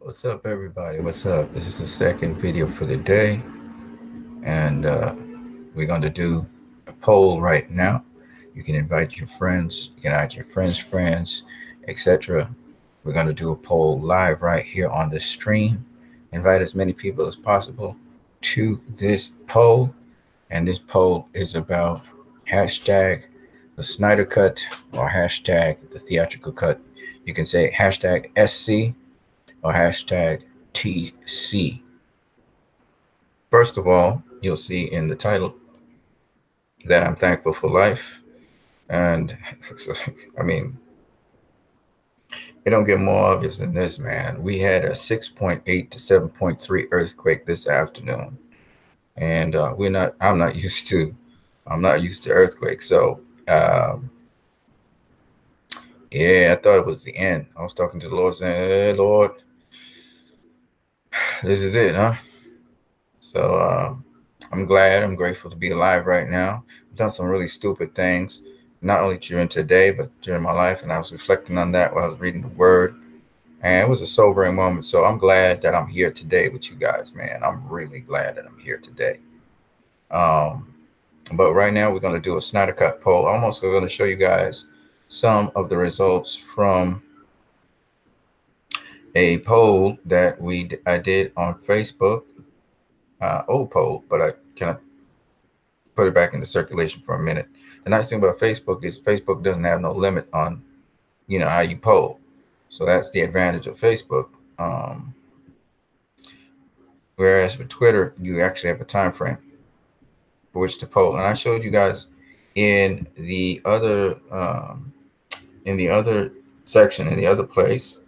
What's up, everybody? What's up? This is the second video for the day, and we're going to do a poll right now. You can invite your friends, you can add your friends, etc. We're going to do a poll live right here on the stream. Invite as many people as possible to this poll, and this poll is about hashtag the Snyder Cut or hashtag the theatrical cut. You can say hashtag SC or hashtag TC. First of all, you'll see in the title that I'm thankful for life. And I mean, it don't get more obvious than this, man. We had a 6.8 to 7.3 earthquake this afternoon. And I'm not used to earthquakes. So, yeah, I thought it was the end. I was talking to the Lord saying, hey, Lord, this is it, huh? So, I'm glad, I'm grateful to be alive right now. I've done some really stupid things, not only during today, but during my life. And I was reflecting on that while I was reading the word. And it was a sobering moment. So I'm glad that I'm here today with you guys, man. I'm really glad that I'm here today. Um, but right now we're going to do a Snyder Cut poll. I'm also going to show you guys some of the results from a poll that I did on Facebook. Old poll, but I kind of put it back into circulation for a minute. The nice thing about Facebook is Facebook doesn't have no limit on, how you poll. So that's the advantage of Facebook. Whereas with Twitter, you actually have a time frame for which to poll. And I showed you guys in the other section, in the other place.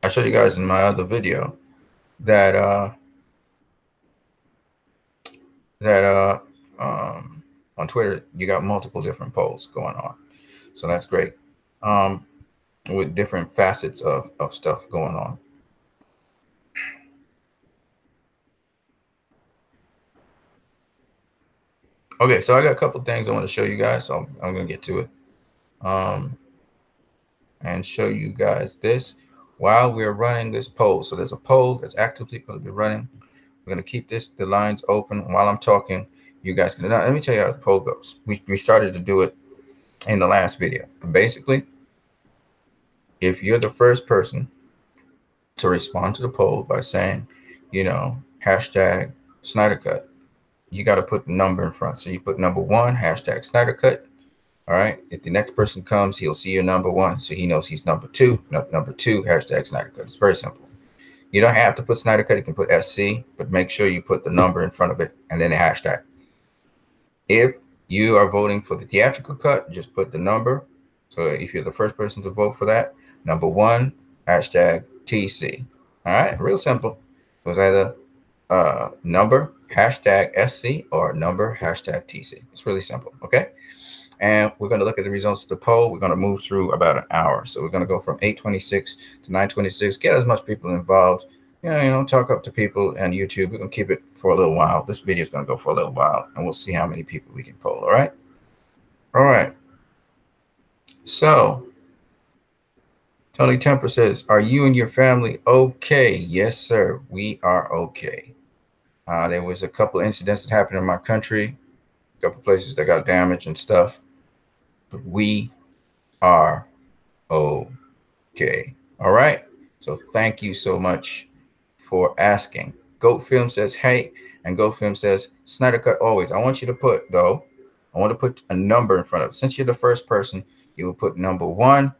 I showed you guys in my other video that on Twitter you got multiple different polls going on, so that's great, with different facets of stuff going on. Okay, so I got a couple things I want to show you guys, so I'm gonna get to it, and show you guys this while we're running this poll. So there's a poll that's actively going to be running. We're going to keep the lines open while I'm talking. You guys can, now, let me tell you how the poll goes. We started to do it in the last video. Basically, if you're the first person to respond to the poll by saying, hashtag Snyder Cut, you got to put the number in front. So you put number 1, hashtag Snyder Cut. All right. If the next person comes, he'll see your number 1, so he knows he's number 2. Number 2, hashtag Snyder Cut. It's very simple. You don't have to put Snyder Cut. You can put SC, but make sure you put the number in front of it and then the hashtag. If you are voting for the theatrical cut, just put the number. So if you're the first person to vote for that, number 1, hashtag TC. All right, real simple. It was either number, hashtag SC, or number, hashtag TC. It's really simple, okay? And we're going to look at the results of the poll. We're going to move through about an hour. So we're going to go from 8:26 to 9:26. Get as much people involved. Talk up to people and YouTube. We're going to keep it for a little while. This video is going to go for a little while, and we'll see how many people we can poll. All right? All right. So Tony Temper says, are you and your family okay? Yes, sir. We are okay. There was a couple of incidents that happened in my country, a couple of places that got damaged and stuff. But we are okay. All right. So thank you so much for asking. Goat Film says, hey, and Goat Film says, Snyder Cut always. I want you to put, though, I want to put a number in front of it. Since you're the first person, you will put number 1,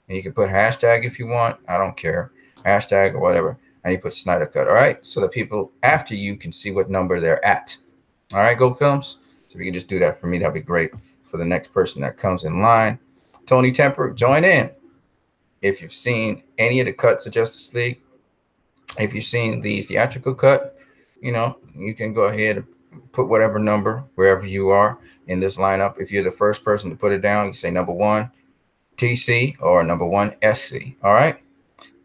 and you can put hashtag if you want. I don't care. Hashtag or whatever. And you put Snyder Cut. All right. So that people after you can see what number they're at. All right, Goat Films. So if you can just do that for me, that'd be great. For the next person that comes in line. Tony Temper, join in. If you've seen any of the cuts of Justice League, if you've seen the theatrical cut, you can go ahead and put whatever number wherever you are in this lineup. If you're the first person to put it down, you say number 1 TC or number 1 SC. All right,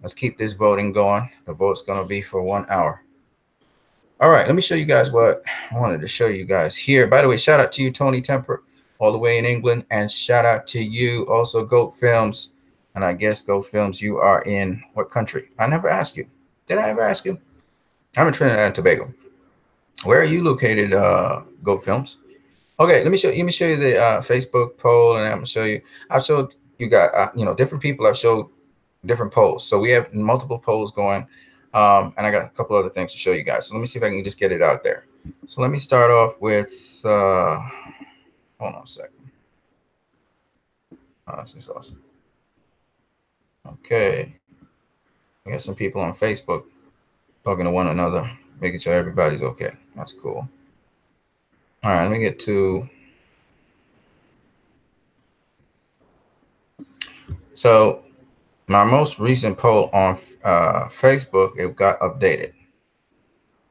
let's keep this voting going. The vote's going to be for 1 hour. All right, let me show you guys what I wanted to show you guys here. By the way, shout out to you, Tony Temper, all the way in England, and shout out to you also, Goat Films, And I guess Go Films, you are in what country? I never asked you. Did I ever ask you? I'm in Trinidad and Tobago. Where are you located, Go Films? Okay, let me show you the Facebook poll, and I'm gonna show you. I've showed you got different people. I've showed different polls, so we have multiple polls going, and I got a couple other things to show you guys. So let me see if I can just get it out there. So let me start off with. Hold on a second. Oh, this is awesome. Okay, we got some people on Facebook talking to one another, making sure everybody's okay. That's cool. All right, let me get to. So my most recent poll on Facebook, it got updated.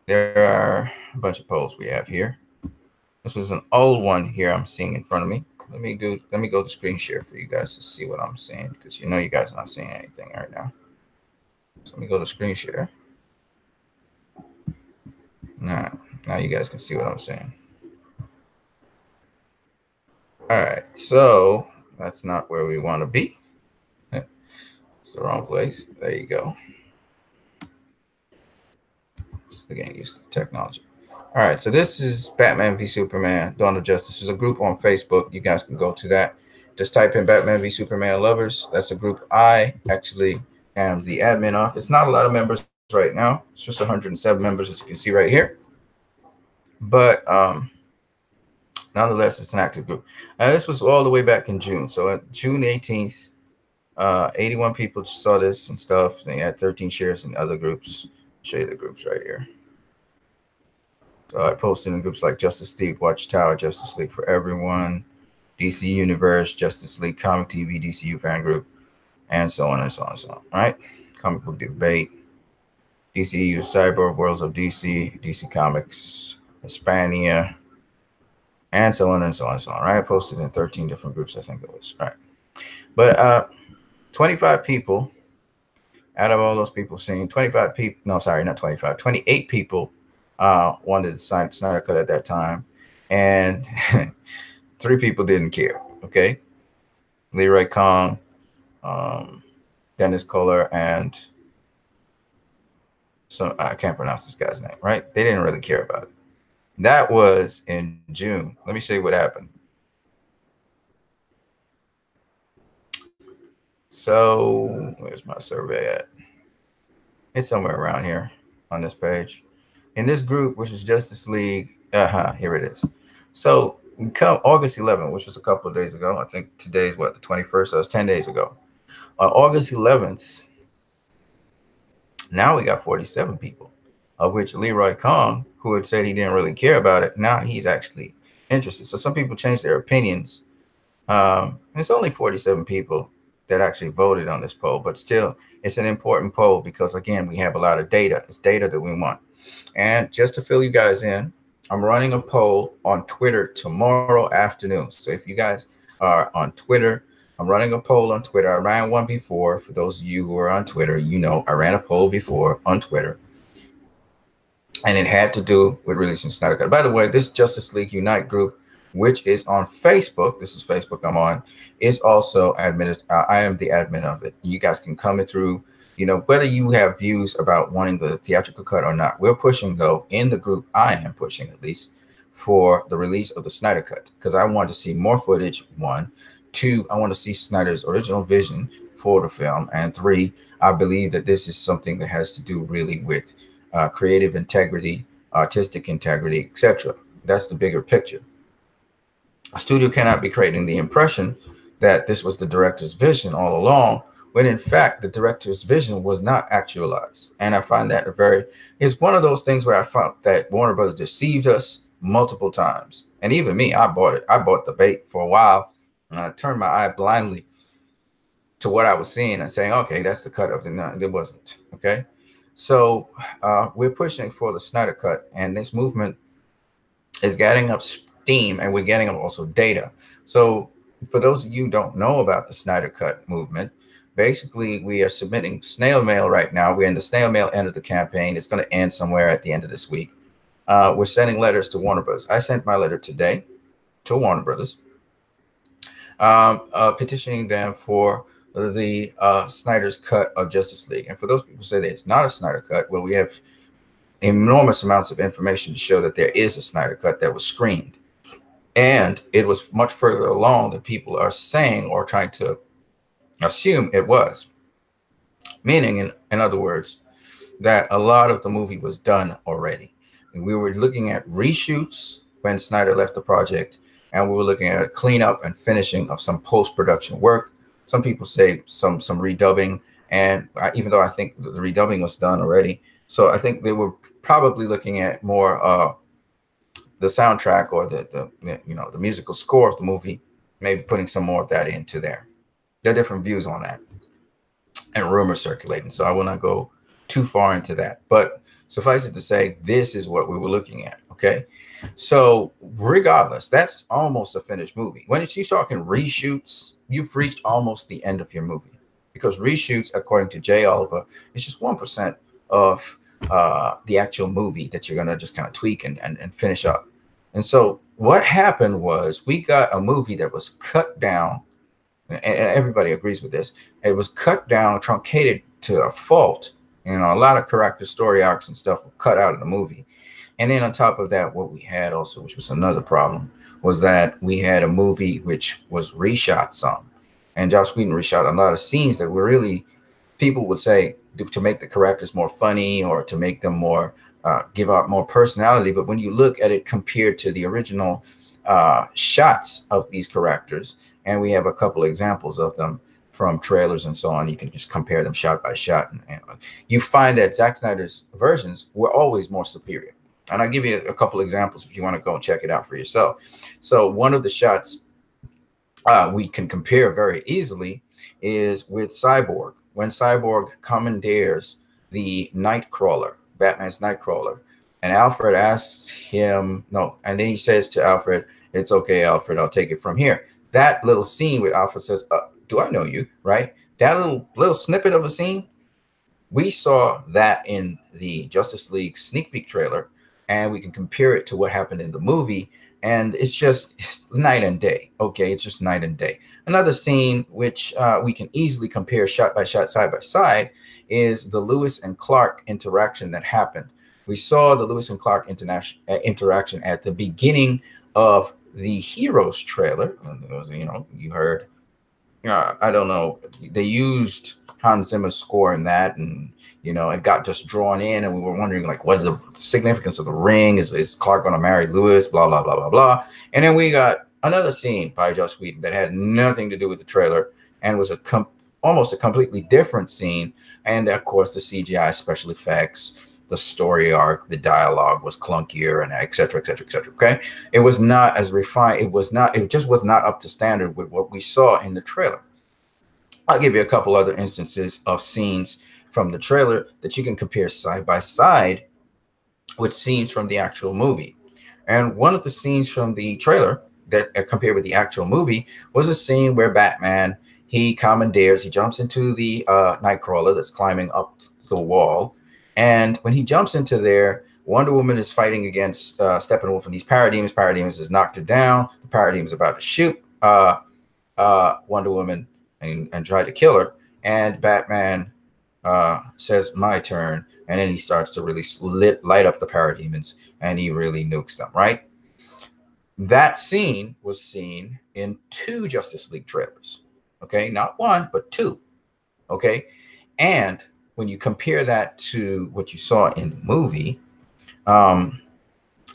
There are a bunch of polls we have here. This was an old one here I'm seeing in front of me. Let me go to screen share for you guys to see what I'm seeing, because you guys are not seeing anything right now. So let me go to screen share. Now you guys can see what I'm saying. All right, so that's not where we want to be. It's the wrong place. There you go. Again, use technology. All right, so this is Batman v Superman: Dawn of Justice. There's a group on Facebook. You guys can go to that. Just type in Batman v Superman lovers. That's a group I actually am the admin of. It's not a lot of members right now. It's just 107 members, as you can see right here. But nonetheless, it's an active group. This was all the way back in June. So at June 18th, 81 people saw this and stuff. They had 13 shares in other groups. I'll show you the groups right here. So I posted in groups like Justice League Watchtower, Justice League for Everyone, DC Universe, Justice League Comic TV, DCU Fan Group, and so on and so on and so on. All right, Comic Book Debate, DCU Cyber, Worlds of DC, DC Comics, Hispania, and so on and so on and so on. Right, I posted in 13 different groups, I think it was. All right, but 25 people out of all those people seeing 25 people. No, sorry, not 25. 28 people wanted to sign Snyder Cut at that time, and 3 people didn't care. Okay, Leroy Kong, Dennis Kohler, and so I can't pronounce this guy's name. Right? They didn't really care about it. That was in June. Let me show you what happened. So where's my survey at? It's somewhere around here on this page. In this group, which is Justice League, here it is. So come August 11th, which was a couple of days ago. I think today's what, the 21st, so it's 10 days ago. On August 11th, now we got 47 people, of which Leroy Kong, who had said he didn't really care about it, now he's actually interested. So some people changed their opinions. It's only 47 people that actually voted on this poll, but still, it's an important poll because, again, we have a lot of data. It's data that we want. And just to fill you guys in, I'm running a poll on Twitter tomorrow afternoon. So if you guys are on Twitter, I'm running a poll on Twitter. I ran one before. For those of you who are on Twitter, I ran a poll before on Twitter. And it had to do with releasing Snyder Cut. By the way, this Justice League Unite group, which is on Facebook, this is Facebook I'm on, is also admitted. I am the admin of it. You guys can come in through, whether you have views about wanting the theatrical cut or not. We're pushing, though, in the group, I am pushing at least, for the release of the Snyder Cut, because I want to see more footage, 1. 2, I want to see Snyder's original vision for the film. And 3, I believe that this is something that has to do really with creative integrity, artistic integrity, etc. That's the bigger picture. A studio cannot be creating the impression that this was the director's vision all along, when in fact the director's vision was not actualized. And I find that it's one of those things where I found that Warner Brothers deceived us multiple times. And even me, I bought it. I bought the bait for a while, and I turned my eye blindly to what I was seeing and saying, okay, that's the cut of it. No, it wasn't. Okay. So we're pushing for the Snyder Cut, and this movement is getting up steam, and we're getting up also data. So for those of you who don't know about the Snyder Cut movement, basically we are submitting snail mail right now. We're in the snail mail end of the campaign. It's going to end somewhere at the end of this week. We're sending letters to Warner Brothers. I sent my letter today to Warner Brothers, petitioning them for the Snyder's cut of Justice League. And for those people who say that it's not a Snyder cut, well, we have enormous amounts of information to show that there is a Snyder cut that was screened. And it was much further along than people are saying or trying to assume it was. Meaning, in other words, that a lot of the movie was done already. And we were looking at reshoots when Snyder left the project, and we were looking at cleanup and finishing of some post-production work. Some people say some redubbing, and even though I think the redubbing was done already, so I think they were probably looking at more the soundtrack or the the musical score of the movie, maybe putting some more of that into there. There are different views on that and rumors circulating, so I will not go too far into that. But suffice it to say, this is what we were looking at. Okay, so regardless, that's almost a finished movie. When you're talking reshoots, you've reached almost the end of your movie, because reshoots, according to J. Oliver, is just 1% of the actual movie that you're gonna just kind of tweak and finish up. And so what happened was we got a movie that was cut down, and everybody agrees with this. It was cut down, truncated to a fault. You know, a lot of character story arcs and stuff were cut out of the movie. And then on top of that, what we had also, which was another problem, was that we had a movie which was reshot some. And Joss Whedon reshot a lot of scenes that were really, people would say, to make the characters more funny or to make them more, give out more personality. But when you look at it compared to the original shots of these characters, and we have a couple of examples of them from trailers and so on, you can just compare them shot by shot. And you find that Zack Snyder's versions were always more superior. And I'll give you a couple examples if you want to go and check it out for yourself. So one of the shots we can compare very easily is with Cyborg. When Cyborg commandeers the Nightcrawler, Batman's Nightcrawler, and Alfred asks him, no, and then he says to Alfred, "It's okay, Alfred, I'll take it from here." That little scene where Alfred says, "Do I know you?" Right? That little snippet of a scene, we saw that in the Justice League sneak peek trailer, and we can compare it to what happened in the movie, and it's just night and day. Okay, it's just night and day. Another scene which we can easily compare shot by shot, side by side, is the Lewis and Clark interaction that happened. We saw the Lewis and Clark interaction at the beginning of the Heroes trailer. You know, you heard, I don't know, they used Hans Zimmer's score in that, and you know, it got just drawn in, and we were wondering, like, what is the significance of the ring? Is Clark going to marry Lewis? Blah blah blah blah blah. And then we got another scene by Joss Whedon that had nothing to do with the trailer and was almost a completely different scene. And of course, the CGI special effects, the story arc, the dialogue was clunkier, and et cetera, et cetera, et cetera. Okay, it was not as refined. It just was not up to standard with what we saw in the trailer. I'll give you a couple other instances of scenes from the trailer that you can compare side by side with scenes from the actual movie. And one of the scenes from the trailer that compared with the actual movie was a scene where Batman, he jumps into the Nightcrawler that's climbing up the wall. And when he jumps into there, Wonder Woman is fighting against Steppenwolf and these parademons. Parademons has knocked her down. The parademon is about to shoot Wonder Woman and try to kill her. And Batman says, "My turn." And then he starts to really light up the parademons, and he really nukes them, right? That scene was seen in 2 Justice League trailers. Okay, not 1, but 2. Okay, and when you compare that to what you saw in the movie,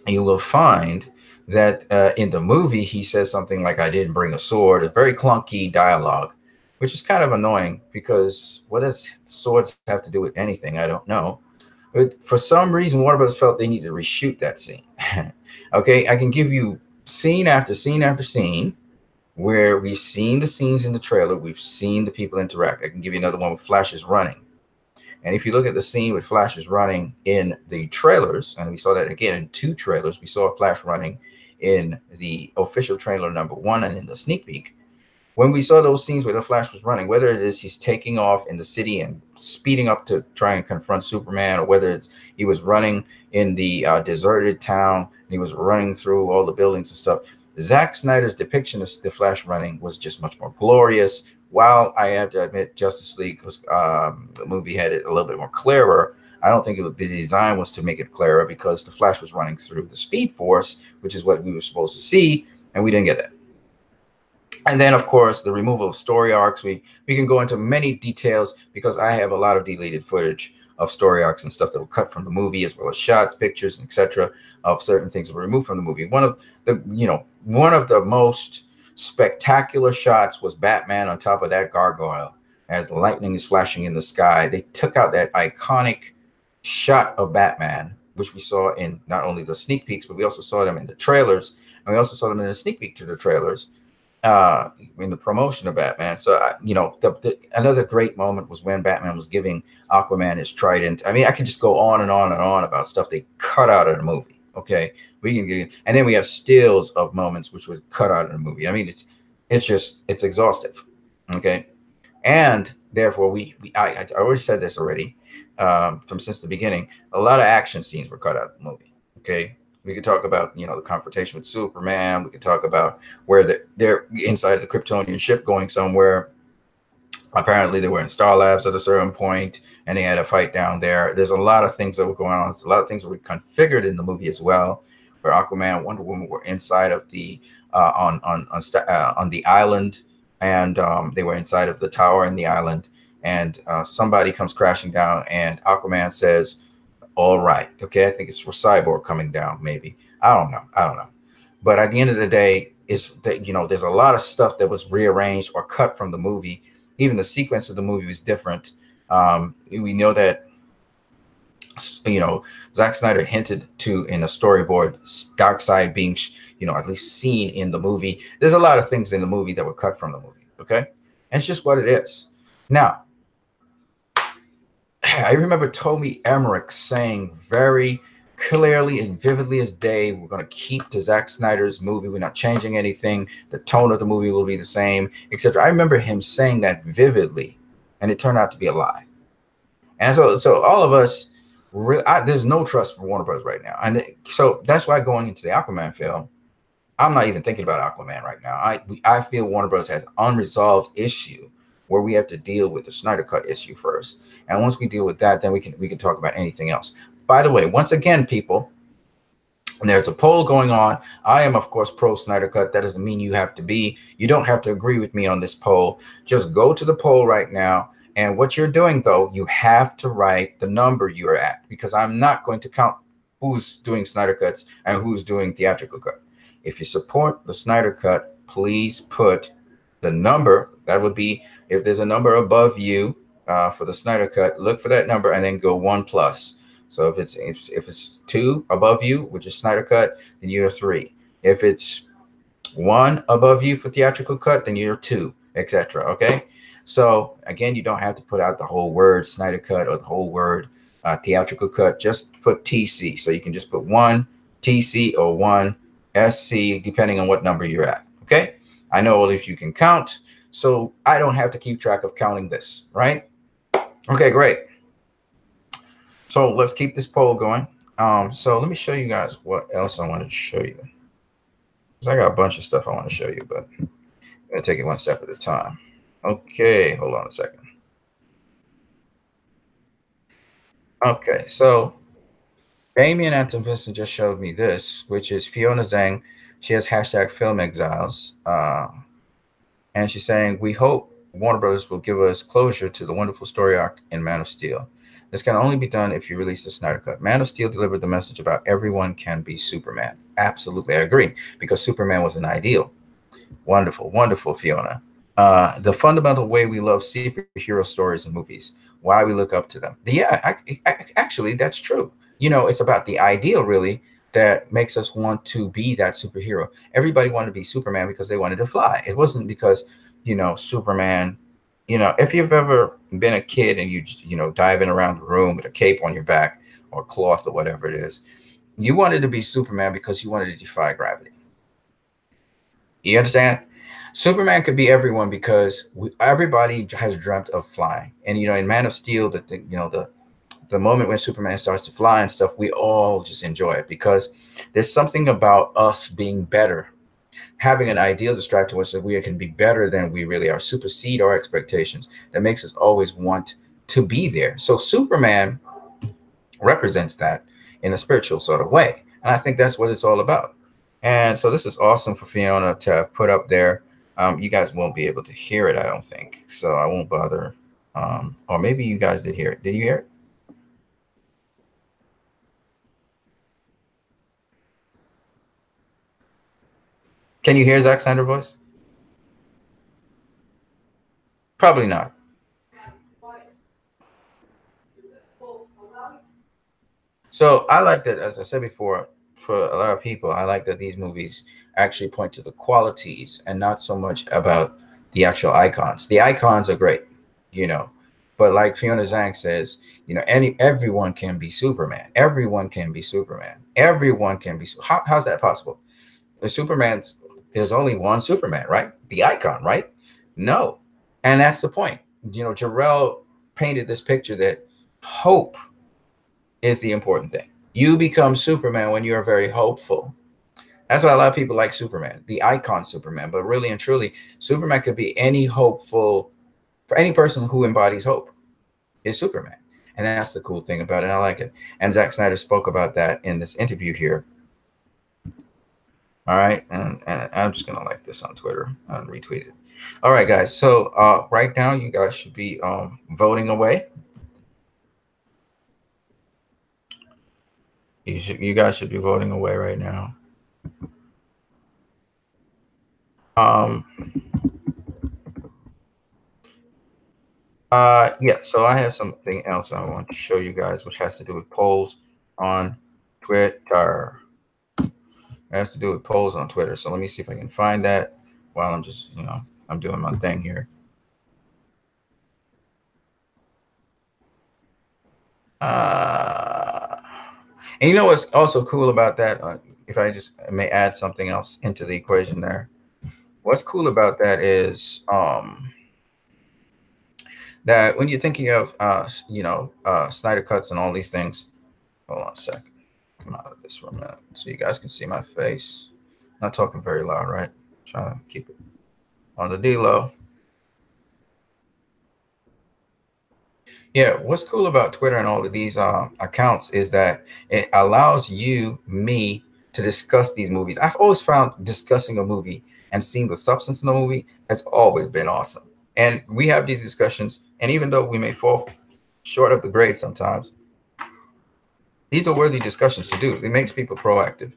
you will find that in the movie, he says something like, "I didn't bring a sword," a very clunky dialogue, which is kind of annoying, because what does swords have to do with anything? I don't know. But for some reason, Warner Bros. Felt they needed to reshoot that scene. Okay, I can give you scene after scene after scene where we've seen the scenes in the trailer. We've seen the people interact. I can give you another one with Flash is running. And if you look at the scene with Flash is running in the trailers, and we saw that again in 2 trailers, we saw Flash running in the official trailer number 1 and in the sneak peek. When we saw those scenes where the Flash was running, whether it is he's taking off in the city and speeding up to try and confront Superman, or whether it's he was running in the deserted town and he was running through all the buildings and stuff, Zack Snyder's depiction of the Flash running was just much more glorious, while I have to admit Justice League was the movie had it a little bit more clearer, I don't think the design was to make it clearer because the Flash was running through the Speed Force, which is what we were supposed to see, and we didn't get that. And then, of course, the removal of story arcs. We can go into many details because I have a lot of deleted footage of story arcs and stuff that were cut from the movie, as well as shots, pictures, etc. of certain things that were removed from the movie. One of the most spectacular shots was Batman on top of that gargoyle as the lightning is flashing in the sky. They took out that iconic shot of Batman, which we saw in not only the sneak peeks, but we also saw them in the trailers, and we also saw them in the sneak peek to the trailers in the promotion of Batman. So another great moment was when Batman was giving Aquaman his trident. I mean, I can just go on and on and on about stuff they cut out of the movie. Okay, and then we have stills of moments which was cut out of the movie. I mean, it's exhaustive. Okay, and therefore I already said this already since the beginning. A lot of action scenes were cut out of the movie. Okay. We could talk about, the confrontation with Superman. We could talk about where they're inside the Kryptonian ship going somewhere. Apparently, they were in Star Labs at a certain point, and they had a fight down there. There's a lot of things that were going on. There's a lot of things that were configured in the movie as well, where Aquaman and Wonder Woman were inside of the on the island, and they were inside of the tower in the island, and somebody comes crashing down, and Aquaman says, all right. Okay. I think it's for Cyborg coming down. Maybe. I don't know. But at the end of the day, it's that, there's a lot of stuff that was rearranged or cut from the movie. Even the sequence of the movie was different. We know that, Zack Snyder hinted to in a storyboard, Darkseid being, at least seen in the movie. There's a lot of things in the movie that were cut from the movie. Okay. And it's just what it is. Now, I remember Toby Emmerich saying very clearly and vividly as day, we're going to keep to Zack Snyder's movie. We're not changing anything. The tone of the movie will be the same, etc. I remember him saying that vividly, and it turned out to be a lie. And so all of us, there's no trust for Warner Bros. Right now. And so that's why going into the Aquaman film, I'm not even thinking about Aquaman right now. I feel Warner Bros. Has an unresolved issue where we have to deal with the Snyder Cut issue first. And once we deal with that, then we can talk about anything else. By the way, once again, people, there's a poll going on. I am, of course, pro Snyder Cut. That doesn't mean you don't have to agree with me on this poll. Just go to the poll right now. And what you're doing, though, you have to write the number you're at, because I'm not going to count who's doing Snyder Cuts and who's doing theatrical cut. If you support the Snyder Cut, please put the number. That would be, if there's a number above you for the Snyder Cut, look for that number and then go 1+. So if it's 2 above you, which is Snyder Cut, then you're 3. If it's 1 above you for theatrical cut, then you're 2, etc. Okay. So again, you don't have to put out the whole word Snyder Cut or the whole word theatrical cut. Just put TC. So you can just put 1 TC or 1 SC, depending on what number you're at. Okay. I know if you can count, so I don't have to keep track of counting this, right? Okay, great. So let's keep this poll going. So let me show you guys what else I wanted to show you. Because I got a bunch of stuff I want to show you, but I'm going to take it one step at a time. Okay, hold on a second. Okay, so Damien Anton Vincent just showed me this, which is Fiona Zhang. She has #FilmExiles. And she's saying, we hope Warner Brothers will give us closure to the wonderful story arc in Man of Steel. This can only be done if you release the Snyder Cut. Man of Steel delivered the message about everyone can be Superman. Absolutely, I agree, because Superman was an ideal. Wonderful, wonderful, Fiona. The fundamental way we love superhero stories and movies, why we look up to them. Yeah, actually, that's true. It's about the ideal, really, that makes us want to be that superhero. Everybody wanted to be Superman because they wanted to fly. It wasn't because, Superman, if you've ever been a kid and you diving around the room with a cape on your back or cloth or whatever it is, you wanted to be Superman because you wanted to defy gravity. You understand? Superman could be everyone because everybody has dreamt of flying. And, in Man of Steel, the moment when Superman starts to fly and stuff, we all just enjoy it because there's something about us being better having an ideal to strive towards so we can be better than we really are, supersede our expectations, that makes us always want to be there. So Superman represents that in a spiritual sort of way. And I think that's what it's all about. And so this is awesome for Fiona to put up there. You guys won't be able to hear it, I don't think. So I won't bother. Or maybe you guys did hear it. Did you hear it? Can you hear Zack Snyder's voice? Probably not. So I like that, as I said before, for a lot of people, I like that these movies actually point to the qualities and not so much about the actual icons. The icons are great, you know, but like Fiona Zhang says, you know, everyone can be Superman. Everyone can be Superman. Everyone can be. How's that possible? The Superman's, there's only one Superman, right? The icon, right? No, and that's the point. You know, Jarrell painted this picture that hope is the important thing. You become Superman when you're very hopeful. That's why a lot of people like Superman, the icon Superman. But really and truly, Superman could be any hopeful, for any person who embodies hope is Superman. And that's the cool thing about it. I like it. And Zack Snyder spoke about that in this interview here. All right. And I'm just going to like this on Twitter and retweet it. All right, guys. So right now, you guys should be voting away. You guys should be voting away right now. Yeah, so I have something else I want to show you guys, which has to do with polls on Twitter. It has to do with polls on Twitter. So let me see if I can find that while I'm just, you know, I'm doing my thing here. And you know what's also cool about that? If I just may add something else into the equation there. What's cool about that is that when you're thinking of, you know, Snyder Cuts and all these things. Hold on a second. Come out of this for a minute so you guys can see my face. Not talking very loud, right? Trying to keep it on the D-low. Yeah, what's cool about Twitter and all of these accounts is that it allows me to discuss these movies. I've always found discussing a movie and seeing the substance in the movie has always been awesome. And we have these discussions, and even though we may fall short of the grade sometimes, these are worthy discussions to do. It makes people proactive.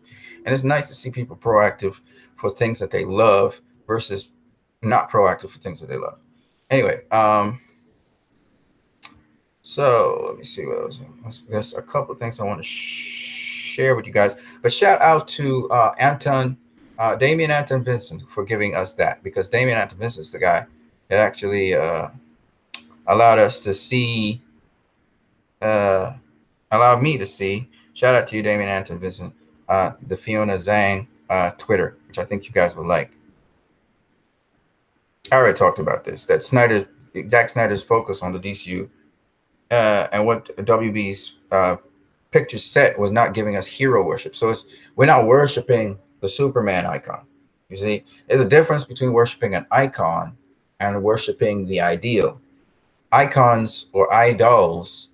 And it's nice to see people proactive for things that they love versus not proactive for things that they love. Anyway, so let me see what else. There's a couple of things I want to share with you guys. But shout out to Damien Anton Vincent for giving us that, because Damien Anton Vincent is the guy that actually allowed us to see, allowed me to see. Shout out to you, Damien Anton Vincent, the Fiona Zhang Twitter, which I think you guys would like. I already talked about this, that Zack Snyder's focus on the DCU and what WB's picture set was not giving us hero worship. So we're not worshiping the Superman icon. You see, there's a difference between worshiping an icon and worshiping the ideal. Icons or idols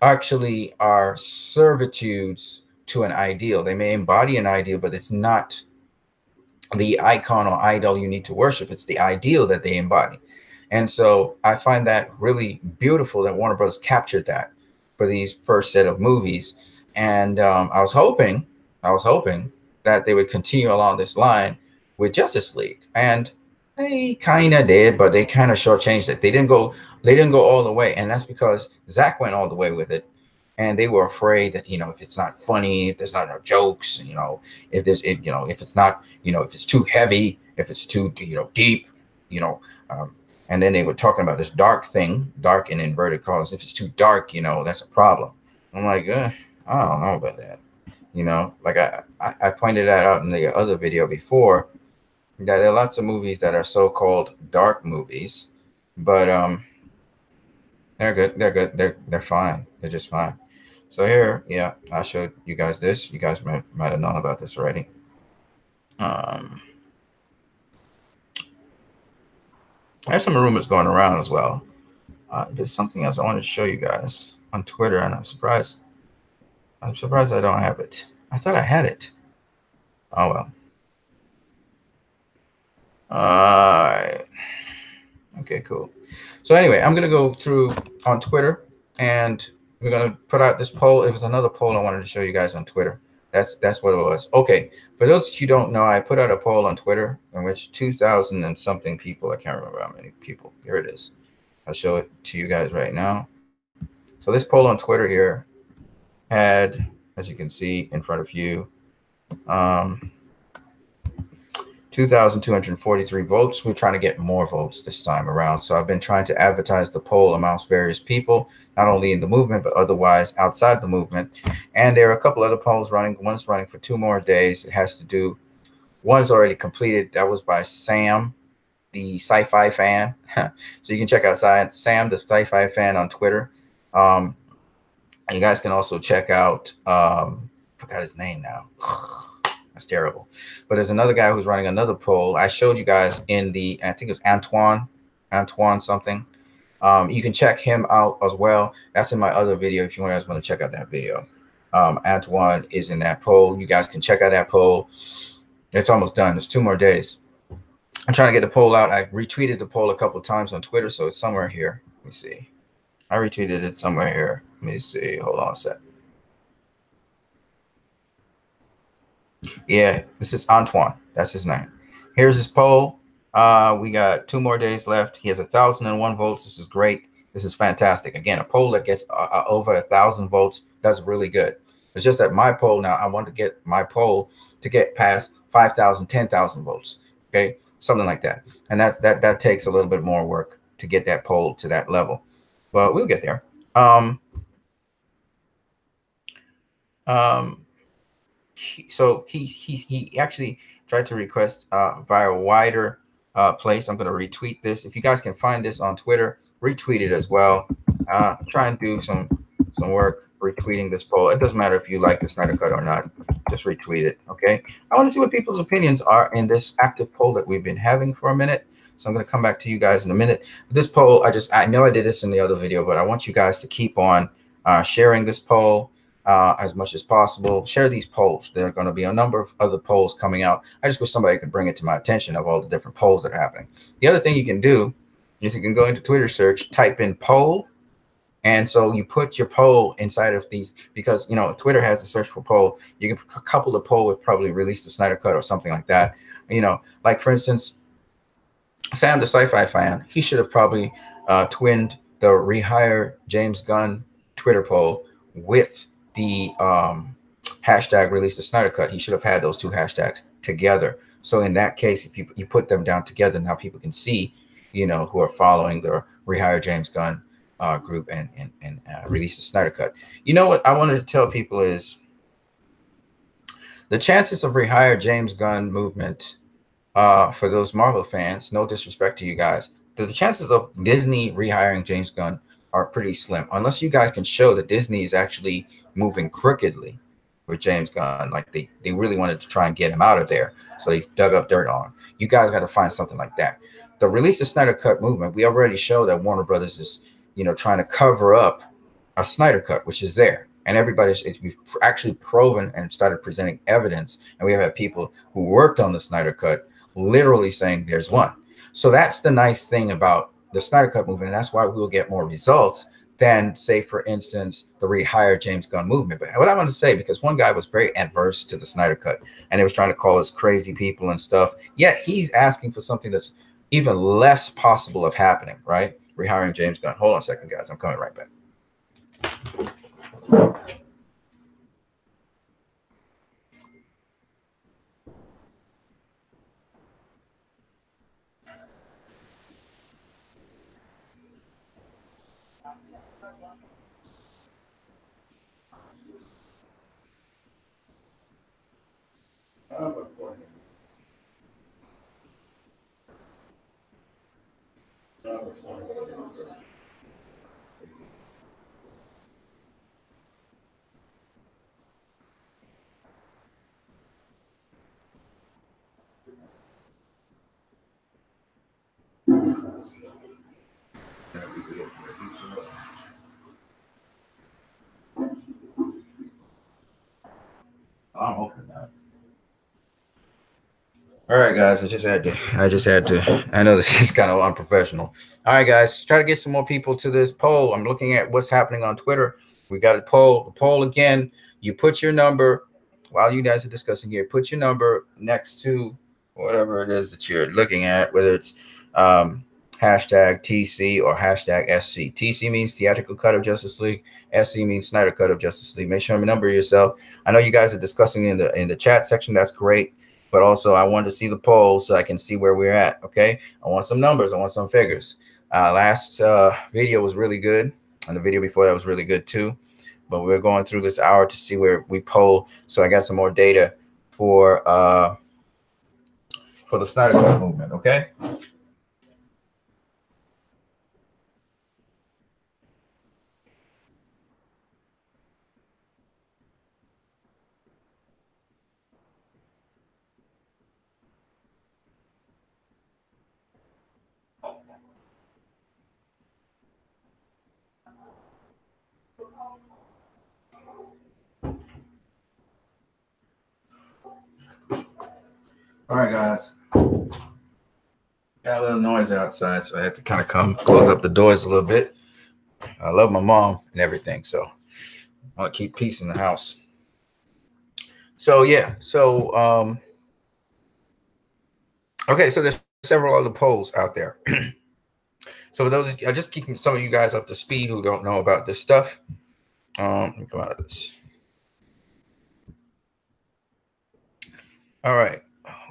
actually are servitudes to an ideal. They may embody an ideal, but it's not the icon or idol you need to worship. It's the ideal that they embody. And so I find that really beautiful that Warner Bros. Captured that for these first set of movies. And I was hoping that they would continue along this line with Justice League. And they kind of did, but they kind of shortchanged it. They didn't go all the way. And that's because Zack went all the way with it. And they were afraid that, you know, if it's not funny, if there's not enough jokes, you know, if it's not, you know, if it's too heavy, if it's too, you know, deep, you know, and then they were talking about this dark thing, dark in inverted commas. If it's too dark, you know, that's a problem. I'm like, I don't know about that. You know, like I pointed that out in the other video before, that there are lots of movies that are so-called dark movies, but they're good. They're good. They're fine. They're just fine. So here, yeah, I showed you guys this. You guys might have known about this already. There's some rumors going around as well. There's something else I wanted to show you guys on Twitter, and I'm surprised. I'm surprised I don't have it. I thought I had it. Oh well. Alright. Okay, cool. So anyway, I'm gonna go through on Twitter, and we're gonna put out this poll. It was another poll I wanted to show you guys on Twitter. That's what it was. Okay, for those of you who don't know, I put out a poll on Twitter in which 2,000 and something people, I can't remember how many people. Here it is. I'll show it to you guys right now. So this poll on Twitter here had, as you can see in front of you, 2,243 votes. We're trying to get more votes this time around. So I've been trying to advertise the poll amongst various people, not only in the movement, but otherwise outside the movement. And there are a couple other polls running. One's running for 2 more days. It has to do, one is already completed. That was by Sam, the sci-fi fan. So you can check out Sam, the sci-fi fan on Twitter. You guys can also check out, forgot his name now. That's terrible. But there's another guy who's running another poll. I showed you guys in the, I think it was Antoine something. You can check him out as well. That's in my other video if you guys want to check out that video. Antoine is in that poll. You guys can check out that poll. It's almost done. There's 2 more days. I'm trying to get the poll out. I retweeted the poll a couple of times on Twitter, so it's somewhere here. Let me see. I retweeted it somewhere here. Let me see. Hold on a sec. Yeah, this is Antoine. That's his name. Here's his poll. We got 2 more days left. He has 1,001 votes. This is great. This is fantastic. Again, a poll that gets over 1,000 votes, that's really good. It's just that my poll now, I want to get my poll to get past 5,000, 10,000 votes. Okay, something like that. And that takes a little bit more work to get that poll to that level, but we'll get there. So he actually tried to request via a wider place. I'm going to retweet this. If you guys can find this on Twitter, retweet it as well. Try and do some work retweeting this poll. It doesn't matter if you like the Snyder Cut or not. Just retweet it, okay? I want to see what people's opinions are in this active poll that we've been having for a minute. So I'm going to come back to you guys in a minute. This poll, I know I did this in the other video, but I want you guys to keep on sharing this poll as much as possible. Share these polls. There are going to be a number of other polls coming out. I just wish somebody could bring it to my attention of all the different polls that are happening. The other thing you can do is you can go into Twitter search, type in poll, and so you put your poll inside of these, because, you know, Twitter has a search for poll. You can couple the poll with probably release the Snyder Cut or something like that. You know, like for instance, Sam, the sci-fi fan, he should have probably twinned the rehire James Gunn Twitter poll with the hashtag release the Snyder Cut. He should have had those 2 hashtags together. So in that case, if you put them down together, now people can see, you know, who are following the rehire James Gunn group and release the Snyder Cut. You know what I wanted to tell people is the chances of rehire James Gunn movement, for those Marvel fans, no disrespect to you guys, the chances of Disney rehiring James Gunn are pretty slim, unless you guys can show that Disney is actually moving crookedly with James Gunn. Like they really wanted to try and get him out of there, so they dug up dirt on him. You guys got to find something like that. The release the Snyder Cut movement, we already show that Warner Brothers is, you know, trying to cover up a Snyder Cut, which is there. And we've actually proven and started presenting evidence. And we have had people who worked on the Snyder Cut literally saying there's one. So that's the nice thing about the Snyder Cut movement. And that's why we'll get more results than, say, for instance, the rehire James Gunn movement. But what I want to say, because one guy was very adverse to the Snyder Cut and he was trying to call us crazy people and stuff, yet he's asking for something that's even less possible of happening, right? Rehiring James Gunn. Hold on a second, guys. I'm coming right back. I'm hoping not. All right, guys. I just had to. I know this is kind of unprofessional. All right, guys. Try to get some more people to this poll. I'm looking at what's happening on Twitter. We got a poll. The poll again. You put your number while you guys are discussing here. Put your number next to whatever it is that you're looking at, whether it's hashtag TC or hashtag SC. TC means Theatrical Cut of Justice League. SC means Snyder Cut of Justice League. Make sure you remember yourself. I know you guys are discussing in the chat section. That's great. But also, I wanted to see the poll so I can see where we're at. Okay, I want some numbers. I want some figures. Last video was really good, and the video before that was really good too. But we're going through this hour to see where we poll. So I got some more data for the Snyder Cut movement. Okay. All right, guys. Got a little noise outside, so I had to kind of come close up the doors a little bit. I love my mom and everything, so I want to keep peace in the house. So yeah, so okay, so there's several other polls out there. So for those, I just keep some of you guys up to speed who don't know about this stuff. Let me come out of this. All right.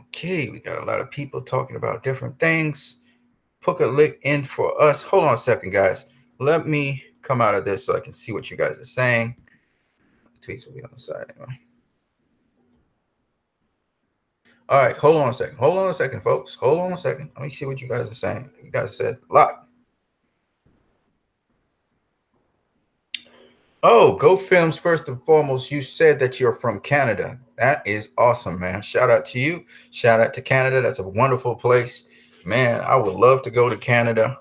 Okay, we got a lot of people talking about different things. Put a link in for us. Hold on a second, guys. Let me come out of this so I can see what you guys are saying. The tweets will be on the side anyway. All right, hold on a second. Hold on a second, folks. Hold on a second. Let me see what you guys are saying. You guys said a lot. Oh, Go Films, first and foremost, you said that you're from Canada. That is awesome, man. Shout out to you. Shout out to Canada. That's a wonderful place. Man, I would love to go to Canada.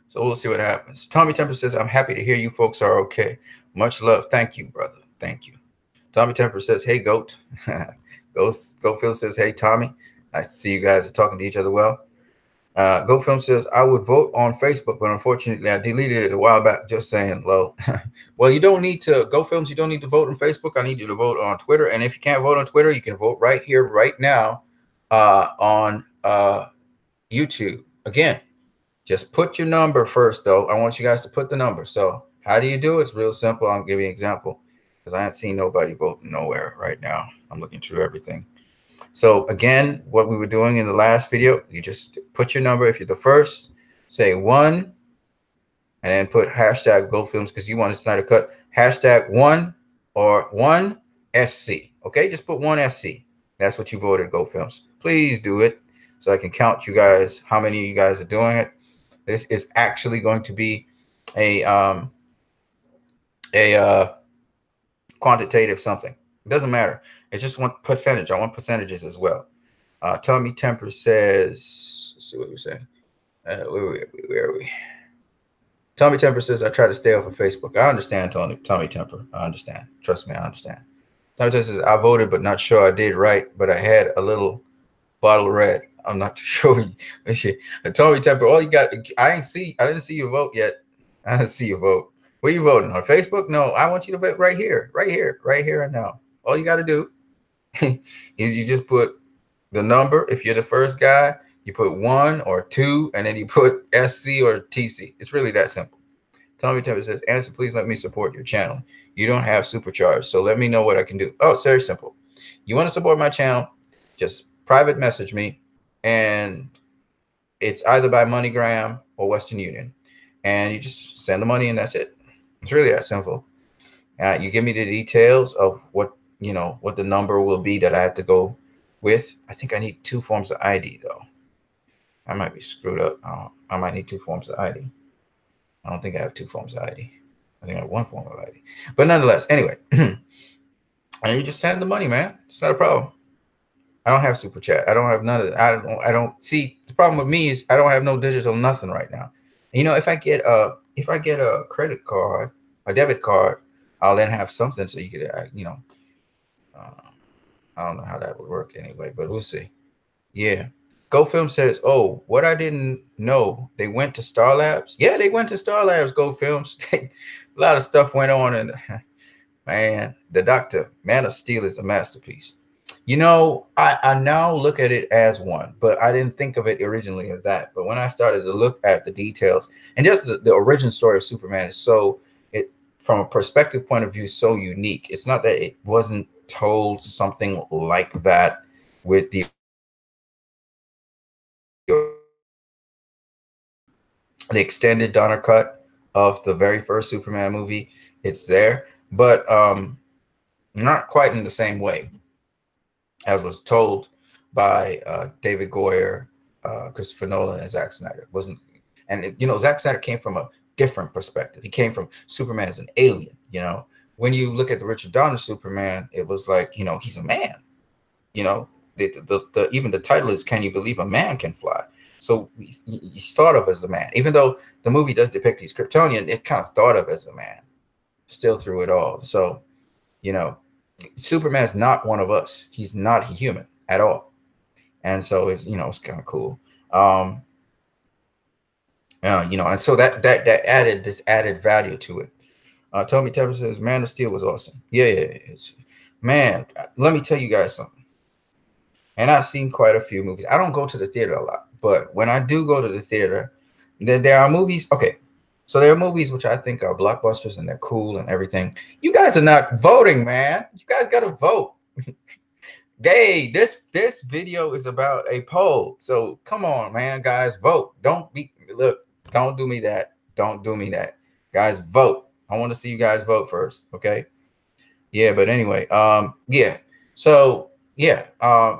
So we'll see what happens. Tommy Temper says, I'm happy to hear you folks are okay. Much love. Thank you, brother. Thank you. Tommy Temper says, hey, Goat. Go Phil says, hey, Tommy. Nice to see you guys are talking to each other well. Go Film says, I would vote on Facebook, but unfortunately I deleted it a while back. Just saying, low. Well, you don't need to, Go Films, you don't need to vote on Facebook. I need you to vote on Twitter. And if you can't vote on Twitter, you can vote right here, right now on YouTube. Again, just put your number first, though. I want you guys to put the number. So how do you do it? It's real simple. I'll give you an example because I haven't seen nobody voting nowhere right now. I'm looking through everything. So again, what we were doing in the last video, you just put your number. If you're the first, say 1, and then put hashtag Go Films because you want a Snyder Cut. Hashtag 1 or 1 SC. Okay, just put 1 SC. That's what you voted, Go Films. Please do it so I can count you guys, how many of you guys are doing it. This is actually going to be a quantitative something. It doesn't matter. It's just one percentage. I want percentages as well. Tommy Temper says, let's see what you're saying. Where are we? Tommy Temper says, I try to stay off of Facebook. I understand, Tommy Temper. I understand. Trust me, I understand. Tommy Temper says, I voted, but not sure I did right, but I had a little bottle of red. I'm not too sure. Tommy Temper, all you got, I didn't see your vote yet. I didn't see your vote. Where you voting? On Facebook? No, I want you to vote right here and now. All you got to do is you just put the number. If you're the first guy, you put 1 or 2, and then you put SC or TC. It's really that simple. Tommy Temper says, Answer, please let me support your channel. You don't have Supercharge, so let me know what I can do. Oh, it's very simple. You want to support my channel, just private message me, and it's either by MoneyGram or Western Union. And you just send the money, and that's it. It's really that simple. You give me the details of what the number will be that I have to go with. I think I need 2 forms of ID, though. I might be screwed up. I might need 2 forms of ID. I don't think I have 2 forms of ID. I think I have 1 form of ID. But nonetheless, anyway. And you just send the money, man. It's not a problem. I don't have super chat. I don't have none of that. I don't see the problem with me is I don't have no digital nothing right now. You know, if I get a credit card, a debit card, I'll then have something so you could you know, uh, I don't know how that would work anyway, but we'll see. Yeah. Go Film says, "Oh, what I didn't know, they went to Star Labs. Yeah, they went to Star Labs. Go Films. A lot of stuff went on, and man, the Doctor Man of Steel is a masterpiece. You know, I now look at it as one, but I didn't think of it originally as that. But when I started to look at the details and just the origin story of Superman is so it from a perspective point of view so unique. It's not that it wasn't told something like that with the extended Donner cut of the very first Superman movie. It's there, but not quite in the same way as was told by David Goyer, Christopher Nolan, and Zack Snyder. Wasn't, and you know, Zack Snyder came from a different perspective. He came from Superman as an alien. You know, when you look at the Richard Donner Superman, it was like, you know, he's a man. You know, even the title is "Can You Believe a Man Can Fly?" So he's thought of as a man, even though the movie does depict he's Kryptonian. It's kind of thought of as a man, still through it all. So, you know, Superman's not one of us. He's not human at all, and so it's, you know, it's kind of cool. You know, and so that added this added value to it. Tommy Tepper says, "Man of Steel was awesome." Yeah, it's, man. Let me tell you guys something. And I've seen quite a few movies. I don't go to the theater a lot, but when I do go to the theater, there are movies. Okay, so there are movies which I think are blockbusters and they're cool and everything. You guys are not voting, man. You guys got to vote. Hey, this video is about a poll. So come on, man, guys, vote. Don't do me that. Don't do me that. Guys, vote. I want to see you guys vote first. Okay. Yeah, but anyway, yeah. So yeah,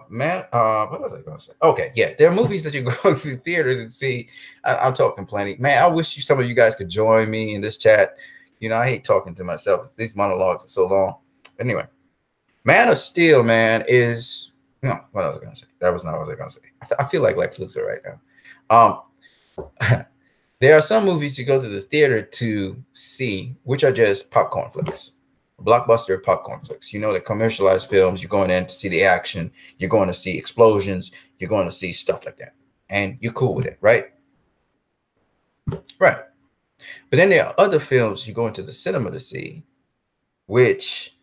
man, what was I going to say? Okay, yeah, there are movies that you go to the theater to see. I'm talking plenty, man. I wish some of you guys could join me in this chat. You know, I hate talking to myself. These monologues are so long. But anyway, Man of Steel, man, is no. What was I going to say? That was not what I was going to say. I feel like Lex Luthor right now. There are some movies you go to the theater to see, which are just popcorn flicks. Blockbuster popcorn flicks. You know, the commercialized films, you're going in to see the action, you're going to see explosions, you're going to see stuff like that. And you're cool with it, right? Right. But then there are other films you go into the cinema to see, which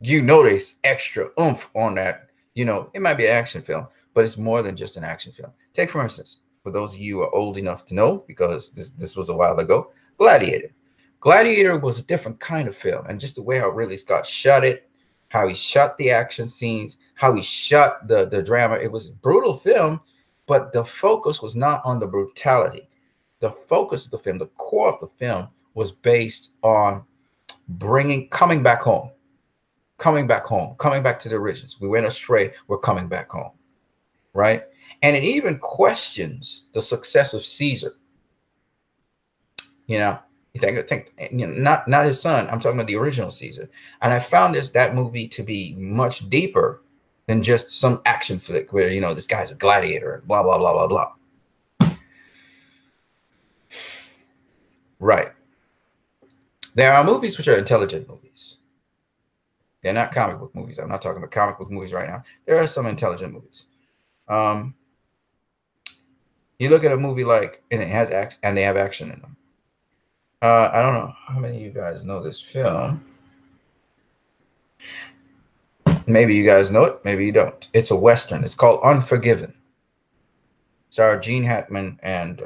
you know there's extra oomph on that. You know, it might be an action film, but it's more than just an action film. Take, for instance, for those of you who are old enough to know, because this was a while ago, Gladiator. Gladiator was a different kind of film, and just the way how Ridley Scott shot it, how he shot the action scenes, how he shot the drama. It was a brutal film, but the focus was not on the brutality. The focus of the film, the core of the film, was based on coming back home, coming back to the origins. We went astray. We're coming back home, right? And it even questions the success of Caesar. You know. You think you know, not his son. I'm talking about the original Caesar. And I found that movie to be much deeper than just some action flick where, you know, this guy's a gladiator and blah, blah, blah, blah, blah. Right. There are movies which are intelligent movies. They're not comic book movies. I'm not talking about comic book movies right now. There are some intelligent movies. You look at a movie like, and it has action, and they have action in them. I don't know how many of you guys know this film. Maybe you guys know it. Maybe you don't. It's a Western. It's called Unforgiven. Starred Gene Hackman and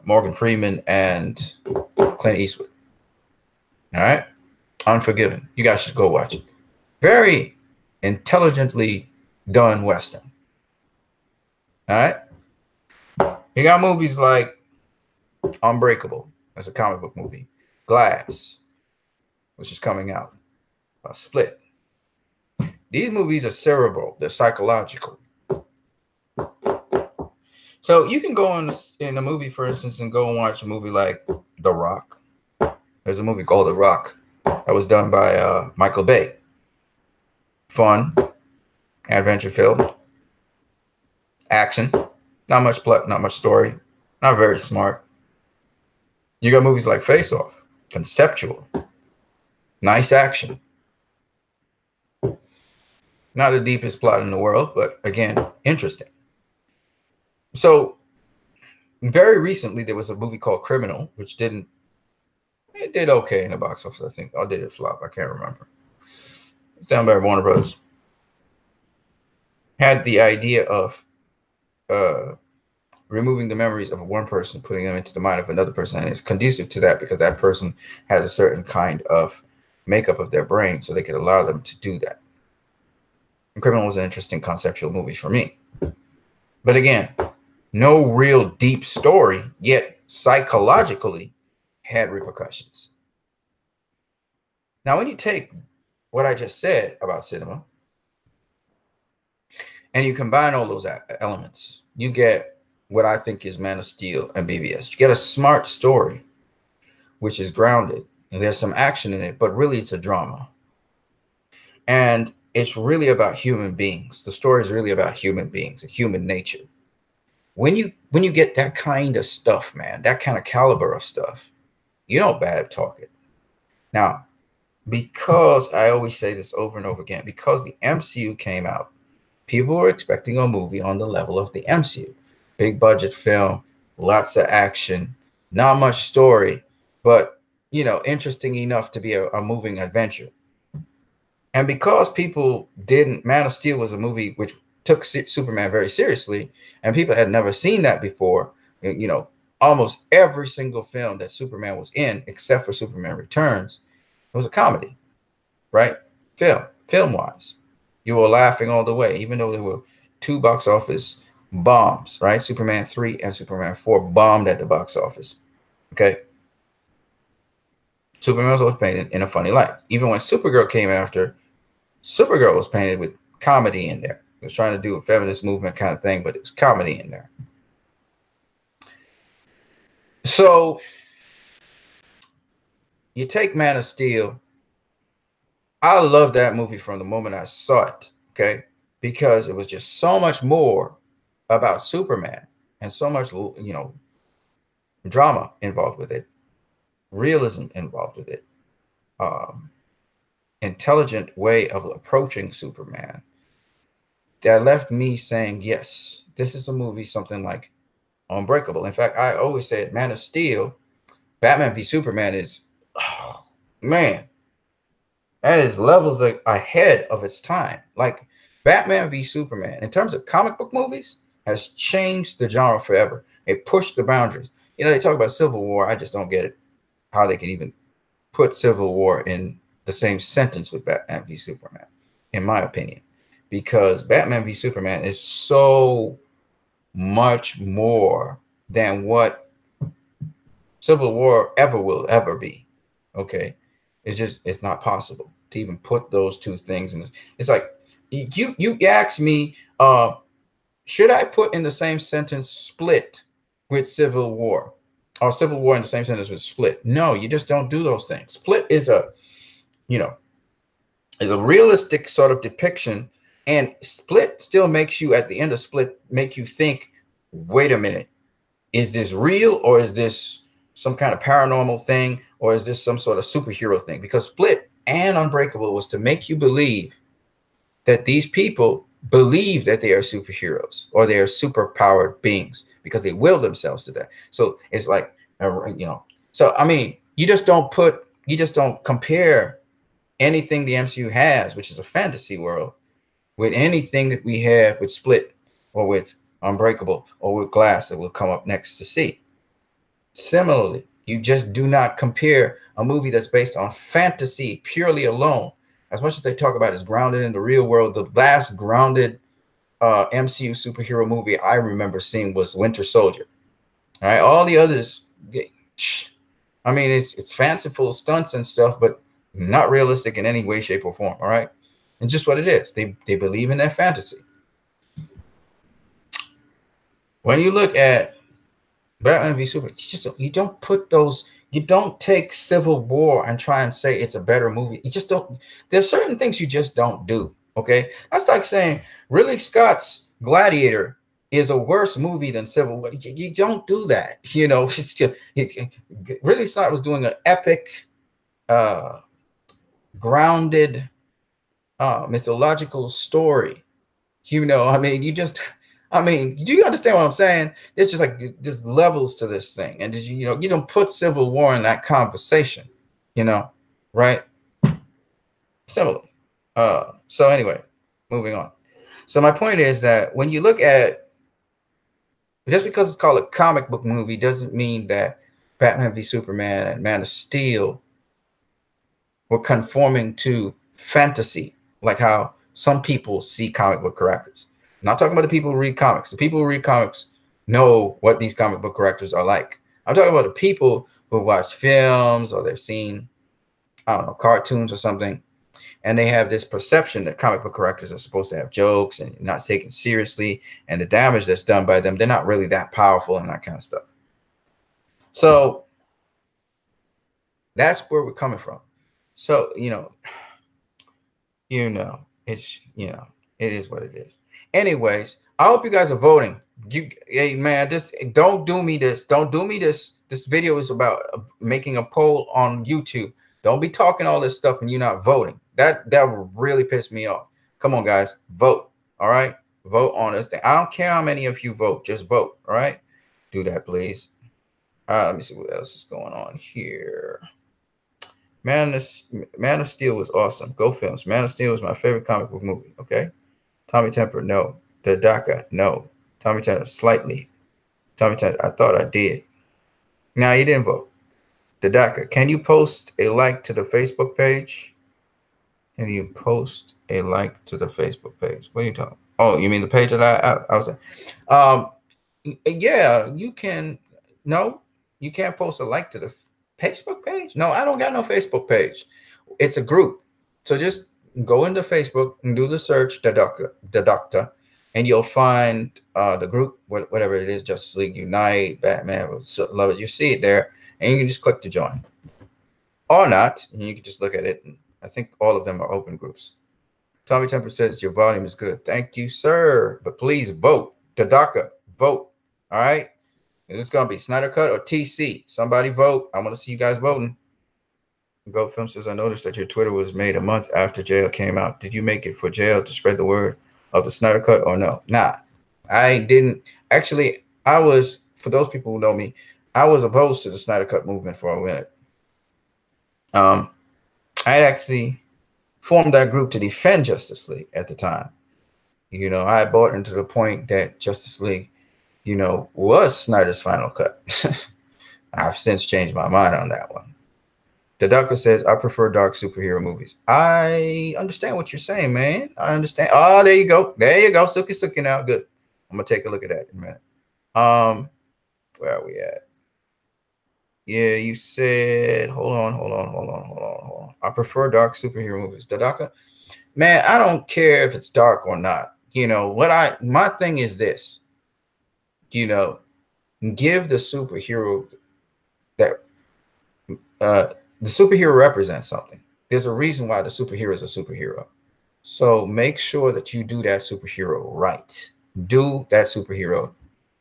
Morgan Freeman and Clint Eastwood. All right? Unforgiven. You guys should go watch it. Very intelligently done Western. All right? You got movies like Unbreakable. That's a comic book movie. Glass, which is coming out. Split. These movies are cerebral. They're psychological. So you can go in a movie, for instance, and go and watch a movie like The Rock. There's a movie called The Rock that was done by Michael Bay. fun, adventure filled, action, not much plot, not much story, not very smart. You got movies like Face Off, conceptual, nice action. Not the deepest plot in the world, but again, interesting. So very recently there was a movie called Criminal, which did okay in the box office, I think. Or did it flop? I can't remember. It's done by Warner Brothers. Had the idea of removing the memories of one person, putting them into the mind of another person. And it's conducive to that because that person has a certain kind of makeup of their brain, so they could allow them to do that. And Criminal was an interesting conceptual movie for me. But again, no real deep story, yet psychologically had repercussions. Now, when you take what I just said about cinema and you combine all those elements, you get what I think is Man of Steel and BVS. You get a smart story, which is grounded, and there's some action in it, but really it's a drama. And it's really about human beings. The story is really about human beings and human nature. When you get that kind of stuff, man, that kind of caliber of stuff, you don't bad talk it. Now, because I always say this over and over again, because the MCU came out, people were expecting a movie on the level of the MCU. Big budget film, lots of action, not much story, but, you know, interesting enough to be a moving adventure. And because people didn't, Man of Steel was a movie which took Superman very seriously, and people had never seen that before. You know, almost every single film that Superman was in, except for Superman Returns, it was a comedy, right? Film-wise. You were laughing all the way, even though there were 2 box office bombs, right? Superman 3 and Superman 4 bombed at the box office. Okay. Superman was always painted in a funny light. Even when Supergirl came after, Supergirl was painted with comedy in there. It was trying to do a feminist movement kind of thing, but it was comedy in there. So you take Man of Steel. I loved that movie from the moment I saw it, okay? Because it was just so much more about Superman and so much, you know, drama involved with it, realism involved with it, intelligent way of approaching Superman that left me saying, yes, this is a movie something like Unbreakable. In fact, I always said Man of Steel, Batman v Superman is, oh, man, that is levels ahead of its time. Like Batman v Superman, in terms of comic book movies, has changed the genre forever. It pushed the boundaries. You know, they talk about Civil War. I just don't get it, how they can even put Civil War in the same sentence with Batman v Superman, in my opinion, because Batman v Superman is so much more than what Civil War will be. Okay, it's not possible to even put those 2 things in. It's like you ask me, should I put in the same sentence Split with Civil War, or Civil War in the same sentence with Split? No, you just don't do those things. Split is a, you know, is a realistic sort of depiction, and Split still makes you, at the end of Split, make you think, wait a minute, is this real, or is this some kind of paranormal thing, or is this some sort of superhero thing? Because Split and Unbreakable was to make you believe that these people believe that they are superheroes or they are superpowered beings because they will themselves to that. So it's like, you know, so I mean, you just don't compare anything the MCU has, which is a fantasy world, with anything that we have with Split or with Unbreakable or with Glass that will come up next to see. Similarly, you just do not compare a movie that's based on fantasy purely alone. As much as they talk about is grounded in the real world, the last grounded MCU superhero movie I remember seeing was Winter Soldier. All right, all the others, I mean, it's fanciful stunts and stuff, but not realistic in any way, shape, or form. All right, and just what it is, they believe in their fantasy. When you look at Batman v Superman, you don't put those. You don't take Civil War and try and say it's a better movie. You just don't. There's certain things you just don't do. Okay, that's like saying Ridley Scott's Gladiator is a worse movie than Civil War. You don't do that. You know, Ridley Scott was doing an epic, grounded, mythological story. You know, I mean, I mean, do you understand what I'm saying? It's just like there's levels to this thing, and you know, you don't put Civil War in that conversation. You know, right? Similar. So anyway, moving on. So my point is that when you look at, just because it's called a comic book movie doesn't mean that Batman v Superman and Man of Steel were conforming to fantasy, like how some people see comic book characters. I'm not talking about the people who read comics. The people who read comics know what these comic book characters are like. I'm talking about the people who watch films or they've seen, I don't know, cartoons or something, and they have this perception that comic book characters are supposed to have jokes and not taken seriously, and the damage that's done by them, they're not really that powerful and that kind of stuff. So that's where we're coming from. So, you know, it's, it is what it is. Anyways, I hope you guys are voting. Hey man, just don't do me this. Don't do me this. This video is about making a poll on YouTube. Don't be talking all this stuff and you're not voting. That will really piss me off. Come on, guys, vote. All right, vote on this thing. I don't care how many of you vote. Just vote. All right, do that, please. Let me see what else is going on here. Man of Steel was awesome. Go Films. Man of Steel was my favorite comic book movie. Okay. Tommy Temper, no. The DACA, no. Tommy Temper, slightly. Tommy Temper, I thought I did. Now you didn't vote. The DACA, can you post a like to the Facebook page? Can you post a like to the Facebook page? What are you talking? Oh, you mean the page that I was saying? Yeah, you can. No, you can't post a like to the Facebook page. No, I don't got no Facebook page. It's a group. So just go into Facebook and do the search, the doctor, and you'll find the group, whatever it is, Justice League Unite, Batman, Lovers. You see it there, and you can just click to join. Or not, and you can just look at it. And I think all of them are open groups. Tommy Temper says your volume is good. Thank you, sir. But please vote. The DACA, vote. All right? Is this going to be Snyder Cut or TC? Somebody vote. I want to see you guys voting. Go Film says, I noticed that your Twitter was made a month after Jail came out. Did you make it for Jail to spread the word of the Snyder Cut or no? Nah, I didn't. Actually, I was, for those people who know me, I was opposed to the Snyder Cut movement for a minute. I actually formed that group to defend Justice League at the time. You know, I bought into the point that Justice League, you know, was Snyder's final cut. I've since changed my mind on that one. The doctor says, I prefer dark superhero movies. I understand what you're saying, man. I understand. Oh, there you go. There you go. Suki now. Good. I'm going to take a look at that in a minute. Where are we at? Yeah, you said, hold on. I prefer dark superhero movies. The doctor, man, I don't care if it's dark or not. You know, my thing is this, you know, give the superhero that, the superhero represents something. There's a reason why the superhero is a superhero. So make sure that you do that superhero right. Do that superhero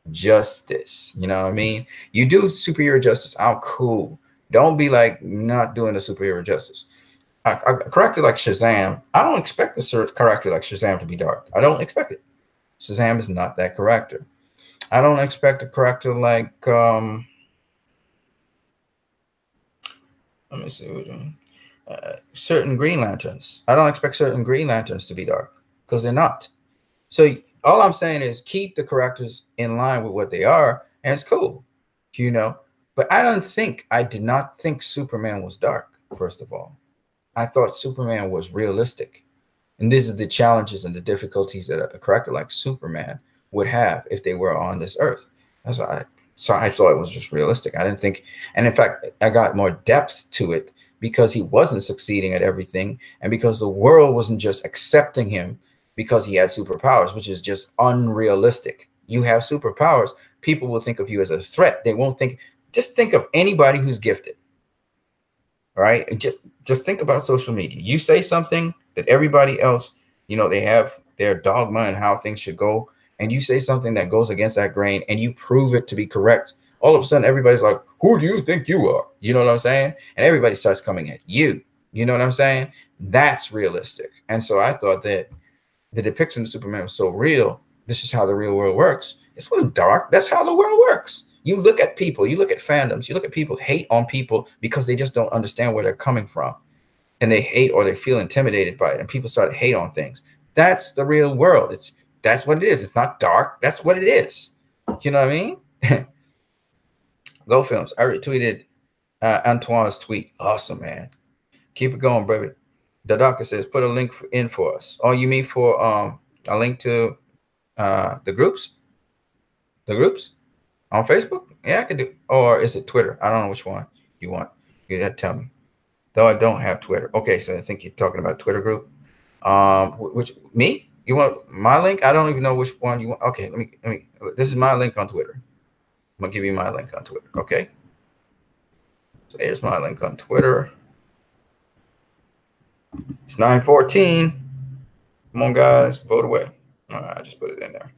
justice. You know what I mean? You do superhero justice, I'm cool. Don't be like not doing the superhero justice. A character like Shazam, I don't expect a character like Shazam to be dark. I don't expect it. Shazam is not that character. I don't expect a character like let me see. Certain Green Lanterns. I don't expect certain Green Lanterns to be dark because they're not. So all I'm saying is keep the characters in line with what they are, and it's cool, you know. But I did not think Superman was dark, first of all. I thought Superman was realistic. And these are the challenges and the difficulties that a character like Superman would have if they were on this earth. So I thought it was just realistic. I didn't think, and in fact, I got more depth to it because he wasn't succeeding at everything, and because the world wasn't just accepting him because he had superpowers, which is just unrealistic. You have superpowers, people will think of you as a threat. They won't think, just think of anybody who's gifted. All right? And just think about social media. You say something that everybody else You know, they have their dogma and how things should go. And you say something that goes against that grain and you prove it to be correct. All of a sudden, everybody's like, who do you think you are? You know what I'm saying? And everybody starts coming at you. You know what I'm saying? That's realistic. And so I thought that the depiction of Superman was so real. This is how the real world works. It's a little dark. That's how the world works. You look at people, you look at fandoms, you look at people hate on people because they just don't understand where they're coming from. And they hate or they feel intimidated by it. And people start to hate on things. That's the real world. That's what it is. It's not dark. That's what it is. You know what I mean? Go Films. I retweeted Antoine's tweet. Awesome, man. Keep it going, baby. Dadaka says, put a link in for us. Oh, you mean for a link to the groups? The groups on Facebook? Yeah, I can do. Or is it Twitter? I don't know which one you want. You have to tell me. Though I don't have Twitter. Okay, so I think you're talking about Twitter group. Which me? You want my link? I don't even know which one you want. Okay, let me. This is my link on Twitter. I'm gonna give you my link on Twitter. Okay. So here's my link on Twitter. It's 9:14. Come on, guys, vote away. All right, I just put it in there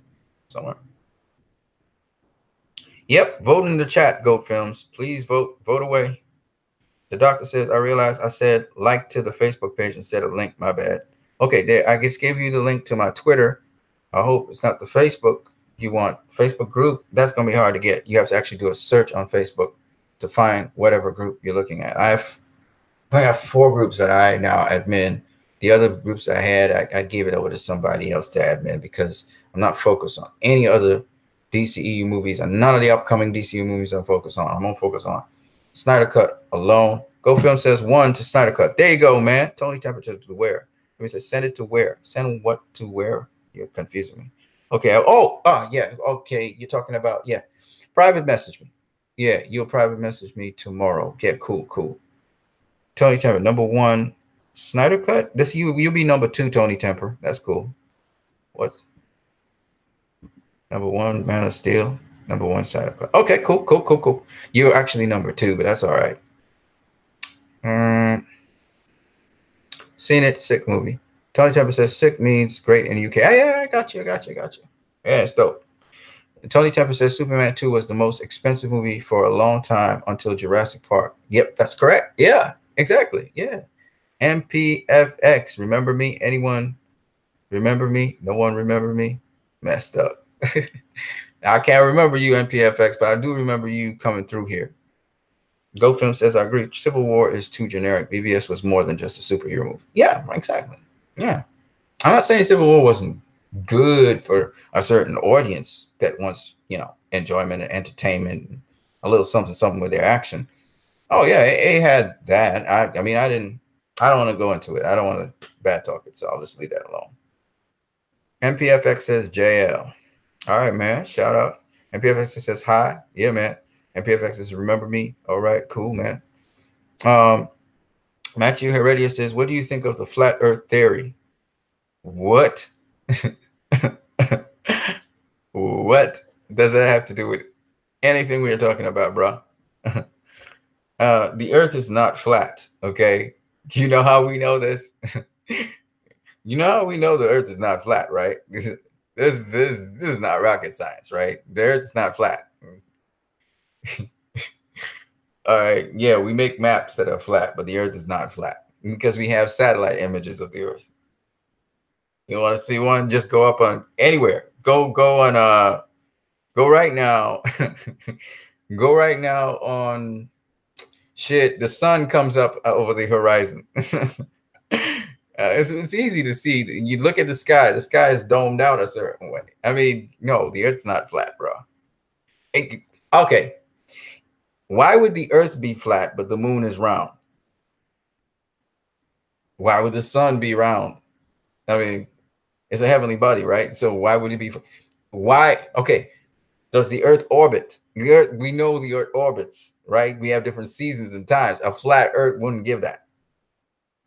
somewhere. Yep, vote in the chat, Goat Films. Please vote away. The doctor says, I realized I said like to the Facebook page instead of link. My bad. Okay, there. I just gave you the link to my Twitter. I hope it's not the Facebook you want. Facebook group, that's going to be hard to get. You have to actually do a search on Facebook to find whatever group you're looking at. I have 4 groups that I now admin. The other groups I had, I gave it over to somebody else to admin because I'm not focused on any other DCEU movies and none of the upcoming DCEU movies I'm focused on. I'm going to focus on Snyder Cut alone. Go Film says 1 to Snyder Cut. There you go, man. Tony Temperature to where? Let me say send it to where? Send what to where? You're confusing me. Okay. Yeah. Okay. You're talking about, yeah. Private message me. Yeah, you'll private message me tomorrow. Yeah, cool. Tony Temper, number 1, Snyder Cut. This you'll be number 2, Tony Temper. That's cool. What's number 1, Man of Steel? Number 1, Snyder Cut. Okay, cool. You're actually number 2, but that's all right. Seen it, sick movie. Tony Temper says sick means great in the UK. Yeah, I got you. Yeah, it's dope. Tony Temper says Superman 2 was the most expensive movie for a long time until Jurassic Park. Yep, that's correct. Yeah, exactly. Yeah. MPFX, remember me? Anyone remember me? No one remember me? Messed up. I can't remember you, MPFX, but I do remember you coming through here. Go Film says, I agree. Civil War is too generic. BVS was more than just a superhero movie. Yeah, exactly. Yeah. I'm not saying Civil War wasn't good for a certain audience that wants, enjoyment and entertainment, and a little something with their action. Oh yeah, it had that. I mean, I don't want to go into it. I don't want to bad talk it, so I'll just leave that alone. MPFX says JL. All right, man. Shout out. MPFX says hi. Yeah, man. MPFX says remember me. All right, cool, man. Matthew Heredia says, what do you think of the flat earth theory? What? What does that have to do with anything we are talking about, bro? The earth is not flat, okay? You know how we know this? You know how we know the earth is not flat, right? This is not rocket science, right? The earth is not flat. All right, yeah, we make maps that are flat, but the earth is not flat because we have satellite images of the earth. You want to see one? Just go up on anywhere. Go right now. Go right now on shit. The sun comes up over the horizon. It's easy to see. You look at the sky. The sky is domed out a certain way. I mean, no, the earth's not flat, bro. Okay. Why would the earth be flat, but the moon is round? Why would the sun be round? I mean, it's a heavenly body, right? So why would it be? Why? Okay. Does the earth orbit? The earth, we know the earth orbits, right? We have different seasons and times. A flat earth wouldn't give that.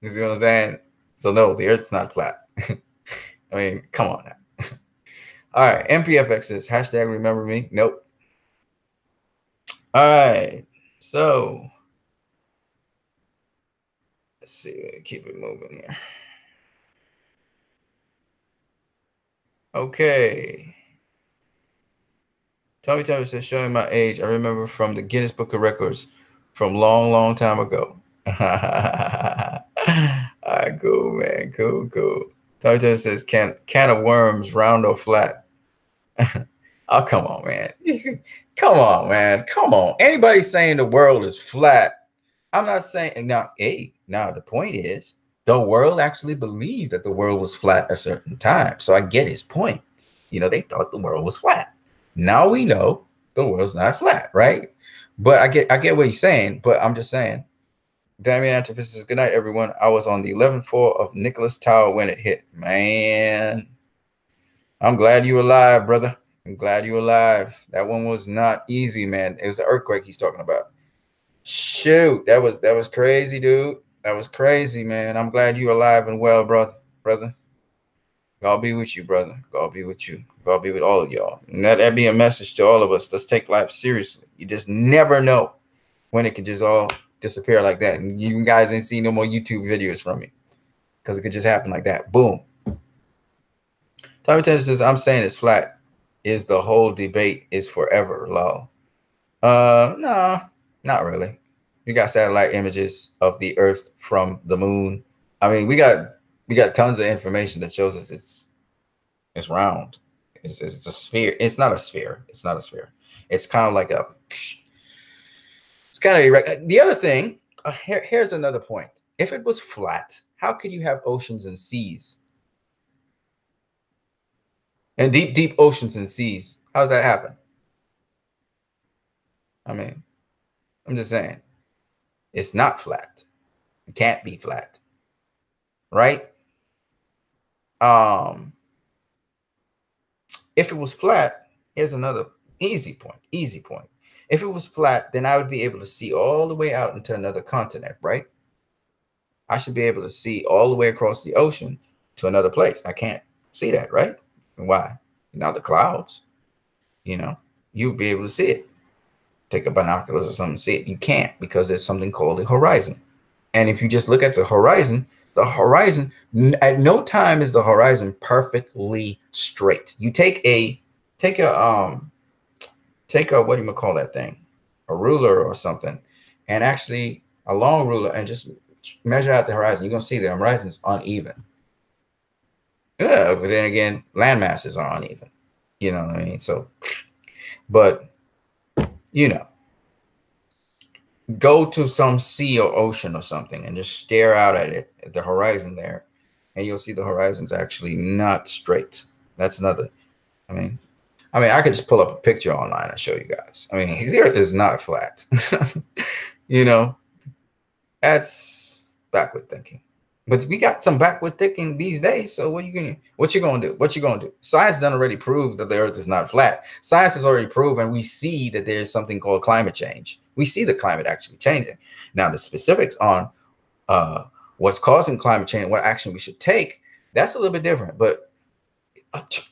You see what I'm saying? So no, the earth's not flat. I mean, come on now. All right. MPFX says hashtag remember me. Nope. All right. So let's see. Keep it moving here. Okay. Tommy says, showing my age. I remember from the Guinness Book of Records from long time ago. All right, cool, man. Cool. Tommy says, can of worms, round or flat? Oh, come on, man. Come on, man. Come on. Anybody saying the world is flat, I'm not saying now, now the point is the world actually believed that the world was flat at a certain time. So I get his point. You know, they thought the world was flat. Now we know the world's not flat, right? But I get what he's saying, but I'm just saying. Damien Antithesis, good night, everyone. I was on the 11th floor of Nicholas Tower when it hit. Man, I'm glad you're alive, brother. I'm glad you're alive. That one was not easy, man. It was an earthquake he's talking about. Shoot, that was crazy, dude. That was crazy, man. I'm glad you're alive and well, brother. God be with you, brother. God be with you. God be with all of y'all. And that be a message to all of us. Let's take life seriously. You just never know when it could just all disappear like that. And you guys ain't seen no more YouTube videos from me because it could just happen like that. Boom. Tommy Taylor says, I'm saying it's flat. Is the whole debate is forever, lol. No, not really. We got satellite images of the Earth from the moon. I mean, we got tons of information that shows us it's round. It's a sphere. It's not a sphere. It's not a sphere. It's kind of like a. It's kind of erect. The other thing. Here's another point. If it was flat, how could you have oceans and seas? And deep oceans and seas. How does that happen? I mean, I'm just saying. It's not flat. It can't be flat. Right? If it was flat, here's another easy point. If it was flat, then I would be able to see all the way out into another continent, right? I should be able to see all the way across the ocean to another place. I can't see that, right? Why? Now the clouds, you'll be able to see it. Take a binoculars or something, see it. You can't because there's something called the horizon. And if you just look at the horizon, at no time is the horizon perfectly straight. You take a what do you call that thing? A ruler or something, and actually a long ruler, and just measure out the horizon. You're gonna see the horizon's uneven. Yeah, but then again, land masses are uneven. You know what I mean? So, but go to some sea or ocean or something and just stare out at it, at the horizon there, and you'll see the horizon's actually not straight. That's another. I mean, I could just pull up a picture online and show you guys. I mean, the Earth is not flat. That's backward thinking. But we got some backward thinking these days. So what you gonna do? Science done already proved that the Earth is not flat. Science has already proved, and we see that there's something called climate change. We see the climate actually changing. Now the specifics on what's causing climate change, what action we should take, that's a little bit different. But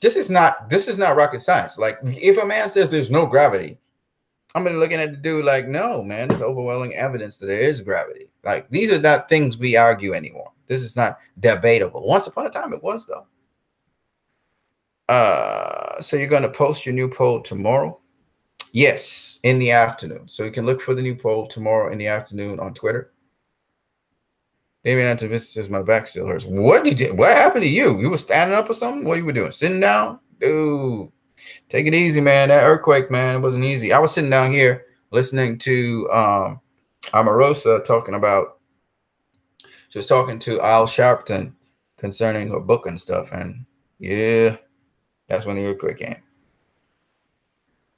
this is not rocket science. Like if a man says there's no gravity, I'm gonna be looking at the dude like, no, man, there's overwhelming evidence that there is gravity. Like these are not things we argue anymore. This is not debatable. Once upon a time it was though. So you're gonna post your new poll tomorrow? Yes, in the afternoon. So you can look for the new poll tomorrow in the afternoon on Twitter. Damien Antivis says my back still hurts. What happened to you? You were standing up or something? What you were doing? Sitting down? Dude, take it easy, man. That earthquake, man, it wasn't easy. I was sitting down here listening to Omarosa talking about, she was talking to Al Sharpton concerning her book and stuff. And yeah, that's when the earthquake came.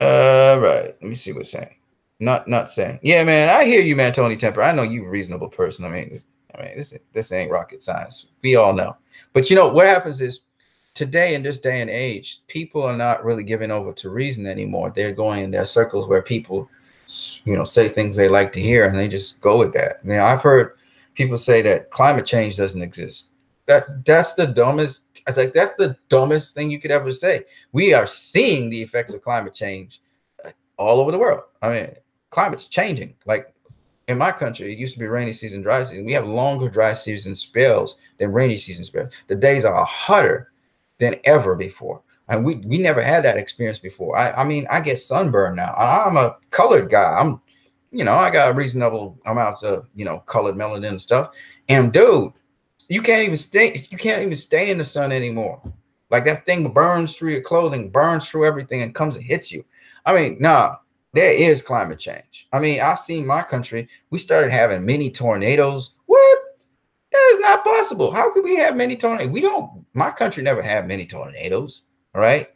Right. Let me see what's saying. Not saying. Yeah, man, I hear you, man, Tony Temper. I know you're a reasonable person. I mean, this ain't rocket science. We all know. But what happens is today, in this day and age, people are not really giving over to reason anymore. They're going in their circles where people, say things they like to hear, and they just go with that. Now, I've heard people say that climate change doesn't exist. That's the dumbest. I think that's the dumbest thing you could ever say. We are seeing the effects of climate change all over the world. I mean, climate's changing. Like in my country, it used to be rainy season, dry season. We have longer dry season spells than rainy season spells. The days are hotter than ever before. And we never had that experience before. I mean, I get sunburned now. I'm a colored guy. I got reasonable amounts of, colored melanin and stuff. And dude, you can't even stay in the sun anymore. Like that thing burns through your clothing, burns through everything, and comes and hits you. I mean, nah, there is climate change. I mean, I've seen my country, we started having mini tornadoes. What? That is not possible. How could we have many tornadoes? My country never had many tornadoes, right?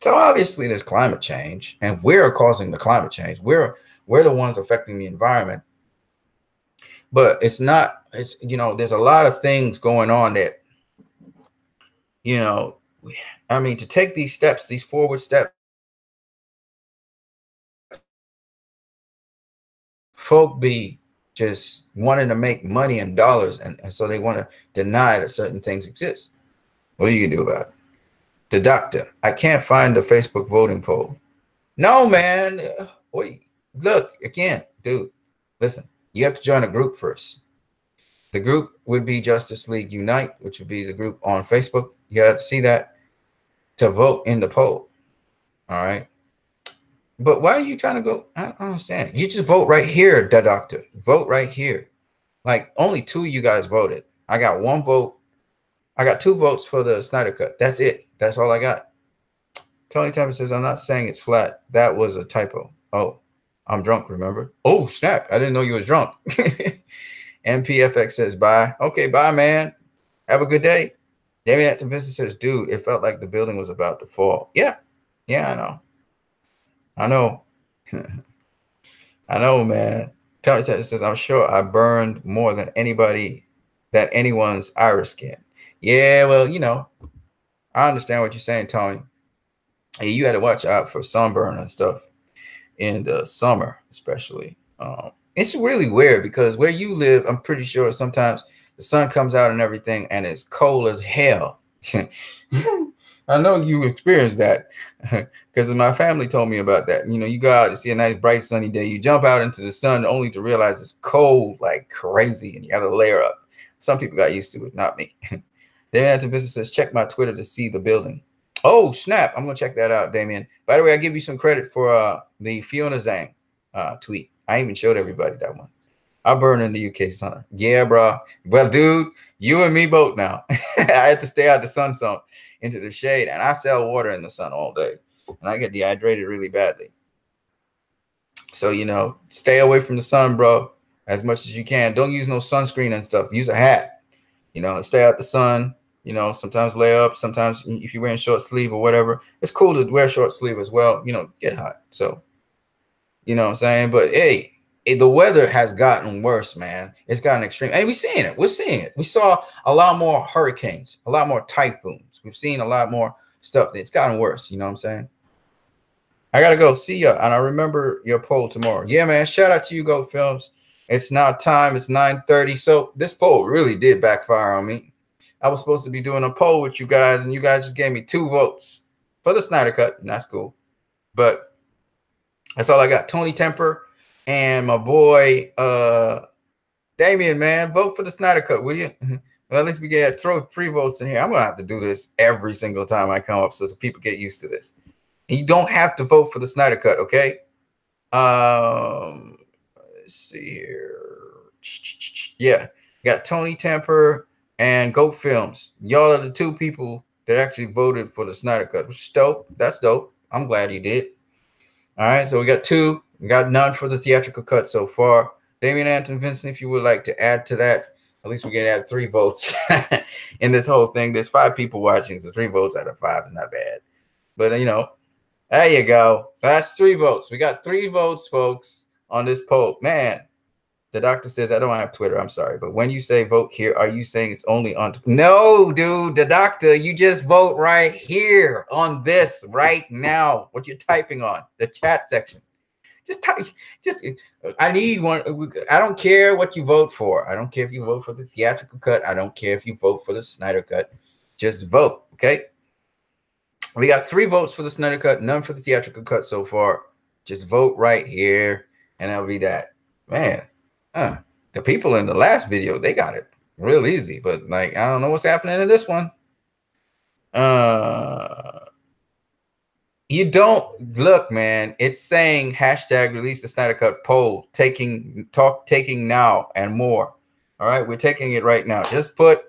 So obviously there's climate change, and we're causing the climate change. We're the ones affecting the environment. But there's a lot of things going on that, I mean, to take these steps, these forward steps, folk be just wanting to make money and dollars, and so they want to deny that certain things exist. What are you gonna do about it? The doctor, I can't find the Facebook voting poll. No, man. Look, again, dude, listen, you have to join a group first. The group would be Justice League Unite, which would be the group on Facebook. You have to see that to vote in the poll. All right. But why are you trying to go? I don't understand. You just vote right here, the doctor. Vote right here. Like, only 2 of you guys voted. I got 1 vote. I got 2 votes for the Snyder Cut. That's it. That's all I got. Tony Temple says, I'm not saying it's flat. That was a typo. Oh, I'm drunk, remember? Oh, snap. I didn't know you was drunk. MPFX says, bye. Okay, bye, man. Have a good day. Damien Activist says, dude, it felt like the building was about to fall. Yeah. Yeah, I know. I know. I know, man. Tony Temple says, I'm sure I burned more than anyone's iris skin. Yeah, well, I understand what you're saying, Tony. Hey, you had to watch out for sunburn and stuff in the summer, especially. It's really weird because where you live, I'm pretty sure sometimes the sun comes out and everything, and it's cold as hell. I know you experienced that because my family told me about that. You go out to see a nice, bright, sunny day. You jump out into the sun only to realize it's cold like crazy, and you got to layer up. Some people got used to it, not me. Damien Activist says, check my Twitter to see the building. Oh, snap. I'm going to check that out, Damien. By the way, I give you some credit for the Fiona Zhang tweet. I even showed everybody that one. I burn in the UK sun. Yeah, bro. Well, dude, you and me both now. I had to stay out the sun some into the shade, and I sell water in the sun all day, and I get dehydrated really badly. So, stay away from the sun, bro, as much as you can. Don't use no sunscreen and stuff. Use a hat. Stay out the sun. Sometimes lay up. Sometimes if you're wearing short sleeve or whatever, it's cool to wear short sleeve as well. Get hot. So, you know what I'm saying? But hey, the weather has gotten worse, man. It's gotten extreme. And we're seeing it. We're seeing it. We saw a lot more hurricanes, a lot more typhoons. We've seen a lot more stuff. It's gotten worse. You know what I'm saying? I got to go. See ya. And I remember your poll tomorrow. Yeah, man. Shout out to you, Goat Films. It's now time. It's 9:30. So this poll really did backfire on me. I was supposed to be doing a poll with you guys, and you guys just gave me 2 votes for the Snyder Cut, and that's cool. But that's all I got. Tony Temper and my boy Damien, man, vote for the Snyder Cut, will you? Well, at least we get throw 3 votes in here. I'm gonna have to do this every single time I come up, so people get used to this. And you don't have to vote for the Snyder Cut, okay? Let's see here. Yeah, you got Tony Temper and Goat Films. Y'all are the 2 people that actually voted for the Snyder Cut, which is dope. That's dope. I'm glad you did. All right, so we got 2. We got none for the theatrical cut so far. Damien Anton Vincent, if you would like to add to that, at least we can add 3 votes in this whole thing. There's 5 people watching, so 3 votes out of 5 is not bad. But, there you go. So that's 3 votes. We got 3 votes, folks, on this poll. Man, the doctor says I don't have Twitter. I'm sorry. But when you say vote here, are you saying it's only on? No, dude, the doctor, you just vote right here on this right now. What you're typing on the chat section. Just type. I need one. I don't care what you vote for. I don't care if you vote for the theatrical cut. I don't care if you vote for the Snyder Cut. Just vote. Okay. We got 3 votes for the Snyder Cut, none for the theatrical cut so far. Just vote right here, and that'll be that. Man. The people in the last video, they got it real easy, but I don't know what's happening in this one. You don't look, man. It's saying hashtag release the Snyder Cut poll, taking now and more. All right, we're taking it right now. Just put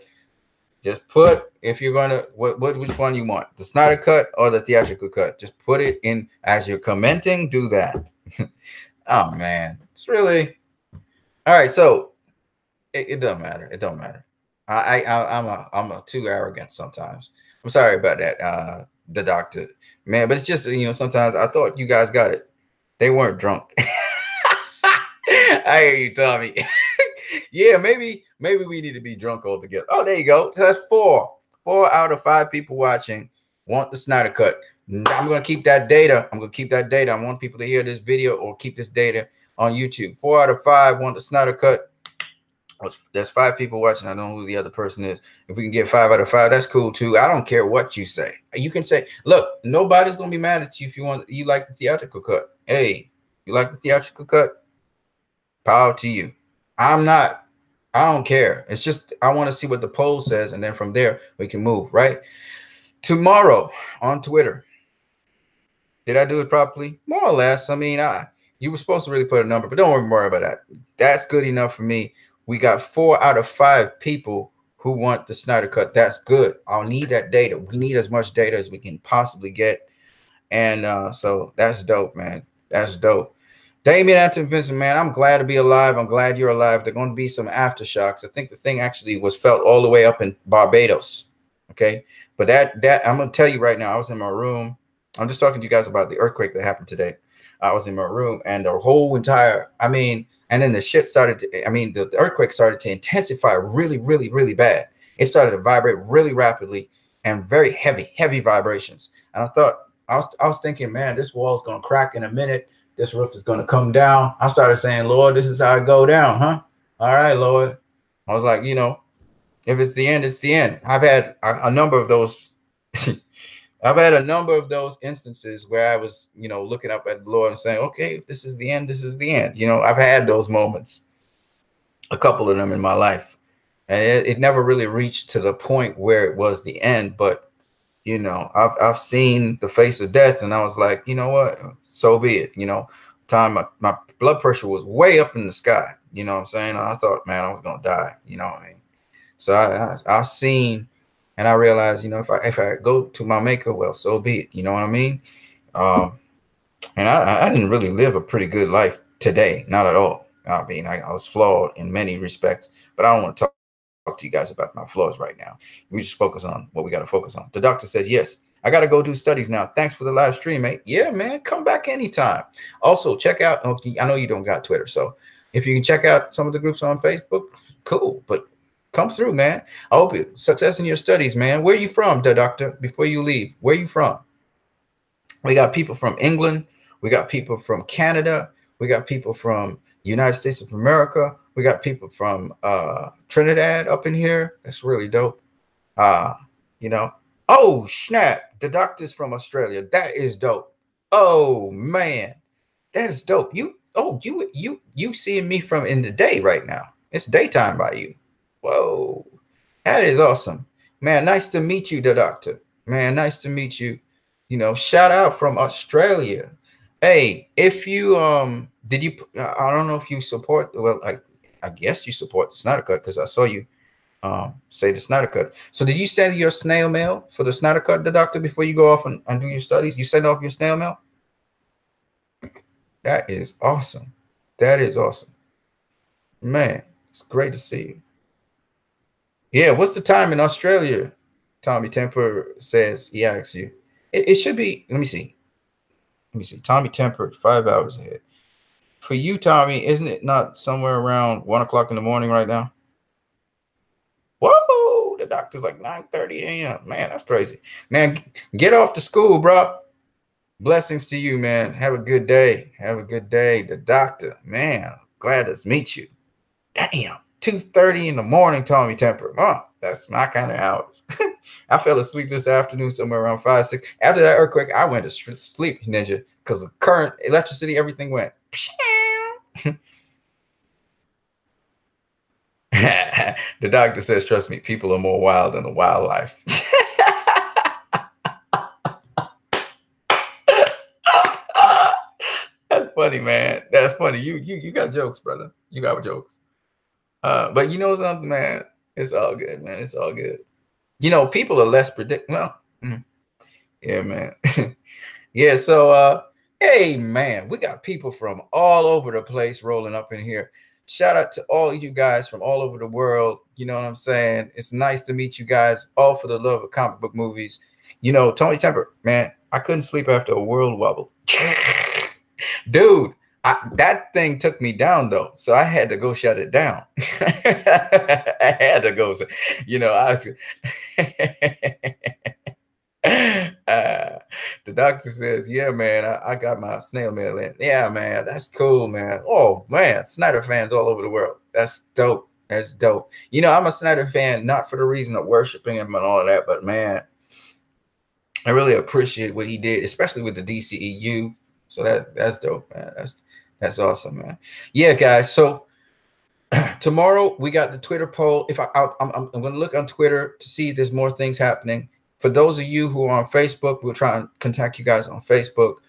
if you're gonna which one you want, the Snyder Cut or the theatrical cut. Just put it in as you're commenting. Do that. Oh man, it's really all right. So it doesn't matter. It don't matter. I'm a too arrogant sometimes. I'm sorry about that. The doctor, man, but it's just sometimes I thought you guys got it. They weren't drunk. I hear you, Tommy. Yeah, maybe we need to be drunk altogether. Oh, there you go. So that's 4 out of 5 people watching want the Snyder Cut. I'm gonna keep that data. I want people to hear this video or keep this data on YouTube. 4 out of 5 want the Snyder Cut. There's 5 people watching. I don't know who the other person is. If we can get 5 out of 5, that's cool too. I don't care what you say. You can say, look, nobody's gonna be mad at you if you like the theatrical cut. Hey, you like the theatrical cut? Power to you. I don't care. It's just I want to see what the poll says, and then from there we can move, right? Tomorrow on Twitter. Did I do it properly? More or less. I mean, you were supposed to really put a number, but don't worry about that. That's good enough for me. We got 4 out of 5 people who want the Snyder Cut. That's good. I'll need that data. We need as much data as we can possibly get. And so that's dope, man. That's dope. Damien Anthony Vincent, man, I'm glad to be alive. I'm glad you're alive. There are going to be some aftershocks. I think the thing actually was felt all the way up in Barbados. Okay. But that I'm going to tell you right now, I was in my room. I'm just talking to you guys about the earthquake that happened today. I was in my room, and the whole entire, and then the shit started to, the earthquake started to intensify really, really, really bad. It started to vibrate really rapidly and very heavy vibrations. And I was thinking, man, this wall is going to crack in a minute. This roof is going to come down. I started saying, Lord, this is how I go down, huh? All right, Lord. I was like, if it's the end, it's the end. I've had a number of those. I've had a number of those instances where I was, looking up at the Lord and saying, okay, if this is the end, this is the end. I've had those moments, a couple of them in my life. And it never really reached to the point where it was the end. But, I've seen the face of death, and I was like, you know what? So be it. Time my blood pressure was way up in the sky. You know what I'm saying? I thought, man, I was going to die. You know what I mean? So I've seen. And I realized, if I go to my maker, well, so be it. You know what I mean? And I didn't really live a pretty good life today. Not at all. I mean, I was flawed in many respects, but I don't want to talk to you guys about my flaws right now. We just focus on what we got to focus on. The doctor says, yes, I got to go do studies now. Thanks for the live stream, mate. Yeah, man, come back anytime. Also, check out, I know you don't got Twitter, so if you can check out some of the groups on Facebook, cool. But come through, man. I hope you success in your studies, man. Where are you from, the doctor? Before you leave, where are you from? We got people from England. We got people from Canada. We got people from United States of America. We got people from Trinidad up in here. That's really dope. Oh snap! The doctor's from Australia. That is dope. Oh man, that is dope. You seeing me from in the day right now? It's daytime by you. Whoa, that is awesome, man. Nice to meet you, the doctor. Man, nice to meet you. Shout out from Australia. Hey, if you did you? I don't know if you support. Well, I guess you support the Snyder Cut because I saw you say the Snyder Cut. So did you send your snail mail for the Snyder Cut, the doctor, before you go off and do your studies? You send off your snail mail. That is awesome. That is awesome, man. It's great to see you. Yeah, what's the time in Australia? Tommy Temper says he asks you. It should be, let me see. Tommy Temper, 5 hours ahead. For you, Tommy, isn't it not somewhere around 1 o'clock in the morning right now? Whoa, the doctor's like 9:30 a.m. Man, that's crazy. Man, get off to school, bro. Blessings to you, man. Have a good day. Have a good day. The doctor, man, glad to meet you. Damn. 2:30 in the morning, Tommy Temper. That's my kind of hours. I fell asleep this afternoon somewhere around 5, 6. After that earthquake, I went to sleep, Ninja, because the current, electricity, everything went. The doctor says, trust me, people are more wild than the wildlife. funny, man. That's funny. You got jokes, brother. You got jokes. But you know something, man? It's all good, man. It's all good. You know, people are less well. Yeah, man. Yeah, so hey man, we got people from all over the place rolling up in here. Shout out to all of you guys from all over the world. You know what I'm saying? It's nice to meet you guys, all for the love of comic book movies. You know, Tony Temper, man, I couldn't sleep after a world wobble. Dude, that thing took me down though, so I had to go shut it down. I had to go, you know, I was the doctor says, yeah, man, I got my snail mail in. Yeah, man, that's cool, man. Oh, man, Snyder fans all over the world. That's dope. That's dope. You know, I'm a Snyder fan, not for the reason of worshiping him and all of that, but, man, I really appreciate what he did, especially with the DCEU. So that's dope, man. That's awesome, man. Yeah, guys, so tomorrow we got the Twitter poll. If I'm going to look on Twitter to see if there's more things happening. For those of you who are on Facebook, we'll try and contact you guys on Facebook.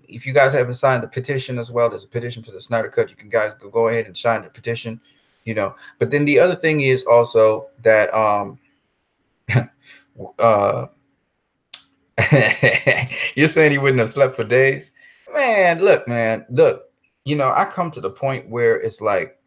If you guys haven't signed the petition as well, there's a petition for the Snyder Cut. You can guys go ahead and sign the petition, you know. But then the other thing is also that you're saying he wouldn't have slept for days. Man, look, you know, I come to the point where it's like,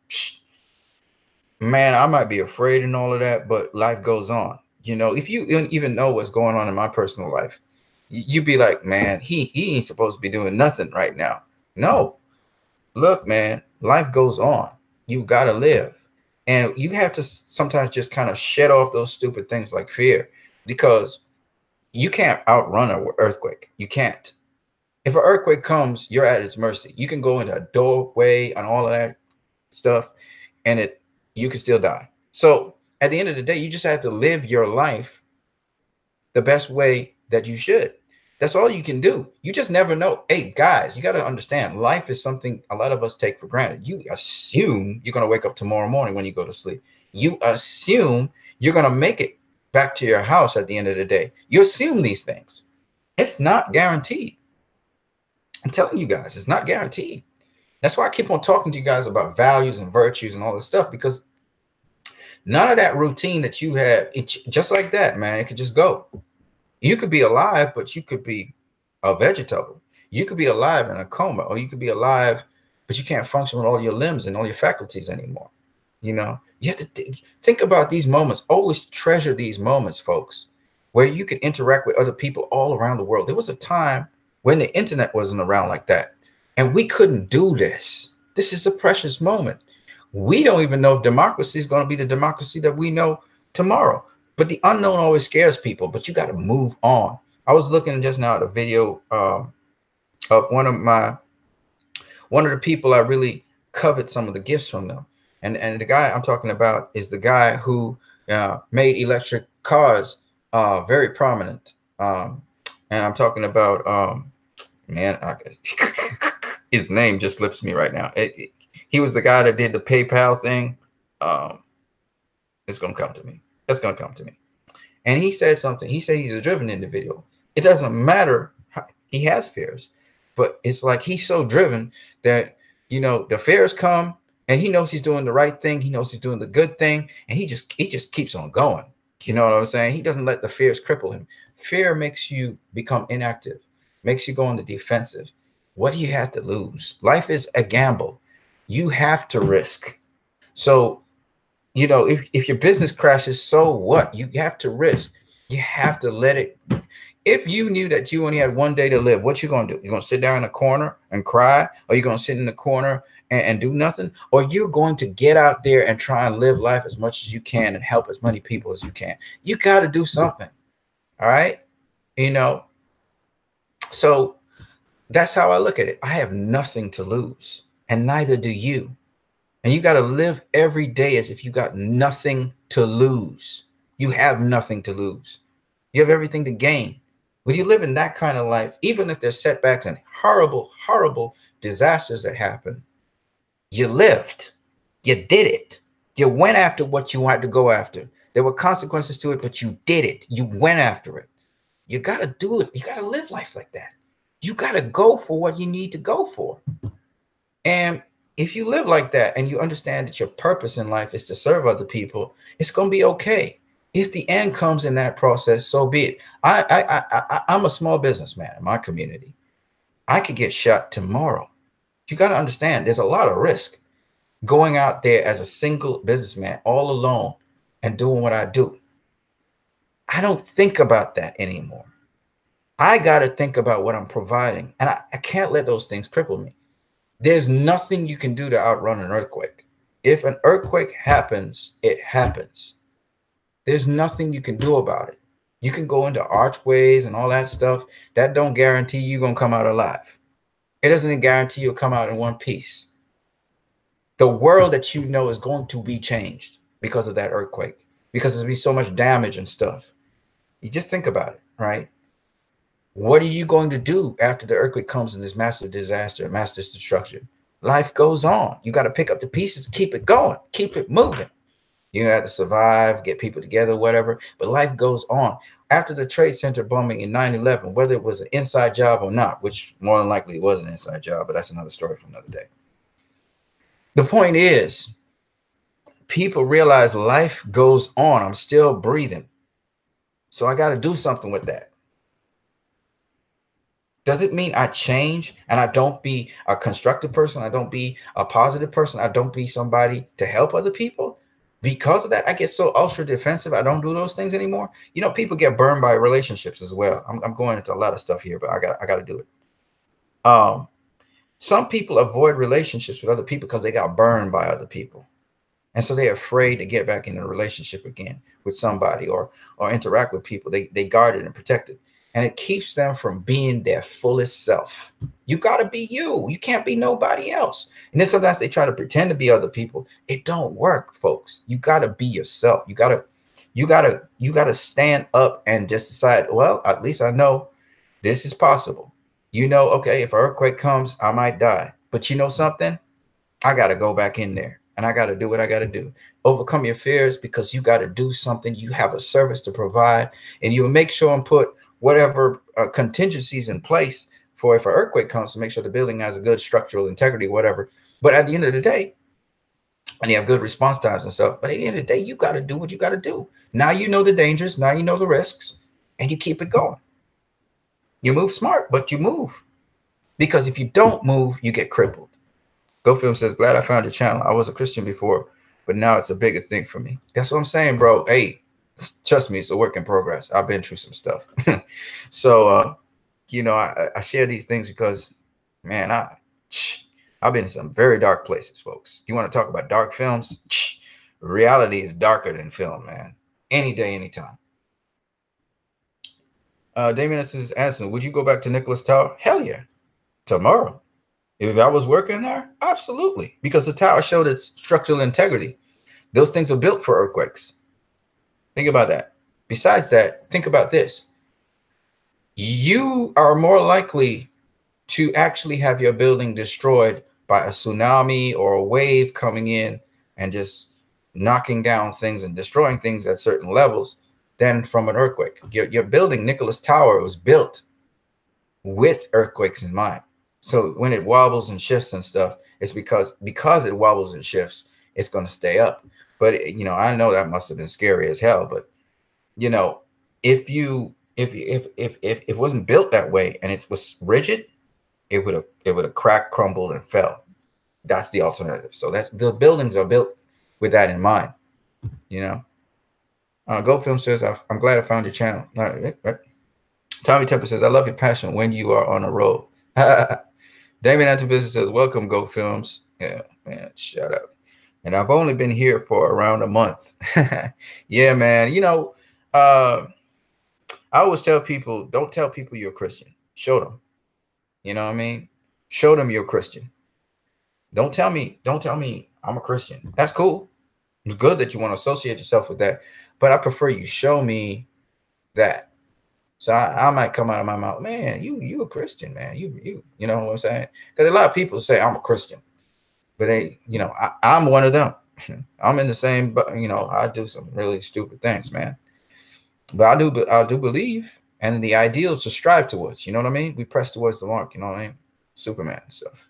man, I might be afraid and all of that, but life goes on. You know, if you even know what's going on in my personal life, you'd be like, man, he ain't supposed to be doing nothing right now. No, look, man, life goes on. You got to live. And you have to sometimes just kind of shed off those stupid things like fear, because you can't outrun an earthquake. You can't. If an earthquake comes, you're at its mercy. You can go into a doorway and all of that stuff, and you can still die. So at the end of the day, you just have to live your life the best way that you should. That's all you can do. You just never know. Hey, guys, you got to understand, life is something a lot of us take for granted. You assume you're going to wake up tomorrow morning when you go to sleep. You assume you're going to make it back to your house at the end of the day. You assume these things. It's not guaranteed. I'm telling you guys, it's not guaranteed. That's why I keep on talking to you guys about values and virtues and all this stuff, because none of that routine that you have, it's just like that, man. It could just go. You could be alive, but you could be a vegetable. You could be alive in a coma, or you could be alive, but you can't function with all your limbs and all your faculties anymore. You know, you have to think about these moments. Always treasure these moments, folks, where you can interact with other people all around the world. There was a time when the internet wasn't around like that, and we couldn't do this. This is a precious moment. We don't even know if democracy is going to be the democracy that we know tomorrow. But the unknown always scares people, but you got to move on. I was looking just now at a video of one of the people I really covet some of the gifts from them. And the guy I'm talking about is the guy who made electric cars very prominent. And I'm talking about, his name just slips me right now. He was the guy that did the PayPal thing. It's going to come to me. It's going to come to me. And he said something. He said he's a driven individual. It doesn't matter. He has fears, but it's like he's so driven that, you know, the fears come and he knows he's doing the right thing. He knows he's doing the good thing. And he just keeps on going. You know what I'm saying? He doesn't let the fears cripple him. Fear makes you become inactive, makes you go on the defensive. What do you have to lose? Life is a gamble. You have to risk. So, you know, if your business crashes, so what? You have to risk. You have to let it. If you knew that you only had one day to live, what you going to do? You're going to sit down in a corner and cry? Or you're going to sit in the corner and do nothing? Or you're going to get out there and try and live life as much as you can and help as many people as you can? You got to do something. All right? You know, so that's how I look at it. I have nothing to lose, and neither do you. And you got to live every day as if you got nothing to lose. You have nothing to lose. You have everything to gain. When you live in that kind of life, even if there's setbacks and horrible, horrible disasters that happen, you lived. You did it. You went after what you had to go after. There were consequences to it, but you did it. You went after it. You got to do it. You got to live life like that. You got to go for what you need to go for. And if you live like that and you understand that your purpose in life is to serve other people, it's going to be okay. If the end comes in that process, so be it. I'm a small businessman in my community. I could get shot tomorrow. You got to understand there's a lot of risk going out there as a single businessman all alone and doing what I do. I don't think about that anymore. I got to think about what I'm providing, and I can't let those things cripple me. There's nothing you can do to outrun an earthquake. If an earthquake happens, it happens. There's nothing you can do about it. You can go into archways and all that stuff. That don't guarantee you're going to come out alive. It doesn't guarantee you'll come out in one piece. The world that you know is going to be changed because of that earthquake, because there'll be so much damage and stuff. You just think about it, right? What are you going to do after the earthquake comes in this massive disaster, massive destruction? Life goes on. You got to pick up the pieces, keep it going, keep it moving. You have to survive, get people together, whatever, but life goes on. After the Trade Center bombing in 9/11, whether it was an inside job or not, which more than likely it was an inside job, but that's another story for another day. The point is, people realize life goes on. I'm still breathing. So I got to do something with that. Does it mean I change and I don't be a constructive person? I don't be a positive person. I don't be somebody to help other people? Because of that, I get so ultra defensive. I don't do those things anymore. You know, people get burned by relationships as well. I'm going into a lot of stuff here, but I got to do it. Some people avoid relationships with other people because they got burned by other people. And so they're afraid to get back in a relationship again with somebody or interact with people. They guard it and protect it. And it keeps them from being their fullest self. You got to be you. You can't be nobody else. And then sometimes they try to pretend to be other people. It don't work, folks. You got to be yourself. You got to stand up and just decide, well, at least I know this is possible. You know, okay, if an earthquake comes, I might die. But you know something? I got to go back in there and I got to do what I got to do. Overcome your fears because you got to do something. You have a service to provide, and you make sure and put whatever contingencies in place for if an earthquake comes to make sure the building has a good structural integrity, whatever. But at the end of the day, and you have good response times and stuff, but at the end of the day, you got to do what you got to do. Now you know the dangers, now you know the risks, and you keep it going. You move smart, but you move. Because if you don't move, you get crippled. GoFilm says, glad I found your channel. I was a Christian before, but now it's a bigger thing for me. That's what I'm saying, bro. Hey, trust me, it's a work in progress. I've been through some stuff. So, you know, I share these things because, man, I've been in some very dark places, folks. You want to talk about dark films? Reality is darker than film, man. Any day, anytime. Damien says, Anson, would you go back to Nicholas Tower? Hell yeah. Tomorrow. If I was working there, absolutely. Because the tower showed its structural integrity. Those things are built for earthquakes. Think about that. Besides that, think about this. You are more likely to actually have your building destroyed by a tsunami or a wave coming in and just knocking down things and destroying things at certain levels than from an earthquake. Your building, Nicholas Tower, was built with earthquakes in mind. So when it wobbles and shifts and stuff, it's because it wobbles and shifts, it's going to stay up. But, you know, I know that must have been scary as hell. But, you know, if it wasn't built that way and it was rigid, it would have cracked, crumbled, and fell. That's the alternative. So the buildings are built with that in mind. You know, GoFilm says, I'm glad I found your channel. All right. Tommy Temper says, I love your passion when you are on a road. Damien Antibusiness says, welcome, GoFilms. Yeah, man, shut up. And I've only been here for around a month. Yeah, man. You know, I always tell people, don't tell people you're a Christian. Show them. You know what I mean? Show them you're a Christian. Don't tell me I'm a Christian. That's cool. It's good that you want to associate yourself with that. But I prefer you show me that. So I might come out of my mouth, man, you a Christian, man. You know what I'm saying? Because a lot of people say I'm a Christian, but you know, I'm one of them. I'm in the same, but you know, I do some really stupid things, man. But I do believe, And the ideal is to strive towards, you know what I mean? We press towards the mark, you know what I mean? Superman and stuff.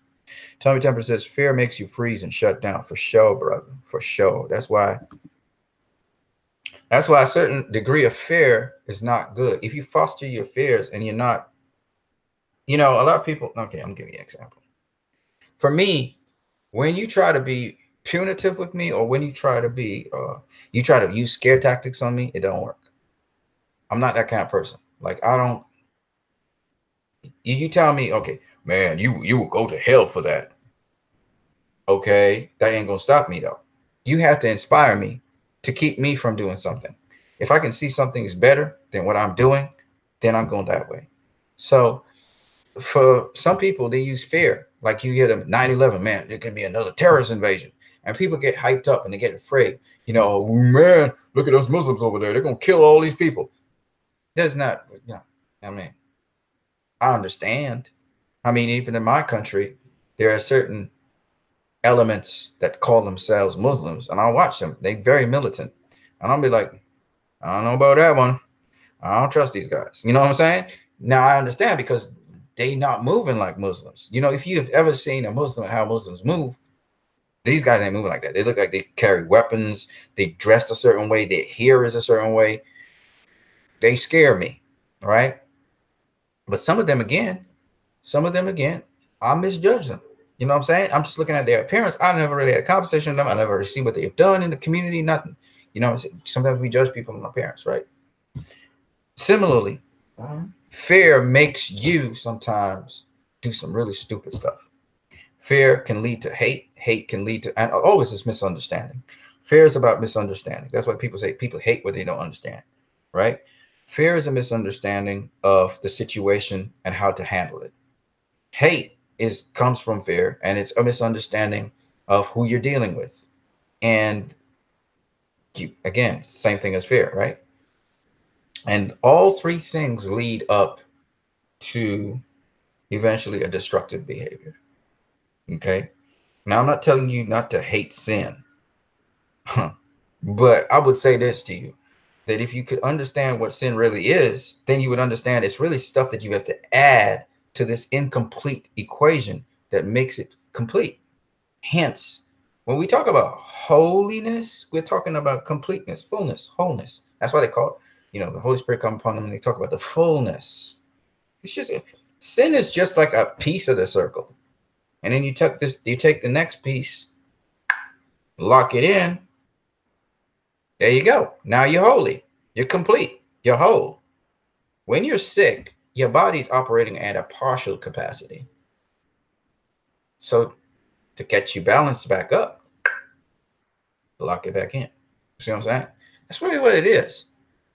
Tommy Temper says, fear makes you freeze and shut down. For sure, brother. For sure. That's why a certain degree of fear is not good. If you foster your fears and you're not, you know, a lot of people, okay, I'm giving you an example. For me, when you try to be punitive with me, or when you try to be, you try to use scare tactics on me, it don't work. I'm not that kind of person. Like, I don't, you tell me, okay, man, you will go to hell for that. Okay, that ain't gonna stop me though. You have to inspire me to keep me from doing something. If I can see something is better than what I'm doing, then I'm going that way. So for some people, they use fear. Like you hear them 9/11, man, there can be another terrorist invasion. And people get hyped up and they get afraid. You know, oh, man, look at those Muslims over there. They're going to kill all these people. There's not, you know, I mean, I understand. I mean, even in my country, there are certain elements that call themselves Muslims. And I watch them. They're very militant. And I'll be like, I don't know about that one. I don't trust these guys. You know what I'm saying? Now I understand because they not moving like Muslims. You know, if you've ever seen a Muslim and how Muslims move, these guys ain't moving like that. They look like they carry weapons. They dressed a certain way. Their hair is a certain way. They scare me, right? But some of them again, I misjudge them. You know what I'm saying? I'm just looking at their appearance. I never really had a conversation with them. I never really seen what they've done in the community, nothing. You know, sometimes we judge people from appearance, right? Similarly, fear makes you sometimes do some really stupid stuff. Fear can lead to hate. Hate can lead to, and always is misunderstanding. Fear is about misunderstanding. That's why people say people hate what they don't understand, right? Fear is a misunderstanding of the situation and how to handle it. Hate comes from fear, and it's a misunderstanding of who you're dealing with. And again, same thing as fear, right? And all three things lead up to eventually a destructive behavior. Okay. Now, I'm not telling you not to hate sin, but I would say this to you, that if you could understand what sin really is, then you would understand it's really stuff that you have to add to this incomplete equation that makes it complete. Hence, when we talk about holiness, we're talking about completeness, fullness, wholeness. That's why they call it, you know, the Holy Spirit come upon them and they talk about the fullness. It's just, sin is just like a piece of the circle. And then you take the next piece, lock it in. There you go. Now you're holy. You're complete. You're whole. When you're sick, your body's operating at a partial capacity. So to get you balanced back up, lock it back in. See what I'm saying? That's really what it is.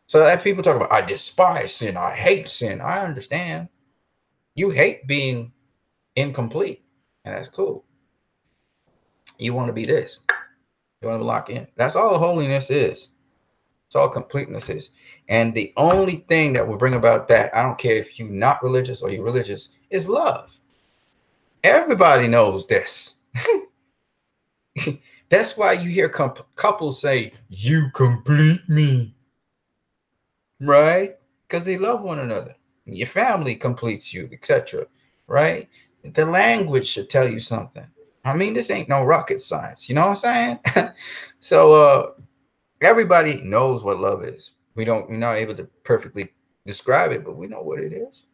So that people talk about, I despise sin. I hate sin. I understand. You hate being incomplete. And that's cool. You want to be this. You want to lock in. That's all holiness is. It's all completeness is. And the only thing that will bring about that, I don't care if you're not religious or you're religious, is love. Everybody knows this. That's why you hear couples say, you complete me. Right? Because they love one another. Your family completes you, etc. Right? The language should tell you something. I mean, this ain't no rocket science. You know what I'm saying? So everybody knows what love is. We're not able to perfectly describe it, but we know what it is.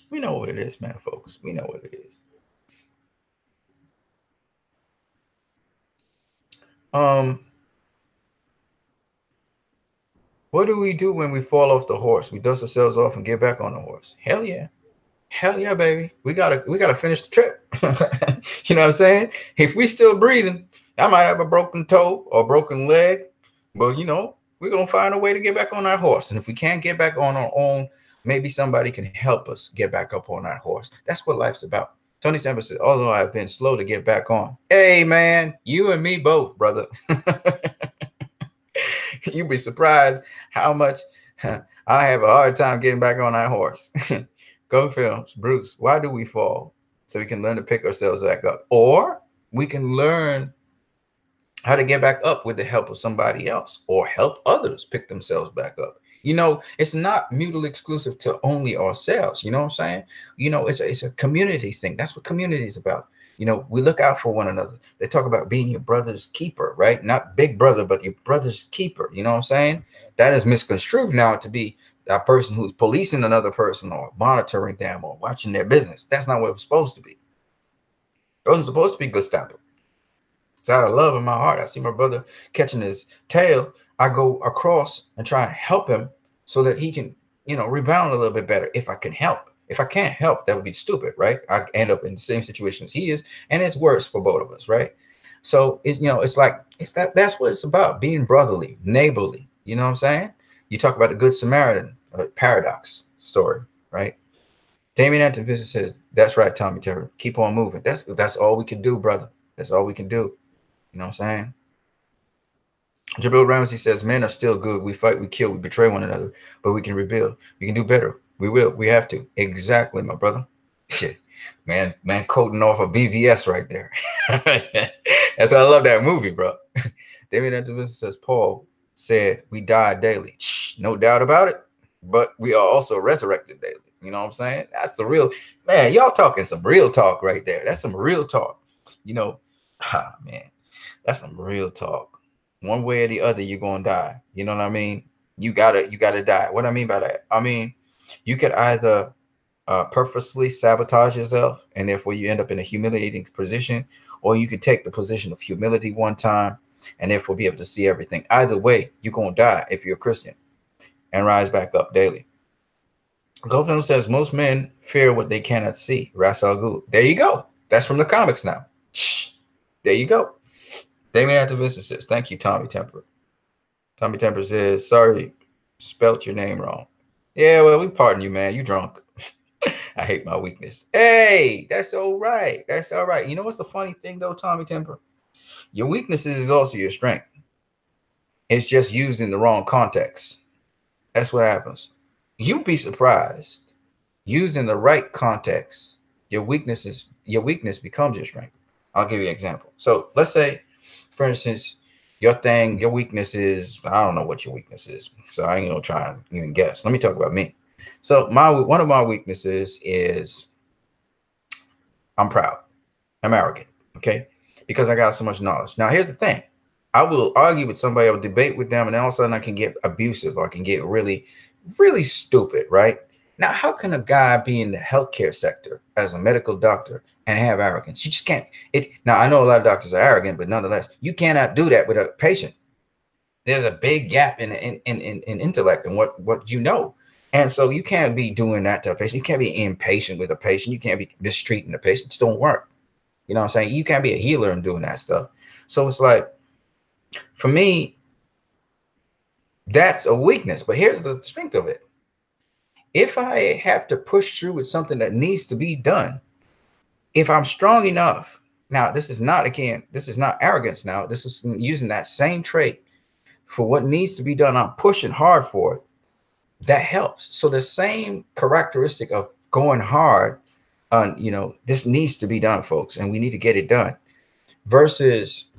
We know what it is, man, folks. We know what it is. What do we do when we fall off the horse? We dust ourselves off and get back on the horse. Hell yeah. Hell yeah, baby. We gotta finish the trip. You know what I'm saying? If we still breathing, I might have a broken toe or broken leg, but you know, we're gonna find a way to get back on that horse. And if we can't get back on our own, maybe somebody can help us get back up on that horse. That's what life's about. Tony Sample said, although I've been slow to get back on. Hey man, you and me both, brother. You'd be surprised how much I have a hard time getting back on that horse. Go Films, Bruce, why do we fall? So we can learn to pick ourselves back up. Or we can learn how to get back up with the help of somebody else or help others pick themselves back up. You know, it's not mutually exclusive to only ourselves. You know what I'm saying? You know, it's a community thing. That's what community is about. You know, we look out for one another. They talk about being your brother's keeper, right? Not big brother, but your brother's keeper. You know what I'm saying? That is misconstrued now to be that person who's policing another person or monitoring them or watching their business. That's not what it's supposed to be. It wasn't supposed to be Gestapo. It's out of love in my heart. I see my brother catching his tail. I go across and try and help him so that he can, you know, rebound a little bit better if I can help. If I can't help, that would be stupid, right? I end up in the same situation as he is, and it's worse for both of us, right? So it's, you know, it's like that's what it's about, being brotherly, neighborly. You know what I'm saying? You talk about the Good Samaritan paradox story, right? Damien Antovision says, "That's right, Tommy Terry. Keep on moving. That's all we can do, brother. That's all we can do." You know what I'm saying? Jabril Ramsey says, "Men are still good. We fight, we kill, we betray one another, but we can rebuild. We can do better. We will. We have to." Exactly, my brother. man, coding off of BVS right there. That's why I love that movie, bro. David Antovision says, "Paul said we die daily. No doubt about it, but we are also resurrected daily." You know what I'm saying? That's the real, man. Y'all talking some real talk right there. That's some real talk. You know, man. That's some real talk. One way or the other, you're gonna die. You know what I mean? You gotta die. What I mean by that? I mean, you could either purposely sabotage yourself, and therefore you end up in a humiliating position, or you could take the position of humility one time, and therefore be able to see everything. Either way, you're gonna die if you're a Christian, and rise back up daily. Goldman says most men fear what they cannot see. Ras Al Ghul. There you go. That's from the comics now. There you go. Damien Activist says, "Thank you, Tommy Temper." Tommy Temper says, "Sorry, spelt your name wrong." Yeah, well, we pardon you, man. You drunk. I hate my weakness. Hey, that's all right. That's all right. You know what's the funny thing, though, Tommy Temper? Your weaknesses is also your strength. It's just used in the wrong context. That's what happens. You'd be surprised. Used in the right context, your weakness becomes your strength. I'll give you an example. So let's say, for instance, your weakness is, I don't know what your weakness is, so I ain't gonna try and even guess. Let me talk about me. So one of my weaknesses is I'm proud. I'm arrogant, okay? Because I got so much knowledge. Now, here's the thing. I will argue with somebody, I will debate with them, and then all of a sudden I can get abusive, or I can get really, really stupid, right? Now, how can a guy be in the healthcare sector as a medical doctor and have arrogance? You just can't. Now, I know a lot of doctors are arrogant, but nonetheless, you cannot do that with a patient. There's a big gap in intellect and what you know. And so you can't be doing that to a patient. You can't be impatient with a patient. You can't be mistreating a patient. It just don't work. You know what I'm saying? You can't be a healer and doing that stuff. So it's like, for me, that's a weakness. But here's the strength of it. If I have to push through with something that needs to be done, if I'm strong enough, now this is not arrogance. Now this is using that same trait for what needs to be done. I'm pushing hard for it. That helps. So the same characteristic of going hard on, this needs to be done, folks, and we need to get it done, versus,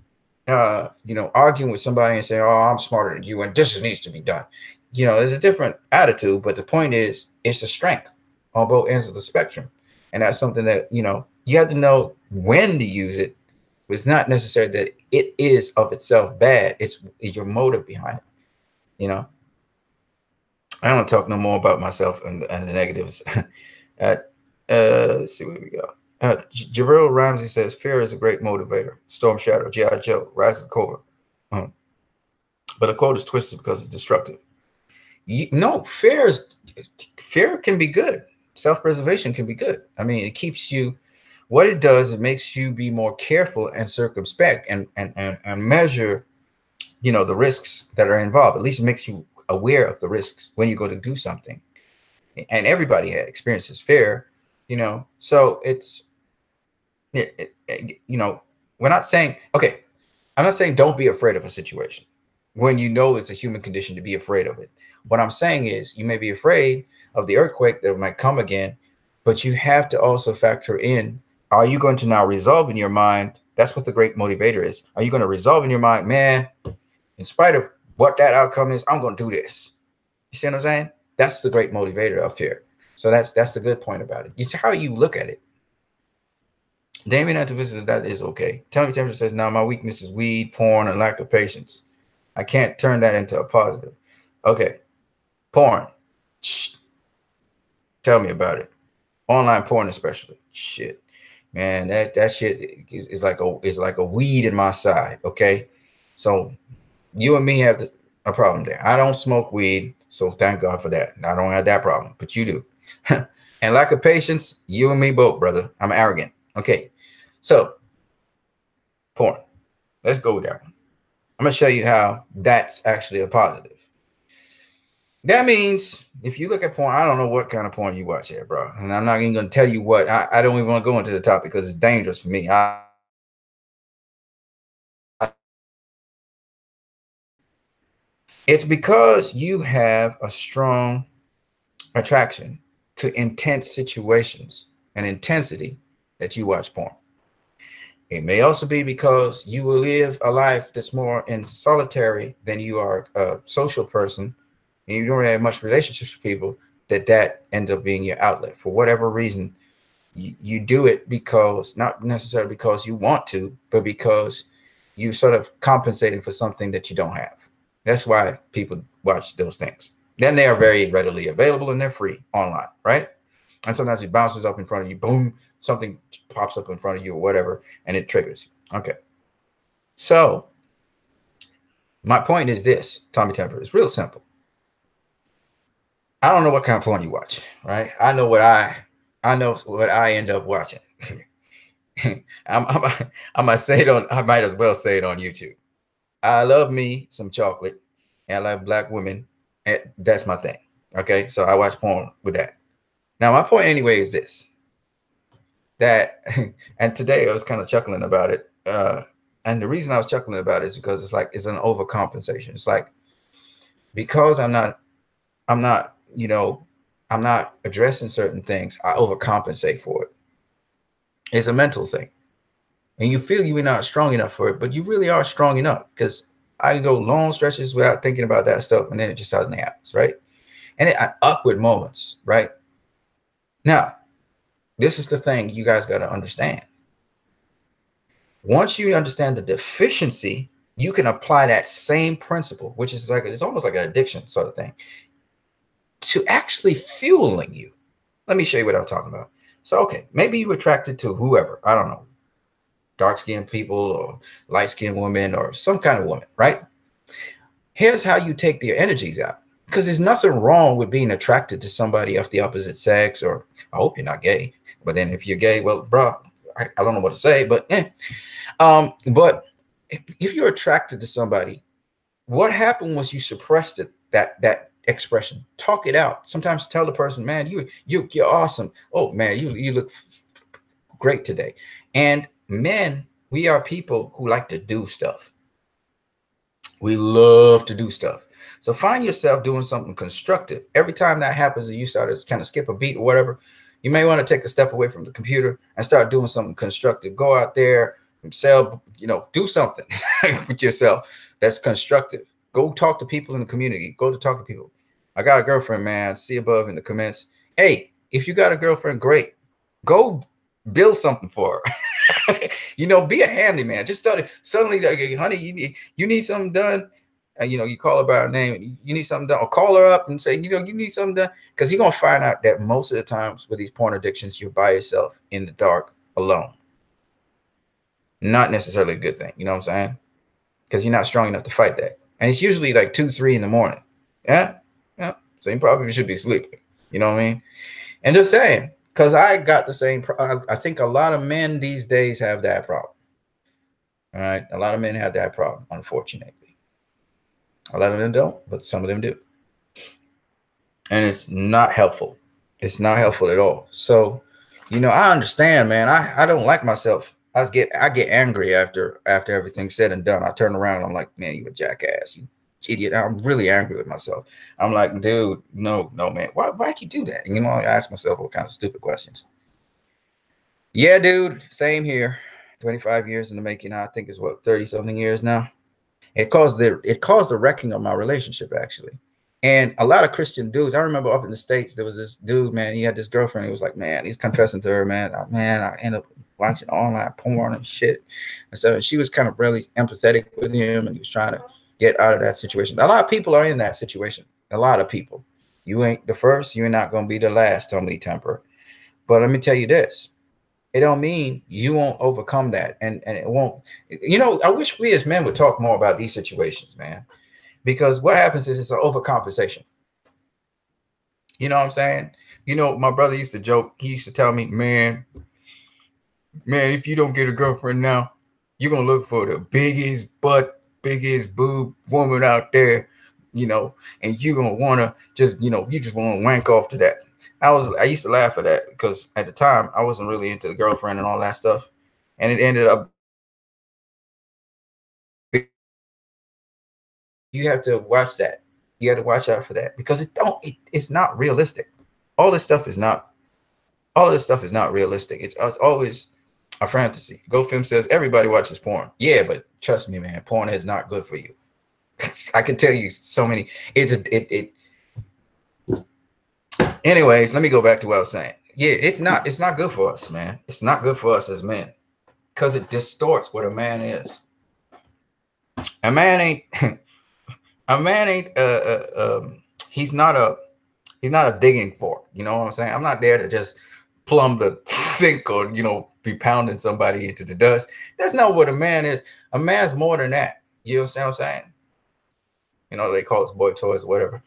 arguing with somebody and saying, "Oh, I'm smarter than you, and this needs to be done." There's a different attitude, but the point is, it's a strength on both ends of the spectrum. And that's something that, you have to know when to use it. But it's not necessarily that it is of itself bad. It's your motive behind it. I don't want to talk no more about myself and the negatives. Let's see where we go. Jabril Ramsey says, "Fear is a great motivator. Storm Shadow, G.I. Joe, Rise of the Cobra." But the quote is twisted because it's destructive. Fear can be good. Self-preservation can be good. I mean, it keeps you, what it does, it makes you be more careful and circumspect and measure, the risks that are involved. At least it makes you aware of the risks when you go to do something. And everybody experiences fear, so it's, we're not saying, okay, I'm not saying don't be afraid of a situation when it's a human condition to be afraid of it. What I'm saying is, you may be afraid of the earthquake that might come again, but you have to also factor in, are you going to now resolve in your mind? That's what the great motivator is. Are you going to resolve in your mind, man, in spite of what that outcome is, I'm going to do this. You see what I'm saying? That's the great motivator up here. So that's the good point about it. It's how you look at it. Damien Antovis says that is okay. Tommy Temperature says, no, my weakness is weed, porn, and lack of patience. I can't turn that into a positive. Okay. Porn. Shh. Tell me about it. Online porn especially. Shit. Man, that shit is like a weed in my side. Okay. So you and me have a problem there. I don't smoke weed, so thank God for that. I don't have that problem, but you do. And lack of patience, you and me both, brother. I'm arrogant. Okay. So porn. Let's go with that one. I'm going to show you how that's actually a positive. That means if you look at porn, I don't know what kind of porn you watch here, bro. And I'm not even going to tell you what. I don't even want to go into the topic because it's dangerous for me. It's because you have a strong attraction to intense situations and intensity that you watch porn. It may also be because you will live a life that's more in solitary than you are a social person, and you don't really have much relationships with people, that ends up being your outlet. For whatever reason, you do it because, not necessarily because you want to, but because you sort of compensating for something that you don't have. That's why people watch those things. Then they are very readily available and they're free online, right? And sometimes it bounces up in front of you, boom, something pops up in front of you or whatever, and it triggers you. Okay. So my point is this, Tommy Temper, it's real simple. I don't know what kind of porn you watch, right? I know what I end up watching. I might say it on, I might as well say it on YouTube. I love me some chocolate, and I love black women, and that's my thing. Okay, so I watch porn with that. Now, my point anyway is this, that, and today I was kind of chuckling about it. And the reason I was chuckling about it is because it's like, it's an overcompensation. It's like, because I'm not, you know, I'm not addressing certain things, I overcompensate for it. It's a mental thing. And you feel you're not strong enough for it, but you really are strong enough, because I can go long stretches without thinking about that stuff, and then it just suddenly happens, right? And awkward moments, right? Now, this is the thing you guys got to understand. Once you understand the deficiency, you can apply that same principle, which is like, it's almost like an addiction sort of thing, to actually fueling you. Let me show you what I'm talking about. So, okay, maybe you're attracted to whoever, I don't know, dark-skinned people or light-skinned women or some kind of woman, right? Here's how you take their energies out. Because there's nothing wrong with being attracted to somebody of the opposite sex, or I hope you're not gay. But then if you're gay, well, bro, I don't know what to say, but but if you're attracted to somebody, what happened was you suppressed it, that expression. Talk it out. Sometimes tell the person, man, you're awesome. Oh man, you look great today. And men, we are people who like to do stuff. We love to do stuff. So find yourself doing something constructive. Every time that happens and you start to kind of skip a beat or whatever, you may want to take a step away from the computer and start doing something constructive. Go out there and sell, do something with yourself that's constructive. Go talk to people in the community. Go to talk to people. I got a girlfriend, man. See above in the comments. Hey, if you got a girlfriend, great. Go build something for her. Be a handyman. Just suddenly, like, honey, you need something done. You call her by her name. You need something done, or call her up and say, you need something done. Because you're gonna find out that most of the times with these porn addictions, you're by yourself in the dark, alone. Not necessarily a good thing. You know what I'm saying? Because you're not strong enough to fight that. And it's usually like 2, 3 in the morning. Yeah. So you probably should be sleeping. You know what I mean? And just saying, because I got the same. I think a lot of men these days have that problem. All right, a lot of men have that problem, unfortunately. A lot of them don't, but some of them do. And it's not helpful. It's not helpful at all. So, I understand, man. I don't like myself. I get angry after everything's said and done. I turn around and I'm like, man, you a jackass, you idiot. I'm really angry with myself. I'm like, dude, no, man. Why'd you do that? And, I ask myself all kinds of stupid questions. Yeah, dude, same here. 25 years in the making. I think it's 30 something years now. It caused the wrecking of my relationship, actually. And a lot of Christian dudes, I remember up in the States, there was this dude, man, he had this girlfriend. He was like, man, he's confessing to her, man, I end up watching online porn and shit. And so she was kind of really empathetic with him, and he was trying to get out of that situation. A lot of people are in that situation. A lot of people. You ain't the first, you're not going to be the last, Tommy Temper. But let me tell you this. It don't mean you won't overcome that. And it won't, you know, I wish we as men would talk more about these situations, man. Because what happens is it's an overcompensation. You know what I'm saying? You know, my brother used to joke. He used to tell me, man, if you don't get a girlfriend now, you're going to look for the biggest butt, biggest boob woman out there, you know, and you're going to want to just, you know, you just want to wank off to that. I used to laugh at that because at the time I wasn't really into the girlfriend and all that stuff. And it ended up, you have to watch that. You have to watch out for that because it's not realistic. All this stuff is not realistic. It's always a fantasy. GoFilm says everybody watches porn. Yeah, but trust me, man, porn is not good for you. I can tell you so many. Anyways, let me go back to what I was saying. Yeah, it's not good for us, man. It's not good for us as men because it distorts what a man is. A man ain't he's not a digging fork. You know what I'm saying? I'm not there to just plumb the sink or, you know, be pounding somebody into the dust. That's not what a man is. A man's more than that. You understand what I'm saying? You know, they call us boy toys or whatever.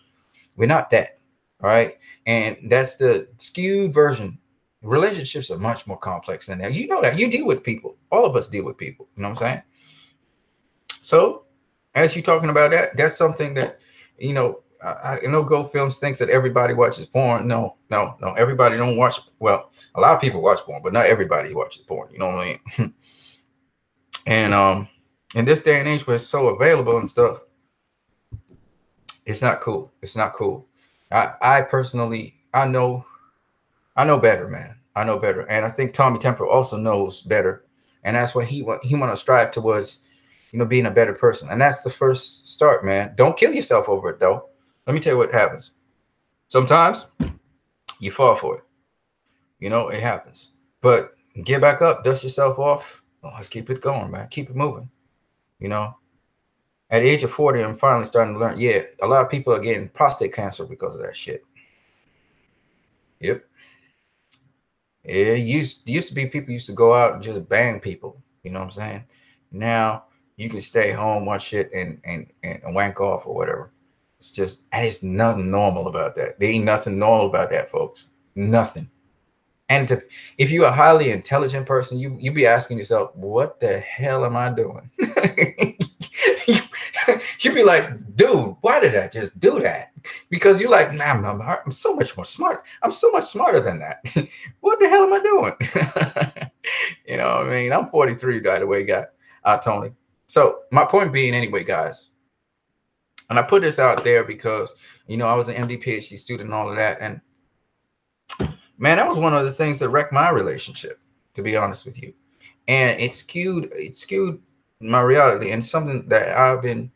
We're not that. All right. And that's the skewed version. Relationships are much more complex than that. You know that. You deal with people. All of us deal with people. You know what I'm saying? So as you're talking about that, that's something that, you know, I know GoFilms thinks that everybody watches porn. No. Everybody don't watch. Well, a lot of people watch porn, but not everybody watches porn. You know what I mean? And in this day and age where it's so available and stuff, it's not cool. It's not cool. I personally, I know better, man. I know better. And I think Tommy Temper also knows better. And that's what he want to strive towards, you know, being a better person. And that's the first start, man. Don't kill yourself over it, though. Let me tell you what happens. Sometimes you fall for it. You know, it happens. But get back up, dust yourself off. Oh, let's keep it going, man. Keep it moving. You know, at the age of 40, I'm finally starting to learn. Yeah, a lot of people are getting prostate cancer because of that shit. Yep. It used to be people used to go out and just bang people. You know what I'm saying? Now you can stay home, watch shit, and wank off or whatever. It's just, and it's nothing normal about that. There ain't nothing normal about that, folks. Nothing. And if you're a highly intelligent person, you be asking yourself, what the hell am I doing? You'd be like, dude, why did I just do that? Because you're like, nah, I'm so much more smart. I'm so much smarter than that. What the hell am I doing? You know what I mean? I'm 43, by the way, Tony. So my point being, anyway, guys, and I put this out there because, you know, I was an MD PhD student and all of that. And man, that was one of the things that wrecked my relationship, to be honest with you. And it skewed my reality, and something that I've been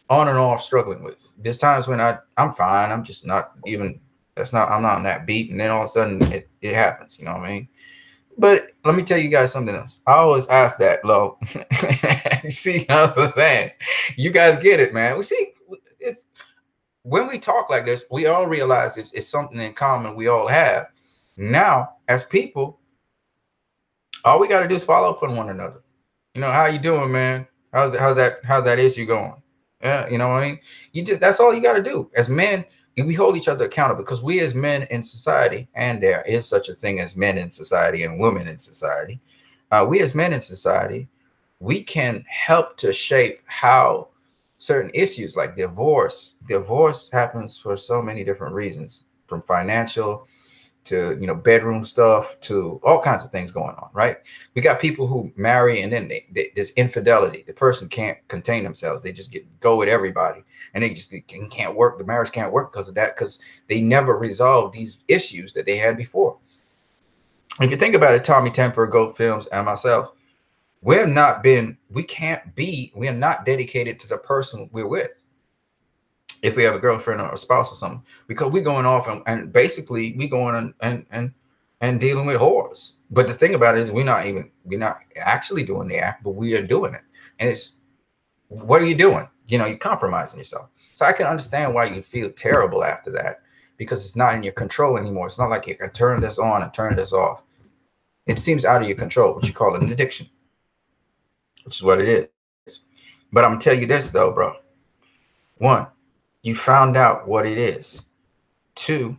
on and off struggling with. There's times when I'm fine. I'm just not even, I'm not on that beat. And then all of a sudden it happens, you know what I mean? But let me tell you guys something else. I always ask that, Lo. You see what I'm saying? You guys get it, man. We see, it's when we talk like this, we all realize it's something in common we all have. Now, as people, all we got to do is follow up on one another. You know, how you doing, man? How's that issue going? Yeah, you know what I mean? That's all you got to do. As men, we hold each other accountable because we as men in society, and there is such a thing as men in society and women in society. We as men in society, we can help to shape how certain issues like divorce happens for so many different reasons, from financial to, you know, bedroom stuff to all kinds of things going on, right? We got people who marry and then there's infidelity. The person can't contain themselves. They just go with everybody, and they just can't work. The marriage can't work because of that, because they never resolved these issues that they had before. If you think about it, Tommy Temper, GoFilms, and myself, we are not dedicated to the person we're with. if we have a girlfriend or a spouse or something, because we're going off and basically we going and dealing with whores. But the thing about it is we're not actually doing the act, but we are doing it. And it's, what are you doing? You know, you're compromising yourself. So I can understand why you feel terrible after that, because it's not in your control anymore. It's not like you can turn this on and turn this off. It seems out of your control, what you call an addiction, which is what it is. But I'm gonna tell you this though, bro. One, you found out what it is. Two,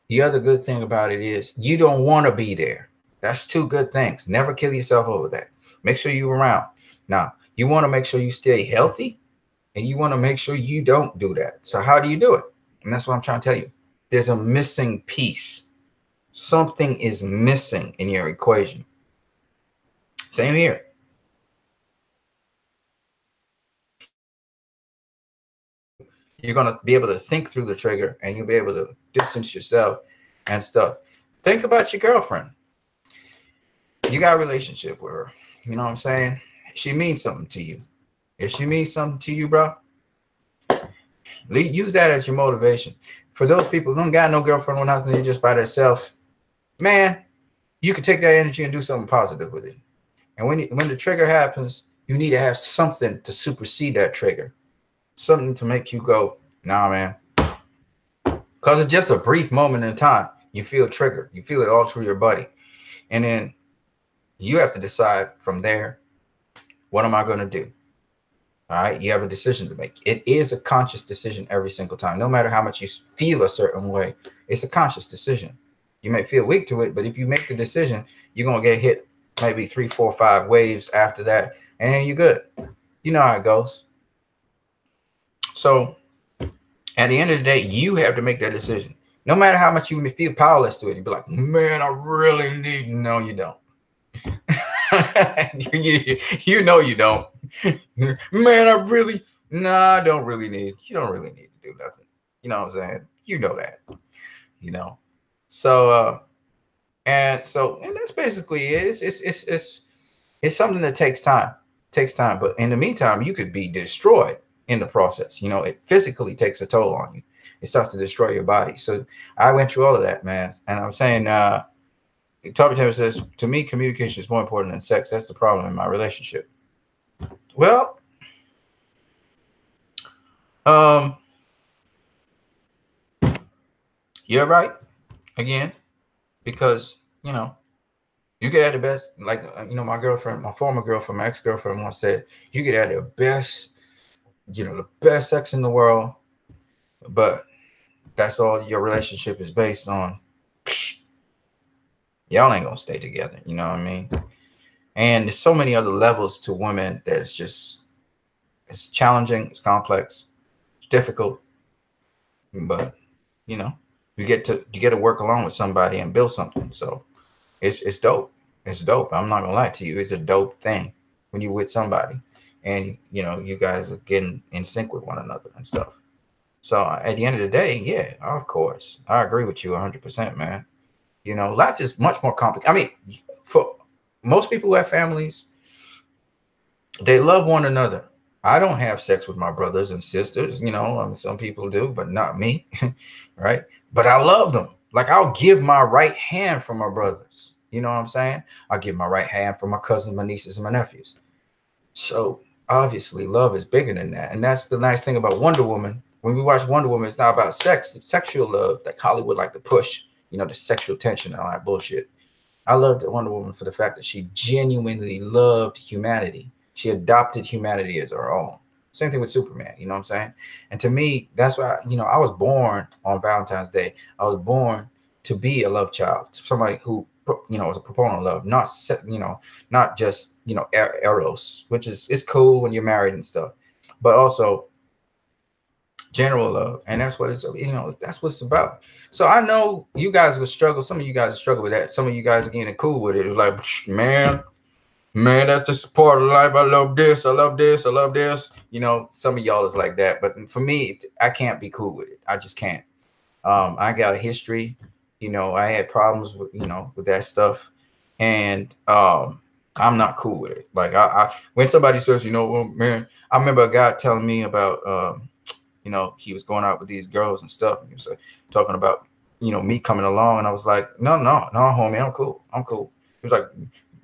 the other good thing about it is you don't want to be there. That's two good things. Never kill yourself over that. Make sure you're around. Now, you want to make sure you stay healthy, and you want to make sure you don't do that. So how do you do it? And that's what I'm trying to tell you. There's a missing piece. Something is missing in your equation. Same here. You're going to be able to think through the trigger, and you'll be able to distance yourself and stuff. Think about your girlfriend. You got a relationship with her. You know what I'm saying? She means something to you. If she means something to you, bro, use that as your motivation. For those people who don't got no girlfriend or nothing, they're just by themselves, man, you can take that energy and do something positive with it. And when the trigger happens, you need to have something to supersede that trigger. Something to make you go, nah, man. Because it's just a brief moment in time. You feel triggered. You feel it all through your body. And then you have to decide from there, what am I going to do? All right. You have a decision to make. It is a conscious decision every single time. No matter how much you feel a certain way, it's a conscious decision. You may feel weak to it, but if you make the decision, you're going to get hit maybe 3, 4, 5 waves after that. And then you're good. You know how it goes. So at the end of the day, you have to make that decision. No matter how much you may feel powerless to it, you'd be like, man, I really need. No, you don't. you know you don't. Man, I really. Nah, I don't really need. You don't really need to do nothing. You know what I'm saying? You know that. You know. So and that's basically it. It's something that takes time. Takes time. But in the meantime, you could be destroyed in the process. You know, it physically takes a toll on you. It starts to destroy your body. So I went through all of that, man. And I'm saying, Toby Taylor says, to me, communication is more important than sex. That's the problem in my relationship. Well, you're right. Again, because, you know, you get at the best, like, you know, my girlfriend, my former girlfriend, my ex-girlfriend once said, you get at the best, you know, the best sex in the world, but that's all your relationship is based on. Y'all ain't gonna stay together. You know what I mean? And there's so many other levels to women that it's just, it's challenging, it's complex, it's difficult, but you know, you get to work along with somebody and build something. So it's dope. It's dope. I'm not gonna lie to you. It's a dope thing when you're with somebody and you know you guys are getting in sync with one another and stuff. So at the end of the day, yeah, of course, I agree with you 100%, man. You know, life is much more complicated. I mean, for most people who have families, they love one another. I don't have sex with my brothers and sisters, you know, I mean, some people do, but not me, right? But I love them. Like I'll give my right hand for my brothers. You know what I'm saying? I'll give my right hand for my cousins, my nieces, and my nephews. So obviously love is bigger than that. And that's the nice thing about Wonder Woman. When we watch Wonder Woman, it's not about sex, it's sexual love that Hollywood like to push, you know, the sexual tension and all that bullshit. I loved Wonder Woman for the fact that she genuinely loved humanity. She adopted humanity as her own. Same thing with Superman, you know what I'm saying? And to me, that's why, you know, I was born on Valentine's Day. I was born to be a love child, somebody who, you know, was a proponent of love, not, you know, not just, you know, eros, which is, it's cool when you're married and stuff, but also general love. And that's what it's, you know, that's what it's about. So I know you guys would struggle. Some of you guys struggle with that. Some of you guys are getting cool with it. It was like, man, that's just part of life. I love this. I love this. I love this. You know, some of y'all is like that. But for me, I can't be cool with it. I just can't. I got a history. You know, I had problems with, you know, with that stuff. And I'm not cool with it. Like I when somebody says, you know, well, man, I remember a guy telling me about, you you know, he was going out with these girls and stuff. And he was talking about, you know, me coming along. And I was like, no, homie, I'm cool. I'm cool. He was like,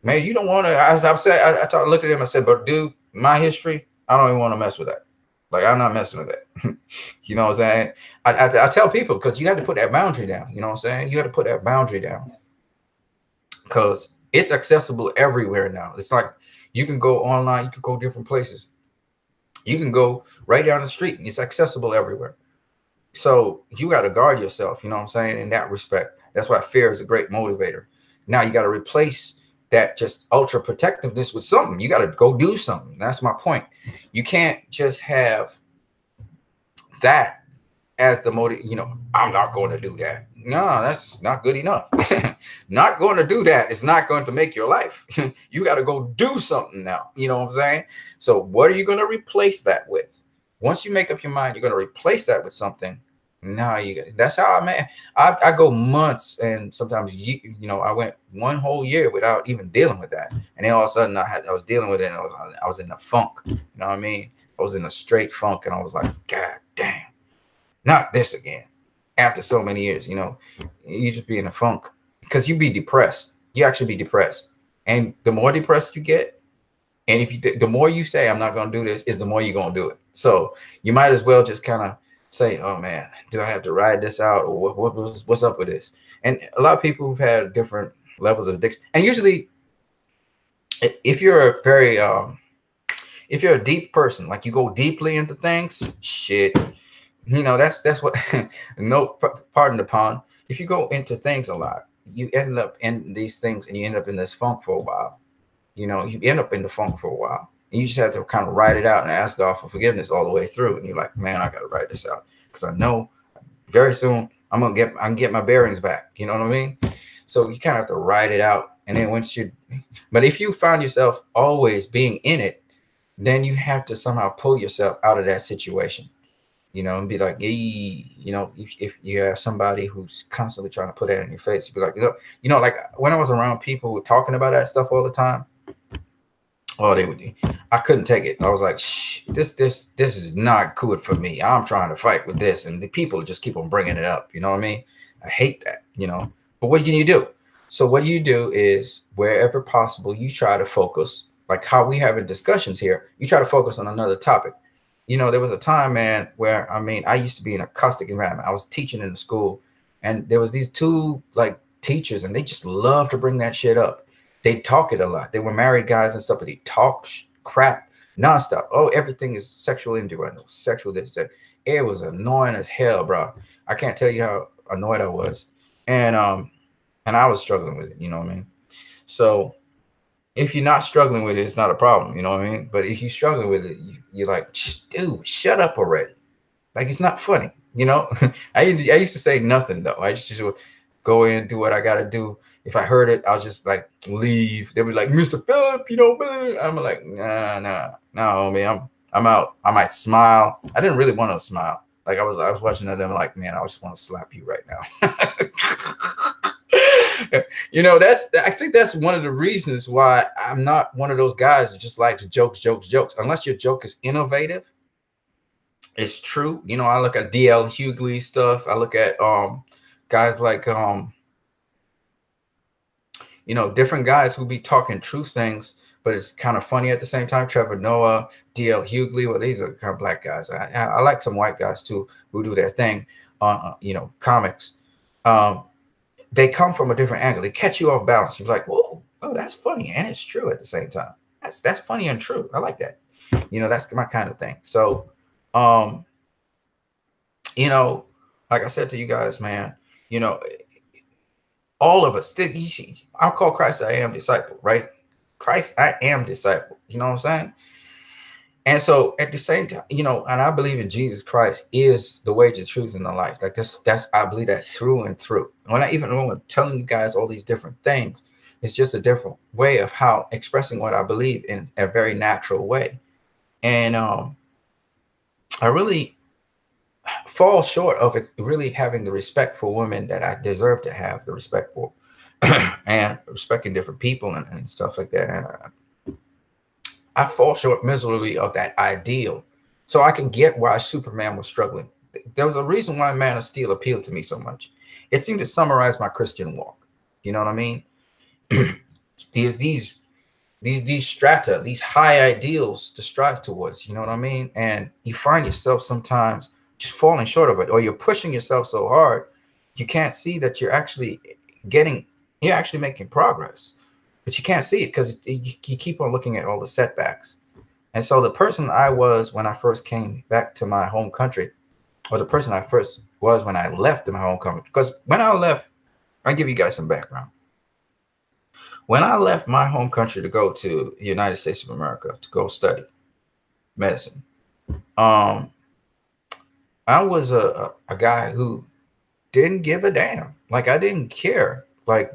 man, you don't want to. I said, I looked at him. I said, but dude, my history, I don't even want to mess with that. Like, I'm not messing with that. You know what I'm saying? I tell people, because you have to put that boundary down. You know what I'm saying? You have to put that boundary down, because it's accessible everywhere now. It's like you can go online, you can go different places. You can go right down the street. It's accessible everywhere. So you got to guard yourself, you know what I'm saying, in that respect. That's why fear is a great motivator. Now you got to replace that just ultra protectiveness with something. You got to go do something. That's my point. You can't just have that as the motive. You know, I'm not going to do that. No, that's not good enough. Not going to do that is not going to make your life. You got to go do something now. You know what I'm saying? So what are you going to replace that with? Once you make up your mind, you're going to replace that with something. Now that's how I go months, and sometimes you know, I went one whole year without even dealing with that, and then all of a sudden I was dealing with it, and I was in a funk. You know what I mean? I was in a straight funk, and I was like, God damn, not this again. After so many years, you know, you just be in a funk, because you be depressed. You actually be depressed, and the more depressed you get, and if you the more you say I'm not going to do this, is the more you're going to do it. So you might as well just kind of say, oh man, do I have to ride this out, or what's up with this? And a lot of people who've had different levels of addiction, and usually if you're a very if you're a deep person, like you go deeply into things, shit, you know, that's what no, pardon the pun, if you go into things a lot, you end up in these things, and you end up in this funk for a while. You know, you end up in the funk for a while. And you just have to kind of write it out and ask God for forgiveness all the way through. And you're like, man, I got to write this out, because I know very soon I can get my bearings back. You know what I mean? So you kind of have to write it out. And then but if you find yourself always being in it, then you have to somehow pull yourself out of that situation, you know, and be like, hey, you know, if you have somebody who's constantly trying to put that in your face, you'd be like, you know, like when I was around people who were talking about that stuff all the time, oh, I couldn't take it. I was like, shh, this is not good for me. I'm trying to fight with this, and the people just keep on bringing it up. You know what I mean? I hate that, you know. But what can you do? So what you do is, wherever possible, you try to focus, like how we having discussions here. You try to focus on another topic. You know, there was a time, man, where, I mean, I used to be in a caustic environment. I was teaching in the school, and there was these two like teachers, and they just love to bring that shit up. They talk it a lot. They were married guys and stuff, but they talk crap nonstop. Oh, everything is sexual innuendo, sexual this, that. It was annoying as hell, bro. I can't tell you how annoyed I was. And I was struggling with it, you know what I mean? So if you're not struggling with it, it's not a problem, you know what I mean? But if you're struggling with it, you're like, dude, shut up already. Like, it's not funny, you know? I used to say nothing, though. I just would go in, do what I got to do. If I heard it, I'll just like leave. They'll be like, Mr. Phillip, you know, I'm like, nah, homie, I'm out. I might smile. I didn't really want to smile. Like I was watching them like, man, I just want to slap you right now. You know, I think that's one of the reasons why I'm not one of those guys that just likes jokes. Unless your joke is innovative, it's true. You know, I look at D.L. Hughley stuff. I look at guys like you know, different guys who be talking true things, but it's kind of funny at the same time. Trevor Noah, D.L. Hughley, well, these are kind of black guys. I like some white guys too who do their thing on you know, comics. They come from a different angle. They catch you off balance. You're like, whoa, oh, that's funny, and it's true at the same time. That's funny and true. I like that. You know, that's my kind of thing. So, you know, like I said to you guys, man, you know, all of us, I'll call Christ I am disciple, right? Christ I am disciple. You know what I'm saying? And so at the same time, you know, and I believe in Jesus Christ is the way, the truth, and the life. Like I believe that through and through. When I'm telling you guys all these different things, it's just a different way of how expressing what I believe in a very natural way. And I really fall short of really having the respect for women that I deserve to have the respect for, and respecting different people and stuff like that. And I fall short miserably of that ideal. So I can get why Superman was struggling. There was a reason why Man of Steel appealed to me so much. It seemed to summarize my Christian walk. You know what I mean? these strata, these high ideals to strive towards. You know what I mean? And you find yourself sometimes just falling short of it, or you're pushing yourself so hard you can't see that you're actually making progress, but you can't see it because you keep on looking at all the setbacks. And so the person I was when I first came back to my home country, or the person I first was when I left my home country, because when I left, I'll give you guys some background. When I left my home country to go to the United States of America to go study medicine, I was a guy who didn't give a damn. Like, I didn't care. Like,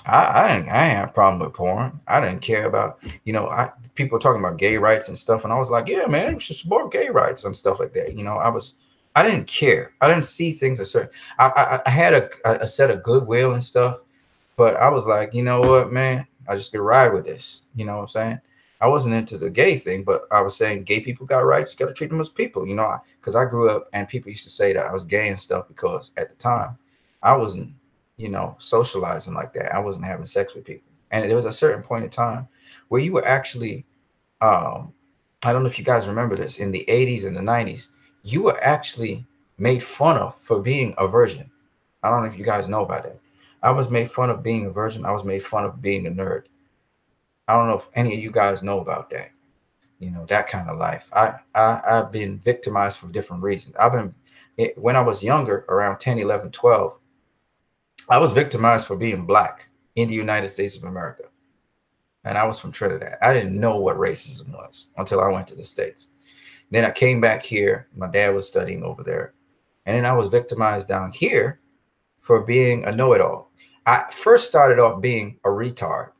I didn't have a problem with porn. I didn't care about, people talking about gay rights and stuff. And I was like, yeah, man, we should support gay rights and stuff like that. I didn't care. I didn't see things a certain, I had a set of goodwill and stuff, but I was like, you know what, man, I just could ride with this. You know what I'm saying? I wasn't into the gay thing, but I was saying gay people got rights. You got to treat them as people, because I grew up and people used to say that I was gay and stuff because at the time I wasn't, socializing like that. I wasn't having sex with people. And there was a certain point in time where you were actually, I don't know if you guys remember this, in the 80s and the 90s, you were actually made fun of for being a virgin. I don't know if you guys know about that. I was made fun of being a virgin. I was made fun of being a nerd. I don't know if any of you guys know about that, that kind of life. I've been victimized for different reasons. When I was younger, around 10, 11, 12, I was victimized for being black in the United States of America. And I was from Trinidad. I didn't know what racism was until I went to the States. Then I came back here. My dad was studying over there. And then I was victimized down here for being a know-it-all. I first started off being a retard.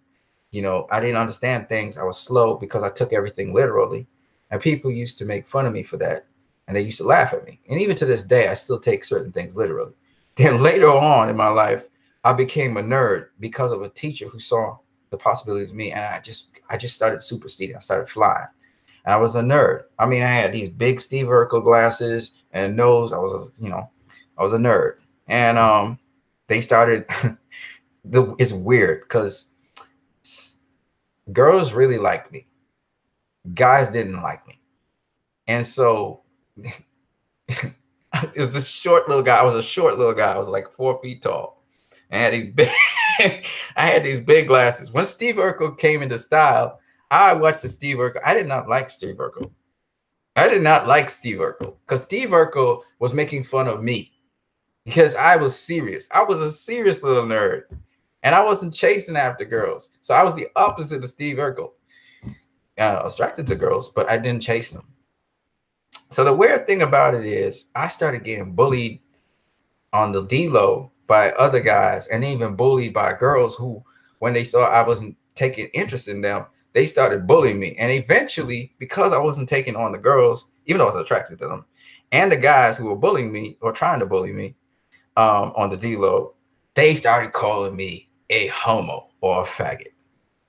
I didn't understand things. I was slow because I took everything literally. And people used to make fun of me for that. And they used to laugh at me. And even to this day, I still take certain things literally. Then later on in my life, I became a nerd because of a teacher who saw the possibilities of me. And I just started superseding. I started flying. And I was a nerd. I mean, I had these big Steve Urkel glasses and nose. I was a nerd. And they started, it's weird because girls really liked me. Guys didn't like me. And so it was this short little guy. I was a short little guy. I was like 4 feet tall. And I had these big glasses. When Steve Urkel came into style, I watched the Steve Urkel. I did not like Steve Urkel. I did not like Steve Urkel because Steve Urkel was making fun of me because I was serious. I was a serious little nerd. And I wasn't chasing after girls. So I was the opposite of Steve Urkel. I was attracted to girls, but I didn't chase them. So the weird thing about it is I started getting bullied on the D-low by other guys and even bullied by girls who, when they saw I wasn't taking interest in them, they started bullying me. And eventually, because I wasn't taking on the girls, even though I was attracted to them, and the guys who were bullying me or trying to bully me on the D-low, they started calling me a homo or a faggot.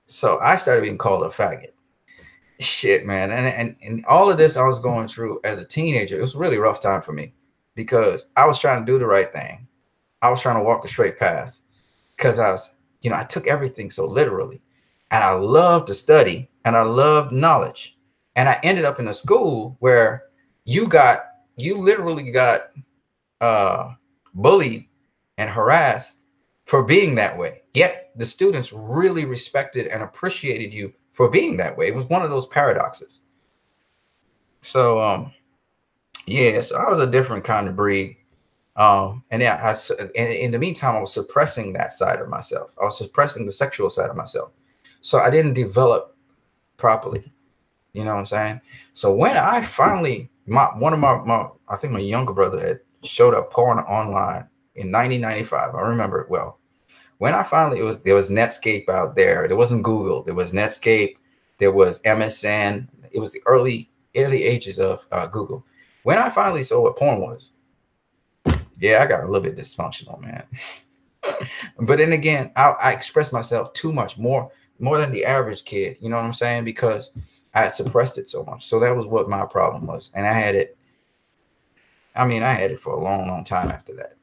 So I started being called a faggot. Shit, man. And all of this I was going through as a teenager. It was a really rough time for me because I was trying to do the right thing. I was trying to walk a straight path because I took everything so literally. And I loved to study and I loved knowledge. And I ended up in a school where you literally got bullied and harassed for being that way. Yet the students really respected and appreciated you for being that way. It was one of those paradoxes. So, so I was a different kind of breed. And in the meantime, I was suppressing that side of myself. I was suppressing the sexual side of myself. So I didn't develop properly. You know what I'm saying? So when I finally, I think my younger brother had showed up porn online in 1995. I remember it well. When I finally, there was Netscape out there. There wasn't Google. There was Netscape. There was MSN. It was the early ages of Google. When I finally saw what porn was, yeah, I got a little bit dysfunctional, man. But then again, I expressed myself too much, more than the average kid. You know what I'm saying? Because I suppressed it so much. So that was what my problem was. And I had it. I mean, I had it for a long, long time after that.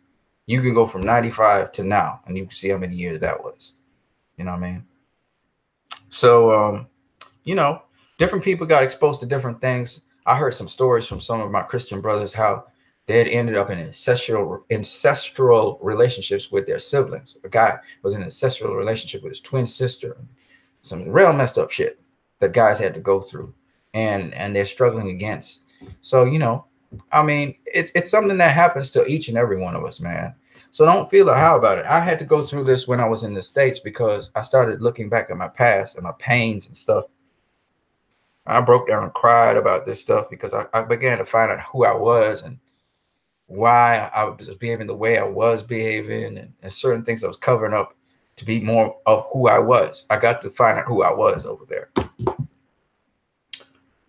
You can go from 95 to now, and you can see how many years that was. You know what I mean? So, you know, different people got exposed to different things. I heard some stories from some of my Christian brothers how they had ended up in ancestral relationships with their siblings. A guy was in an ancestral relationship with his twin sister. Some real messed up shit that guys had to go through, and they're struggling against. So, you know, I mean, it's something that happens to each and every one of us, man. So don't feel a how about it. I had to go through this when I was in the States because I started looking back at my past and my pains and stuff. I broke down and cried about this stuff because I began to find out who I was and why I was behaving the way I was behaving, and certain things I was covering up to be more of who I was. I got to find out who I was over there.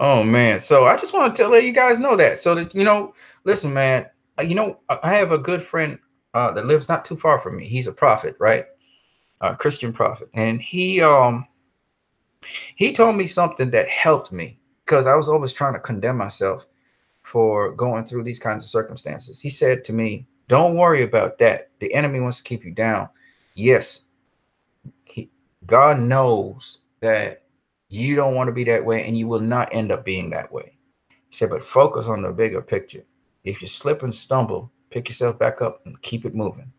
Oh, man. So I just want to let you guys know that. So that, you know, listen, man, you know, I have a good friend that lives not too far from me. He's a prophet, right? A Christian prophet. And he told me something that helped me because I was always trying to condemn myself for going through these kinds of circumstances. He said to me, don't worry about that. The enemy wants to keep you down. Yes, God knows that you don't want to be that way, and you will not end up being that way. He said, but focus on the bigger picture. If you slip and stumble, pick yourself back up and keep it moving.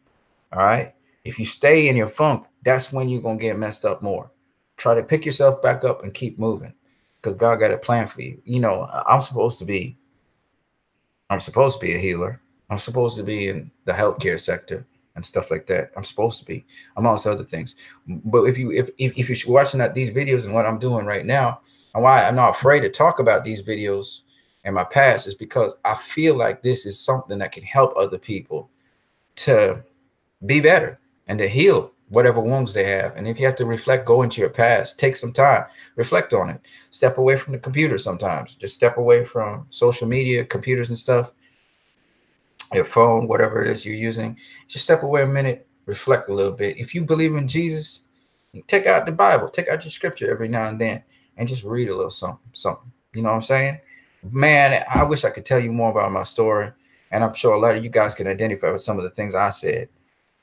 All right. If you stay in your funk, that's when you're going to get messed up more. Try to pick yourself back up and keep moving because God got a plan for you. You know, I'm supposed to be a healer. I'm supposed to be in the healthcare sector and stuff like that. I'm supposed to be, amongst other things. But if you're watching these videos and what I'm doing right now, and why I'm not afraid to talk about these videos and my past is because I feel like this is something that can help other people to be better and to heal whatever wounds they have. And if you have to reflect, go into your past, take some time, reflect on it, step away from the computer sometimes, just step away from social media, computers and stuff, your phone, whatever it is you're using, just step away a minute, reflect a little bit. If you believe in Jesus, take out the Bible, take out your scripture every now and then and just read a little something. You know what I'm saying? Man, I wish I could tell you more about my story. And I'm sure a lot of you guys can identify with some of the things I said.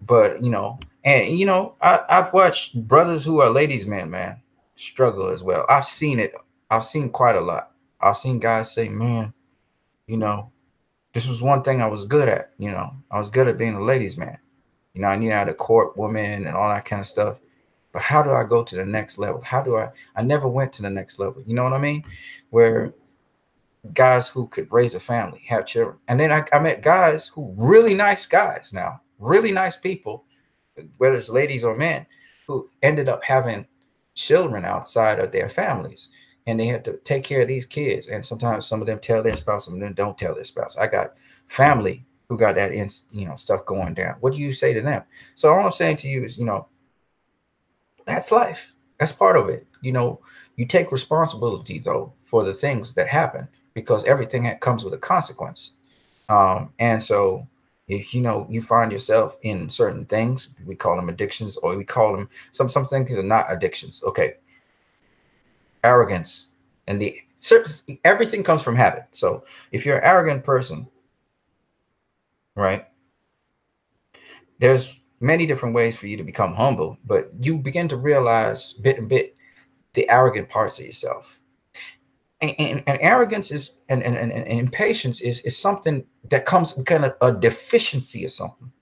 But, you know, and, you know, I've watched brothers who are ladies' men, man, struggle as well. I've seen it. I've seen quite a lot. I've seen guys say, man, you know, this was one thing I was good at. You know, I was good at being a ladies' man. You know, I knew how to court women and all that kind of stuff. But how do I go to the next level? I never went to the next level. You know what I mean? Where guys who could raise a family, have children. And then I met guys who really nice guys now, really nice people, whether it's ladies or men, who ended up having children outside of their families. And they had to take care of these kids. And sometimes some of them tell their spouse, some of them don't tell their spouse. I got family who got that, stuff going down. What do you say to them? So all I'm saying to you is, you know, that's life. That's part of it. You know, you take responsibility, though, for the things that happen because everything comes with a consequence. And so if, you know, you find yourself in certain things, we call them addictions, or we call them some things that are not addictions. Okay. Arrogance and everything comes from habit. So if you're an arrogant person, right, there's many different ways for you to become humble, but you begin to realize bit and bit the arrogant parts of yourself. And arrogance is and impatience is something that comes with kind of a deficiency of something.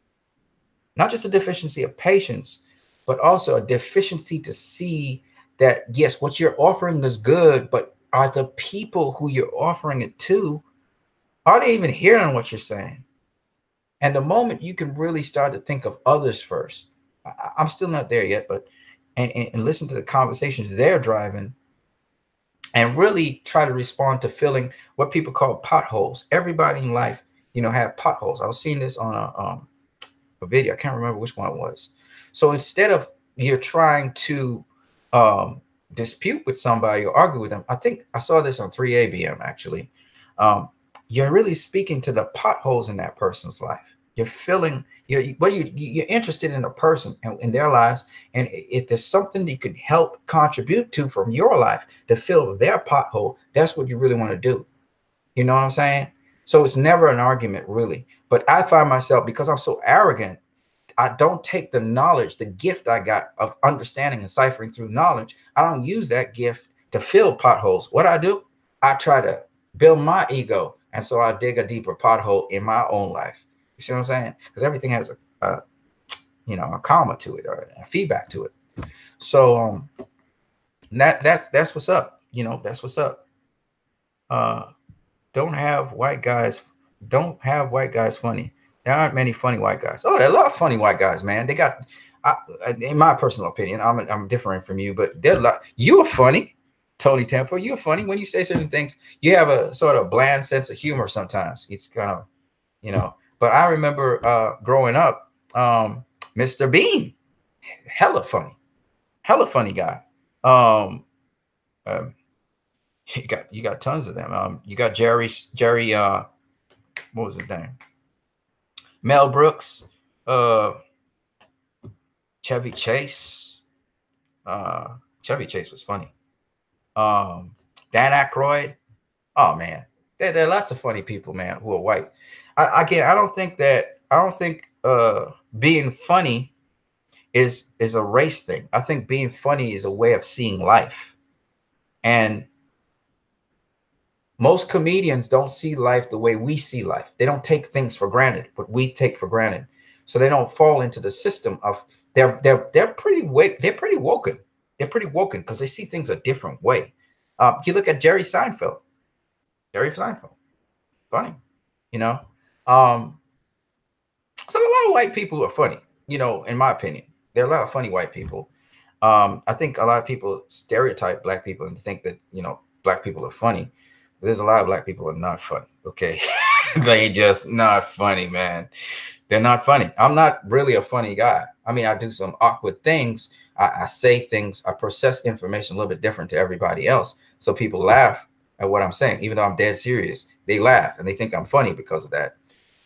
Not just a deficiency of patience, but also a deficiency to see that, yes, what you're offering is good, but are the people who you're offering it to, are they even hearing what you're saying? And the moment you can really start to think of others first, I'm still not there yet, but and listen to the conversations they're driving and really try to respond to filling what people call potholes. Everybody in life, you know, have potholes. I was seeing this on a video. I can't remember which one it was. So instead of you're trying to dispute with somebody or argue with them, I think I saw this on 3ABM actually. You're really speaking to the potholes in that person's life. You're feeling, you're interested in a person and in their lives. And if there's something you can help contribute to from your life to fill their pothole, that's what you really want to do. You know what I'm saying? So it's never an argument, really. But I find myself, because I'm so arrogant, I don't take the knowledge, the gift I got of understanding and ciphering through knowledge. I don't use that gift to fill potholes. What I do, I try to build my ego. And so I dig a deeper pothole in my own life. You see what I'm saying? Because everything has a karma to it, or a feedback to it. So that's what's up. That's what's up. Don't have white guys funny. There aren't many funny white guys. Oh, there are a lot of funny white guys, man. They got, in my personal opinion, I'm different from you, but they're a lot. You're funny, Tony Temple. You're funny when you say certain things. You have a sort of bland sense of humor sometimes. It's kind of, But I remember growing up, Mr. Bean, hella funny guy. You got tons of them. You got Jerry. What was his name? Mel Brooks, Chevy Chase. Chevy Chase was funny. Dan Aykroyd. Oh man, there are lots of funny people, man, who are white. I don't think being funny is a race thing. I think being funny is a way of seeing life. And most comedians don't see life the way we see life. They don't take things for granted, but we take for granted. So they don't fall into the system of they're pretty woken. They're pretty woken because they see things a different way. You look at Jerry Seinfeld. Funny, So a lot of white people are funny, in my opinion. There are a lot of funny white people. I think a lot of people stereotype black people and think that, black people are funny. But there's a lot of black people who are not funny. Okay. They just not funny, man. They're not funny. I'm not really a funny guy. I mean, I do some awkward things. I say things. I process information a little bit different to everybody else. So people laugh at what I'm saying, even though I'm dead serious. They laugh and they think I'm funny because of that.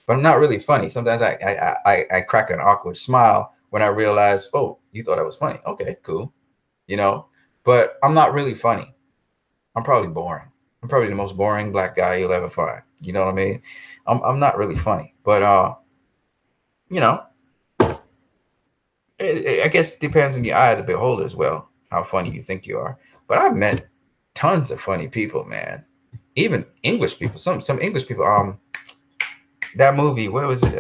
But I'm not really funny. Sometimes I crack an awkward smile when I realize, oh, you thought I was funny. Okay, cool. But I'm not really funny. I'm probably boring. I'm probably the most boring black guy you'll ever find. You know what I mean? I'm not really funny, but I guess it depends on the eye of the beholder as well, how funny you think you are. But I've met tons of funny people, man. Even English people. Some English people. That movie, where was it?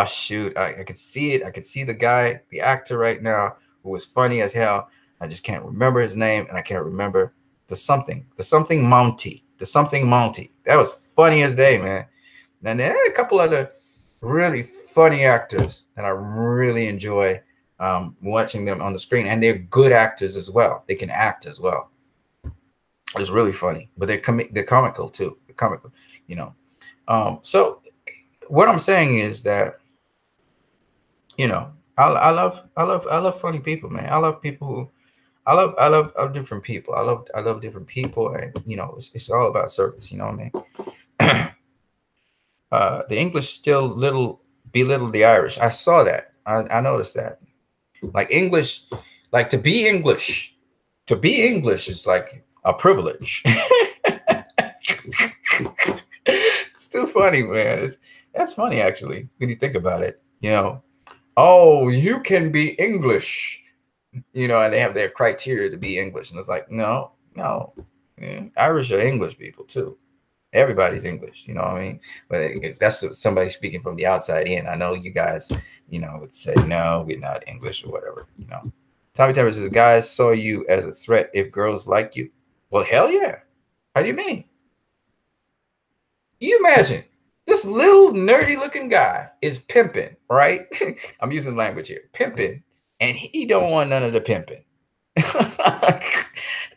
Shoot, I could see it. I could see the guy, the actor right now, who was funny as hell. I just can't remember his name, and I can't remember the something Mounty. That was funny as day, man. And there are a couple other really funny actors that I really enjoy watching them on the screen, and they're good actors as well. They can act as well. It's really funny, but they're comical too. They're comical, So what I'm saying is that, I love funny people, man. I love people who, I love different people. I love different people, and it's all about service. You know what I mean? The English still belittle the Irish. I saw that. I noticed that. Like English, like to be English is like a privilege. It's too funny, man. That's funny actually when you think about it. Oh, you can be English. And they have their criteria to be English. And it's like, no. Irish are English people too. Everybody's English, you know what I mean? But that's somebody speaking from the outside in. I know you guys, would say, no, we're not English or whatever, Tommy Temper says, guys saw you as a threat if girls like you. Well, hell yeah. How do you mean? You imagine this little nerdy looking guy is pimping, right? I'm using language here. Pimping. And he don't want none of the pimping.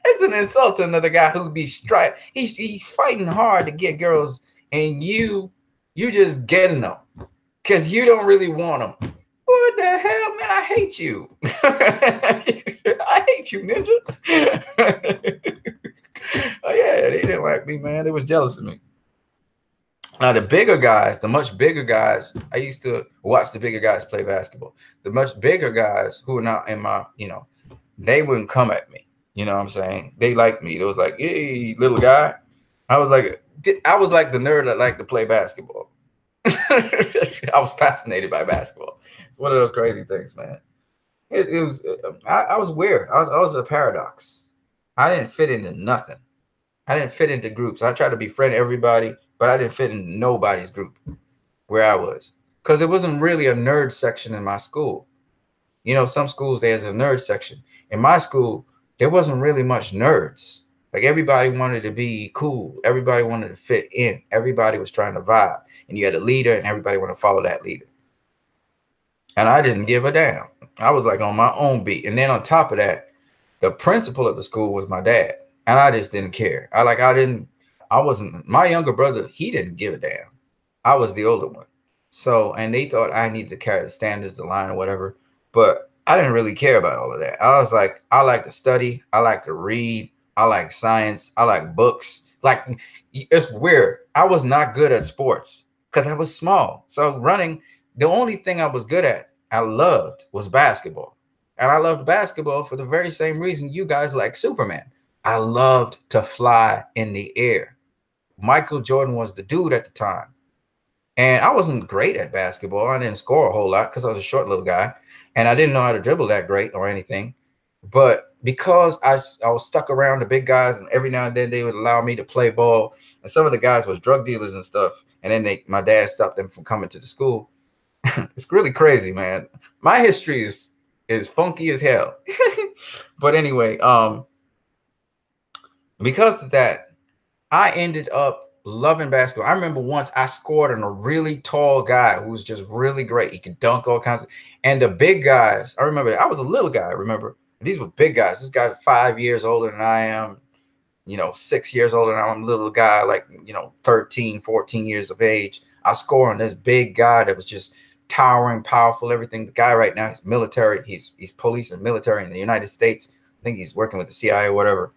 That's an insult to another guy who be he's fighting hard to get girls, and you just getting them because you don't really want them. What the hell, man? I hate you. I hate you, Ninja. Oh yeah, they didn't like me, man. They was jealous of me. Now the bigger guys, the much bigger guys, I used to watch the bigger guys play basketball. The much bigger guys who are not in my, they wouldn't come at me. You know what I'm saying? They liked me. It was like, hey, little guy. I was like the nerd that liked to play basketball. I was fascinated by basketball. It's one of those crazy things, man. It was. I was weird. I was a paradox. I didn't fit into nothing. I didn't fit into groups. I tried to befriend everybody, but I didn't fit in nobody's group where I was, because there wasn't really a nerd section in my school. Some schools there's a nerd section. In my school, there wasn't really much nerds. Like everybody wanted to be cool. Everybody wanted to fit in. Everybody was trying to vibe. And you had a leader and everybody wanted to follow that leader. And I didn't give a damn. I was like on my own beat. And then on top of that, the principal of the school was my dad. And I just didn't care. My younger brother, he didn't give a damn. I was the older one. So, and they thought I needed to carry the standards, the line or whatever. But I didn't really care about all of that. I was like, I like to study. I like to read. I like science. I like books. Like, it's weird. I was not good at sports because I was small. So running, the only thing I was good at, I loved, was basketball. And I loved basketball for the very same reason you guys like Superman. I loved to fly in the air. Michael Jordan was the dude at the time. And I wasn't great at basketball. I didn't score a whole lot because I was a short little guy. And I didn't know how to dribble that great or anything. But because I was stuck around the big guys, and every now and then they would allow me to play ball. And some of the guys was drug dealers and stuff. And then my dad stopped them from coming to the school. It's really crazy, man. My history is funky as hell. But anyway, because of that, I ended up loving basketball. I remember once I scored on a really tall guy who was just really great. He could dunk all kinds of, and the big guys, I remember I was a little guy, remember? These were big guys. This guy 5 years older than I am, 6 years older than I'm a little guy, like, 13, 14 years of age. I score on this big guy that was just towering, powerful, everything. The guy right now is military. He's police and military in the United States. I think he's working with the CIA or whatever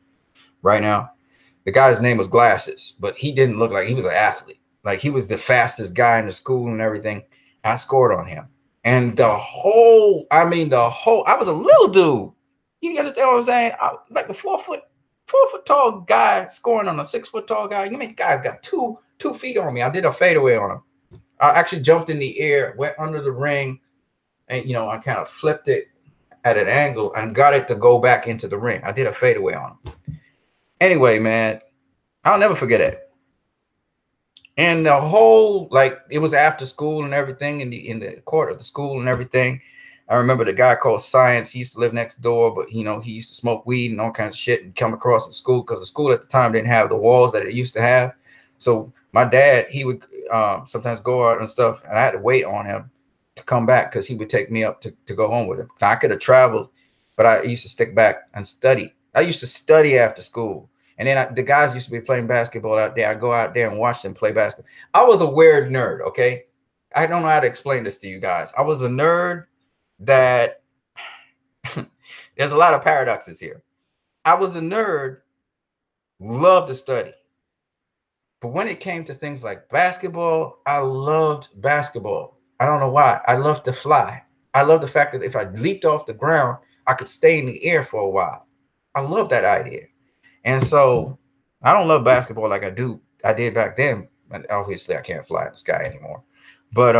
right now. The guy's name was Glasses, but he didn't look like he was an athlete. Like, he was the fastest guy in the school and everything. I scored on him. And I was a little dude. You understand what I'm saying? Like a 4 foot tall guy scoring on a 6 foot tall guy. You mean the guy's got two feet on me. I did a fadeaway on him. I actually jumped in the air, went under the ring, and I kind of flipped it at an angle and got it to go back into the ring. I did a fadeaway on him. Anyway, man, I'll never forget it. And the whole, like, it was after school and everything, in the court of the school and everything. I remember the guy called Science. He used to live next door, but he used to smoke weed and all kinds of shit and come across at school, because the school at the time didn't have the walls that it used to have. So my dad, he would sometimes go out and stuff, and I had to wait on him to come back because he would take me up to go home with him. Now, I could have traveled, but I used to stick back and study. I used to study after school. And then the guys used to be playing basketball out there. I'd go out there and watch them play basketball. I was a weird nerd, okay? I don't know how to explain this to you guys. I was a nerd that there's a lot of paradoxes here. I was a nerd, loved to study. But when it came to things like basketball, I loved basketball. I don't know why. I loved to fly. I love the fact that if I leaped off the ground, I could stay in the air for a while. I love that idea. And so I don't love basketball like I did back then. And obviously I can't fly in the sky anymore. But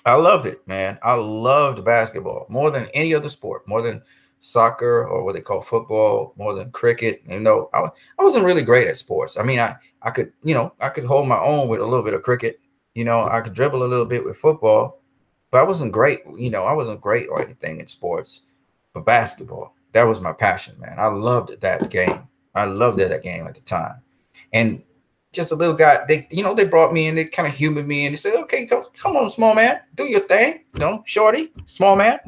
I loved it, man. I loved basketball more than any other sport, more than soccer or what they call football, more than cricket. I wasn't really great at sports. I mean, I could, I could hold my own with a little bit of cricket. I could dribble a little bit with football, but I wasn't great. I wasn't great or anything in sports. But basketball, that was my passion, man. I loved that game. I loved that game at the time. And just a little guy, they brought me in, they kind of humored me, and they said, okay, come on, small man, do your thing, shorty, small man,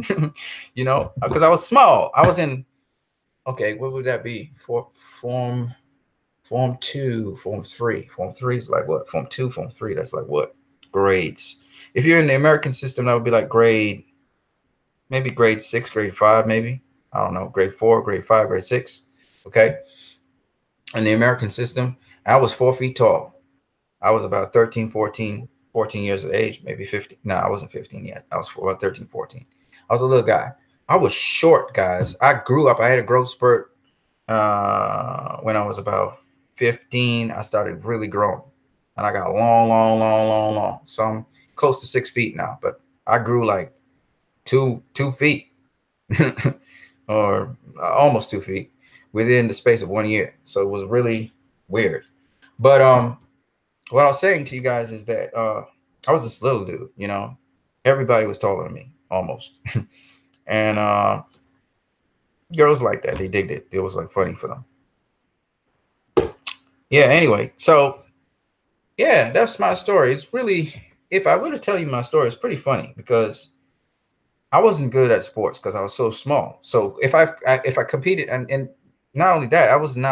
because I was small. I was in, okay, what would that be? Form 2, Form 3. Form 3 is like what? Form 2, Form 3, that's like what? Grades. If you're in the American system, that would be like maybe grade 6, grade 5, maybe. I don't know, grade 4, grade 5, grade 6. Okay. In the American system, I was 4 feet tall. I was about 13, 14 years of age, maybe 15. No, I wasn't 15 yet. I was about 13, 14. I was a little guy. I was short, guys. I grew up. I had a growth spurt when I was about 15. I started really growing, and I got long, long, long, long, long. So I'm close to 6 feet now, but I grew like two feet or almost 2 feet within the space of 1 year. So it was really weird. But what I was saying to you guys is that I was this little dude, you know. Everybody was taller than me, almost. And girls like that. They digged it. It was like funny for them. Yeah, anyway. So, yeah, that's my story. It's really, if I were to tell you my story, it's pretty funny because I wasn't good at sports because I was so small. So if I competed, and not only that, I wasn't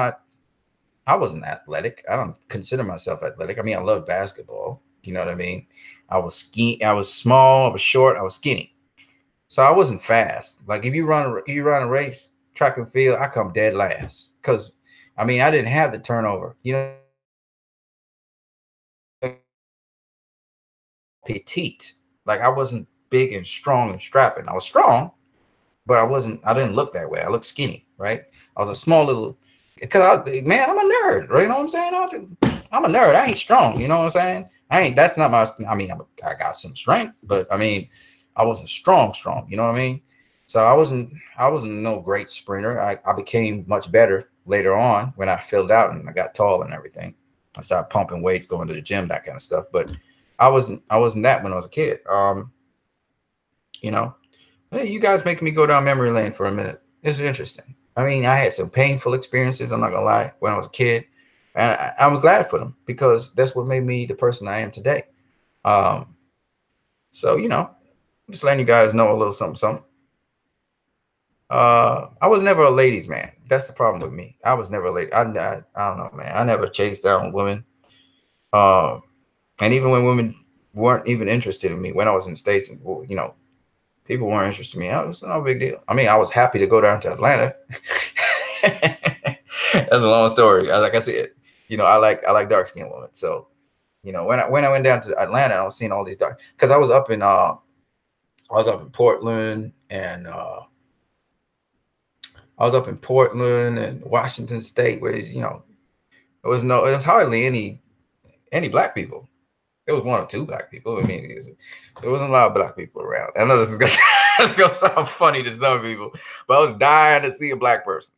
athletic. I don't consider myself athletic. I mean, I love basketball. You know what I mean? I was small, I was short, I was skinny. So I wasn't fast. Like if you run a race, track and field, I come dead last. Because I mean, I didn't have the turnover. You know, petite. Like I wasn't big and strong and strapping. I was strong, but I didn't look that way. I looked skinny, right? I was a small little, man, I'm a nerd, right? You know what I'm saying? I'm a nerd. I ain't strong. You know what I'm saying? That's not my, I mean, I got some strength, but I mean, I wasn't strong. You know what I mean? So I wasn't no great sprinter. I became much better later on when I filled out and I got tall and everything. I started pumping weights, going to the gym, that kind of stuff. But I wasn't that when I was a kid. You know, hey, you guys making me go down memory lane for a minute. This is interesting. I mean, I had some painful experiences, I'm not gonna lie, when I was a kid. And I'm glad for them because that's what made me the person I am today. So, you know, just letting you guys know a little something. I was never a ladies' man. That's the problem with me. I was never a lady. I don't know, man. I never chased down women. And even when women weren't even interested in me, when I was in the States, and you know, people weren't interested in me. It was no big deal. I mean, I was happy to go down to Atlanta. That's a long story. Like I said, you know, I like dark skinned women. So, you know, when I went down to Atlanta, I was seeing all these dark, because I was up in Portland and Washington State, where, you know, it was hardly any black people. There was one or two black people. I mean, there wasn't a lot of black people around. I know this is gonna sound funny to some people, but I was dying to see a black person.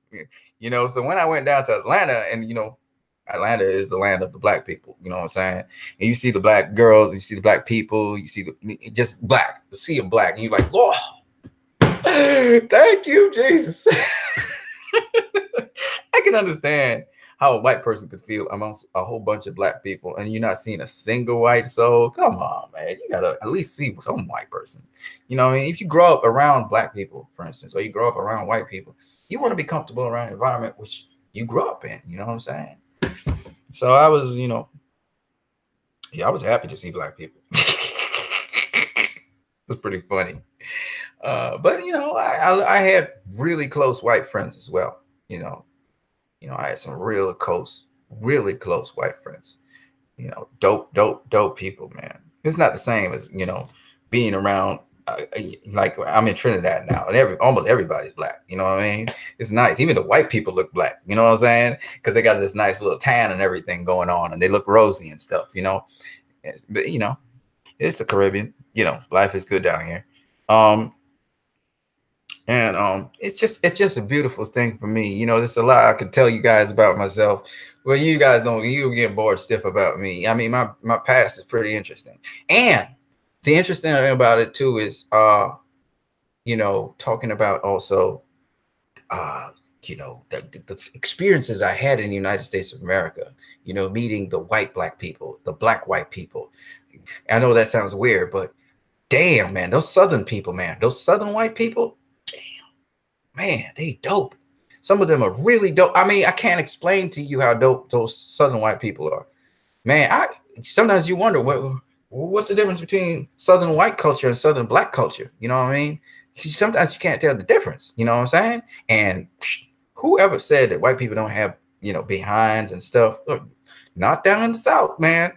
You know, so when I went down to Atlanta, and you know, Atlanta is the land of the black people. You know what I'm saying? And you see the black girls, you see the black people, you see just black, the sea of black, and you're like, whoa, thank you, Jesus. I can understand how a white person could feel amongst a whole bunch of black people, and you're not seeing a single white soul. Come on, man. You gotta at least see some white person. You know what I mean? If you grow up around black people, for instance, or you grow up around white people, you want to be comfortable around an environment which you grew up in. You know what I'm saying? So I was, you know, yeah, I was happy to see black people. It was pretty funny. But you know, I had really close white friends as well. You know, I had some really close white friends. You know, dope people, man. It's not the same as, you know, being around. Like I'm in Trinidad now, and almost everybody's black. You know what I mean? It's nice. Even the white people look black. You know what I'm saying? Because they got this nice little tan and everything going on, and they look rosy and stuff. You know, but you know, it's the Caribbean. You know, life is good down here. And it's just a beautiful thing for me. You know, there's a lot I could tell you guys about myself. Well, you guys you get bored stiff about me. I mean, my past is pretty interesting. And the interesting thing about it too is, you know, talking about also, you know, the experiences I had in the United States of America, you know, meeting the black people, the black white people. I know that sounds weird, but damn, man, those Southern people, man, those Southern white people, man, they dope. Some of them are really dope. I mean, I can't explain to you how dope those Southern white people are. Man, sometimes you wonder what's the difference between Southern white culture and Southern black culture. You know what I mean? Sometimes you can't tell the difference. You know what I'm saying? And whoever said that white people don't have you know, behinds and stuff. Look, not down in the South, man.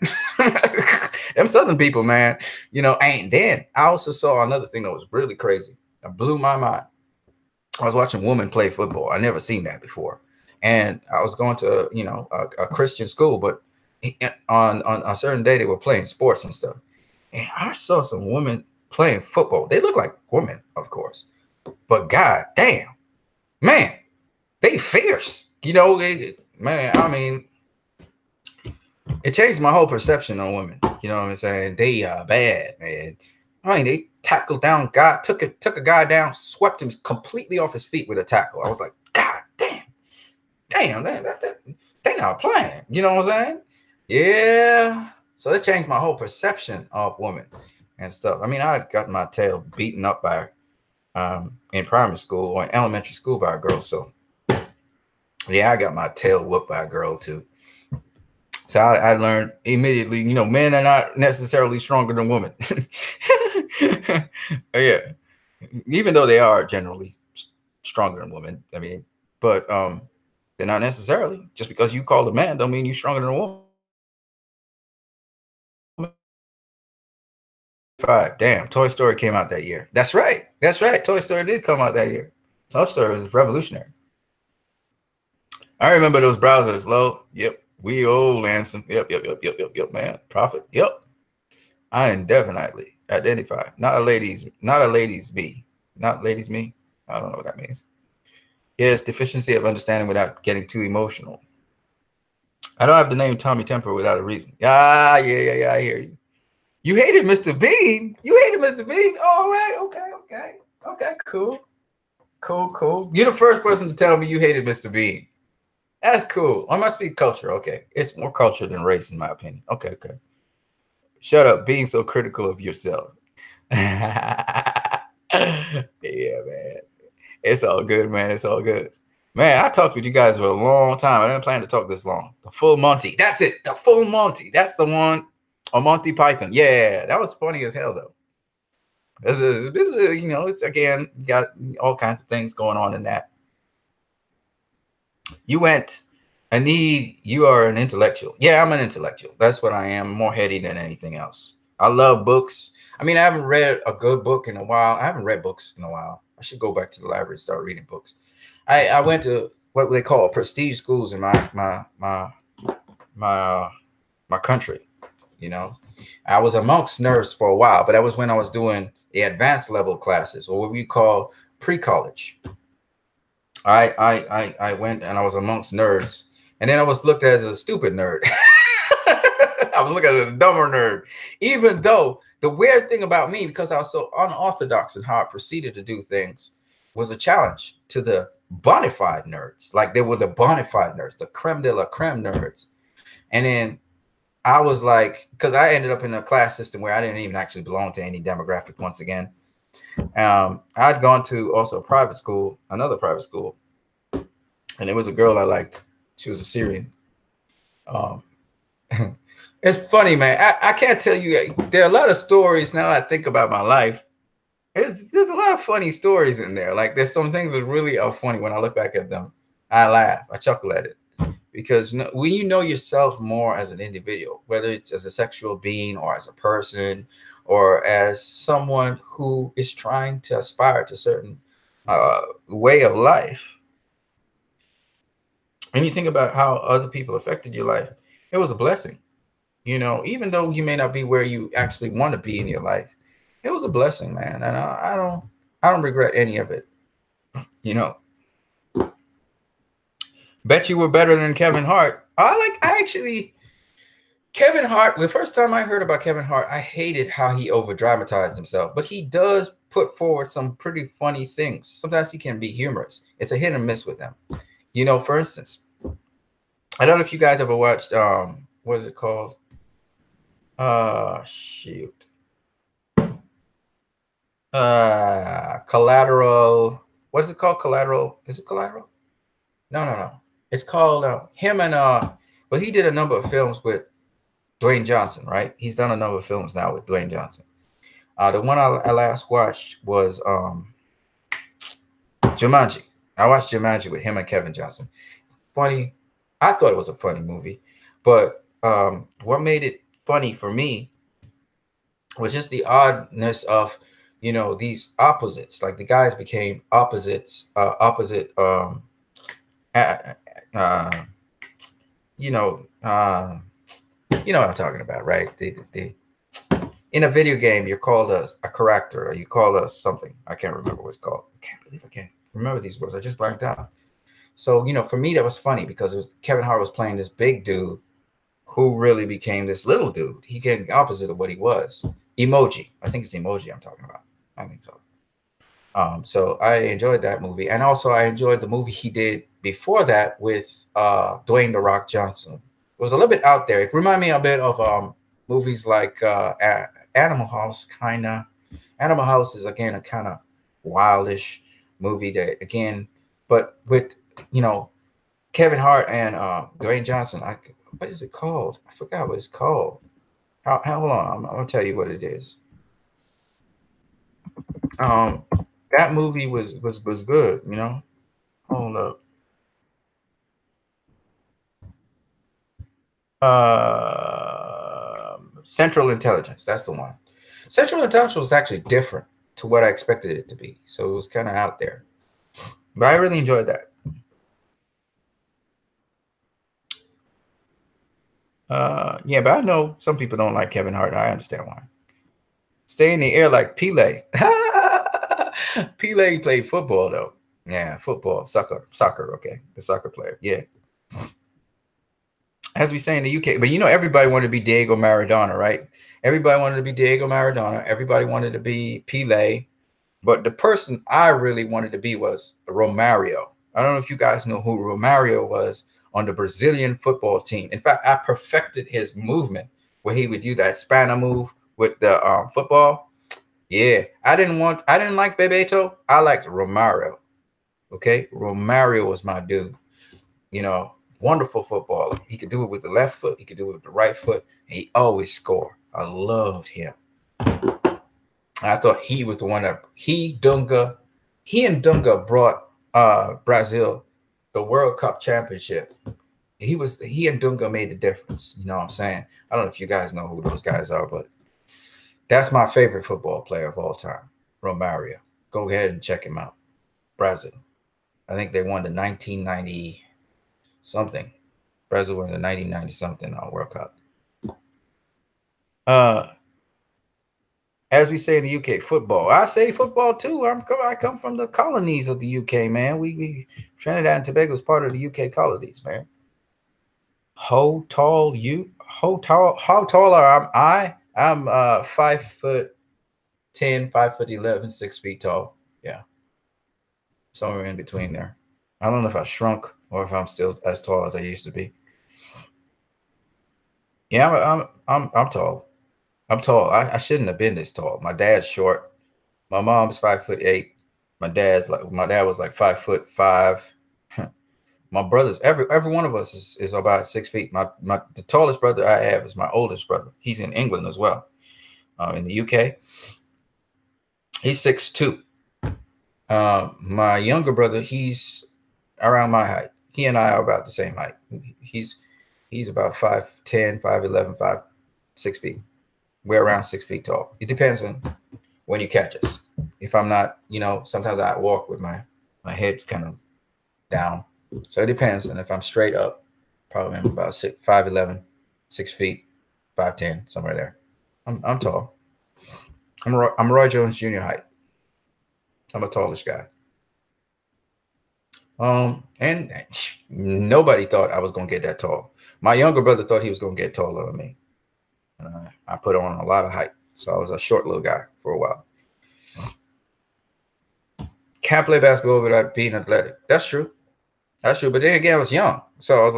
Them Southern people, man. You know, and then I also saw another thing that was really crazy. That blew my mind. I was watching women play football. I never seen that before. And I was going to, you know, a Christian school, but on a certain day they were playing sports and stuff. And I saw some women playing football. They look like women, of course, but god damn, man, they fierce. You know, man, I mean, it changed my whole perception on women. You know what I'm saying? They are bad, man. I mean, they tackled down God, took a guy down, swept him completely off his feet with a tackle. I was like, God damn, they not playing. You know what I'm saying? Yeah. So it changed my whole perception of women and stuff. I mean, I got my tail beaten up by in primary school or in elementary school by a girl. So yeah, I got my tail whooped by a girl too. So I learned immediately, you know, men are not necessarily stronger than women. Yeah, even though they are generally stronger than women. I mean, but they're not necessarily. Just because you call a man don't mean you're stronger than a woman. Damn, Toy Story came out that year. That's right. That's right. Toy Story did come out that year. Toy Story was revolutionary. I remember those browsers, low. Yep. We old Lanson. Yep, man. Prophet. Yep. I am definitely identify. Not a ladies me. Not ladies me. I don't know what that means. Yes, deficiency of understanding without getting too emotional. I don't have the name Tommy Temper without a reason. Yeah, I hear you. You hated Mr. Bean. You hated Mr. Bean. All right, okay, cool. You're the first person to tell me you hated Mr. Bean. That's cool. I must be culture. Okay, it's more culture than race, in my opinion. Okay. Shut up, being so critical of yourself. Yeah, man. It's all good, man. It's all good. Man, I talked with you guys for a long time. I didn't plan to talk this long. The Full Monty. That's it. The Full Monty. That's the one. Or Monty Python. Yeah, that was funny as hell, though. You know, it's again, got all kinds of things going on in that. You went, you are an intellectual. Yeah, I'm an intellectual. That's what I am. More heady than anything else. I love books. I mean, I haven't read a good book in a while. I haven't read books in a while. I should go back to the library and start reading books. I went to what they call prestige schools in my country. You know, I was amongst nerds for a while, but that was when I was doing the advanced level classes, or what we call pre-college. I went and I was amongst nerds, and then I was looked at as a stupid nerd. I was looked at as a dumber nerd, even though the weird thing about me, because I was so unorthodox in how I proceeded to do things, was a challenge to the bona fide nerds. Like, they were the bona fide nerds, the creme de la creme nerds. And then I was like, because I ended up in a class system where I didn't even actually belong to any demographic once again. I'd gone to also a private school, another private school, and there was a girl I liked. She was a Syrian. It's funny, man. I can't tell you. There are a lot of stories now I think about my life. There's a lot of funny stories in there. Like, there's some things that really are funny. When I look back at them, I laugh. I chuckle at it. Because when you know yourself more as an individual, whether it's as a sexual being or as a person or as someone who is trying to aspire to a certain way of life, and you think about how other people affected your life, it was a blessing. You know, even though you may not be where you actually want to be in your life, it was a blessing, man. And I don't regret any of it. You know, bet you were better than Kevin Hart. Kevin Hart, the first time I heard about Kevin Hart, I hated how he over dramatized himself, but he does put forward some pretty funny things. Sometimes he can be humorous. It's a hit and miss with him. You know, for instance, I don't know if you guys ever watched, what is it called? Shoot. Collateral. What is it called? Collateral. Is it Collateral? No. It's called him and well, he did a number of films with Dwayne Johnson, right? He's done a number of films now with Dwayne Johnson. The one I last watched was Jumanji. I watched Jumanji with him and Kevin Johnson. Funny. I thought it was a funny movie, but what made it funny for me was just the oddness of, you know, these opposites. Like the guys became opposites, uh, uh, you know, you know what I'm talking about, right? The in a video game, you're called a character, or you call us something. I can't remember what it's called. I can't believe I can't remember these words. I just blanked out. So, you know, for me, that was funny because it was Kevin Hart was playing this big dude who really became this little dude. He getting the opposite of what he was. Emoji. I think it's Emoji I'm talking about. I think so. So I enjoyed that movie. And also I enjoyed the movie he did before that with Dwayne The Rock Johnson. It was a little bit out there. It reminded me a bit of movies like Animal House, kind of. Animal House is, again, a kind of wildish movie that, again, but with, you know, Kevin Hart and Dwayne Johnson. What is it called? I forgot what it's called. Hold on. I'm going to tell you what it is. That movie was good, you know. Hold up. Central Intelligence. That's the one. Central Intelligence was actually different to what I expected it to be. So it was kind of out there. But I really enjoyed that. Yeah, but I know some people don't like Kevin Hart. I understand why. Stay in the air like Pele. Pele played football, though. Yeah, football, soccer. Okay, the soccer player. Yeah. As we say in the UK, but you know, everybody wanted to be Diego Maradona, right? Everybody wanted to be Diego Maradona. Everybody wanted to be Pele. But the person I really wanted to be was Romario. I don't know if you guys know who Romario was on the Brazilian football team. In fact, I perfected his movement where he would do that Spana move with the football. Yeah, I didn't like Bebeto. I liked Romario. Okay, Romario was my dude. You know, wonderful footballer. He could do it with the left foot. He could do it with the right foot. He always scored. I loved him. I thought he was the one that he and Dunga brought Brazil the World Cup championship. He and Dunga made the difference. You know what I'm saying? I don't know if you guys know who those guys are, but that's my favorite football player of all time, Romario. Go ahead and check him out. Brazil. I think they won the 1990 something. Brazil won the 1990 something World Cup. As we say in the UK, football. I say football too. I come from the colonies of the UK, man. We Trinidad and Tobago is part of the UK colonies, man. How tall are I? I'm 5'10", 5'11", 6 feet tall. Yeah. Somewhere in between there. I don't know if I shrunk or if I'm still as tall as I used to be. Yeah, I'm tall. I'm tall. I shouldn't have been this tall. My dad's short. My mom's 5'8". My dad was like 5'5". My brothers, every one of us is about 6 feet. The tallest brother I have is my oldest brother. He's in England as well. In the UK, he's 6'2". My younger brother, he's around my height. He and I are about the same height. He's about 5'10", 5'11", 6 feet. We're around 6 feet tall. It depends on when you catch us. If I'm not, you know, sometimes I walk with my head kind of down. So it depends. And if I'm straight up, probably I'm about 5'11", 6 feet, 5'10", somewhere there. I'm tall. I'm Roy Jones Jr. height. I'm a tallish guy. And nobody thought I was gonna get that tall. My younger brother thought he was gonna get taller than me. I put on a lot of height, so I was a short little guy for a while. Can't play basketball without being athletic. That's true. That's true. But then again, I was young, so I was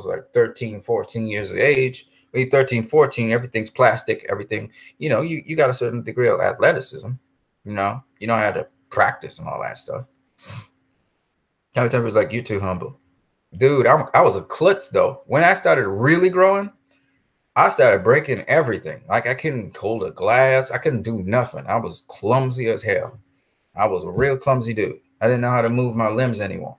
like 13, 14 years of age. When you're 13, 14, everything's plastic. Everything, you know, you got a certain degree of athleticism. You know how to practice and all that stuff. Every was like, you're too humble, dude. I was a klutz though. When I started really growing, I started breaking everything. Like I couldn't hold a glass. I couldn't do nothing. I was clumsy as hell. I was a real clumsy dude. I didn't know how to move my limbs anymore.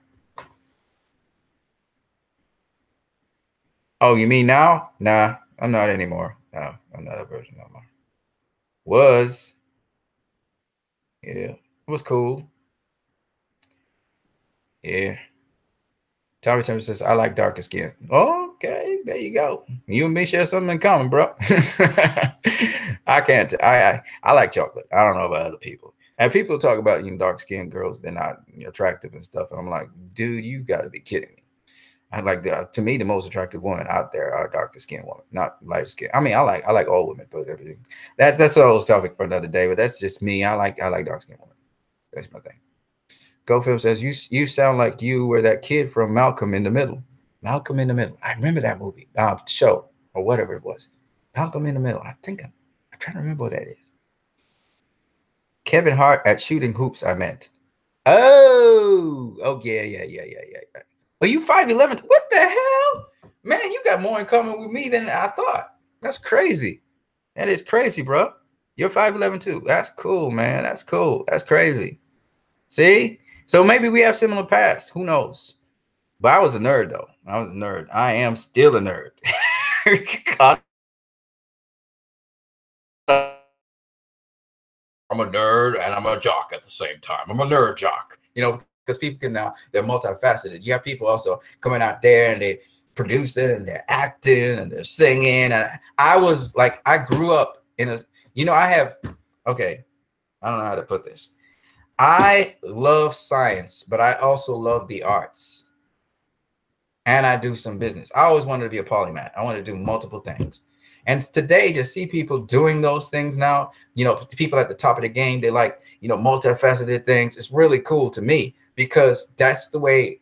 Oh, you mean now? Nah, I'm not anymore. No, I'm not a virgin no more. Was. Yeah. It was cool. Yeah. Tommy Turner says, I like darker skin. Okay, there you go. You and me share something in common, bro. I can't. I like chocolate. I don't know about other people. And people talk about dark skinned girls, they're not attractive and stuff. And I'm like, dude, you got to be kidding me. I like to me the most attractive women out there are darker skinned women, not light skin. I mean, I like all women, but everything that's a whole topic for another day. But that's just me. I like dark skinned women. That's my thing. GoFilm says you sound like you were that kid from Malcolm in the Middle. Malcolm in the Middle. I remember that movie, show or whatever it was. Malcolm in the Middle. I'm trying to remember what that is. Kevin Hart at shooting hoops. I meant. Oh yeah. Are you 5'11"? What the hell, man? You got more in common with me than I thought. That's crazy. That is crazy, bro. You're 5'11" too. That's cool, man. That's cool. That's crazy. See? So maybe we have similar past. Who knows? But I was a nerd, though. I was a nerd. I am still a nerd. I'm a nerd and I'm a jock at the same time. I'm a nerd jock, because people can now, they're multifaceted. You have people also coming out there and they producing and they're acting and they're singing. And I was like, I grew up in a, okay, I don't know how to put this. I love science, but I also love the arts. And I do some business. I always wanted to be a polymath. I wanted to do multiple things. And today, to see people doing those things now, people at the top of the game, they like, multifaceted things. It's really cool to me because that's the way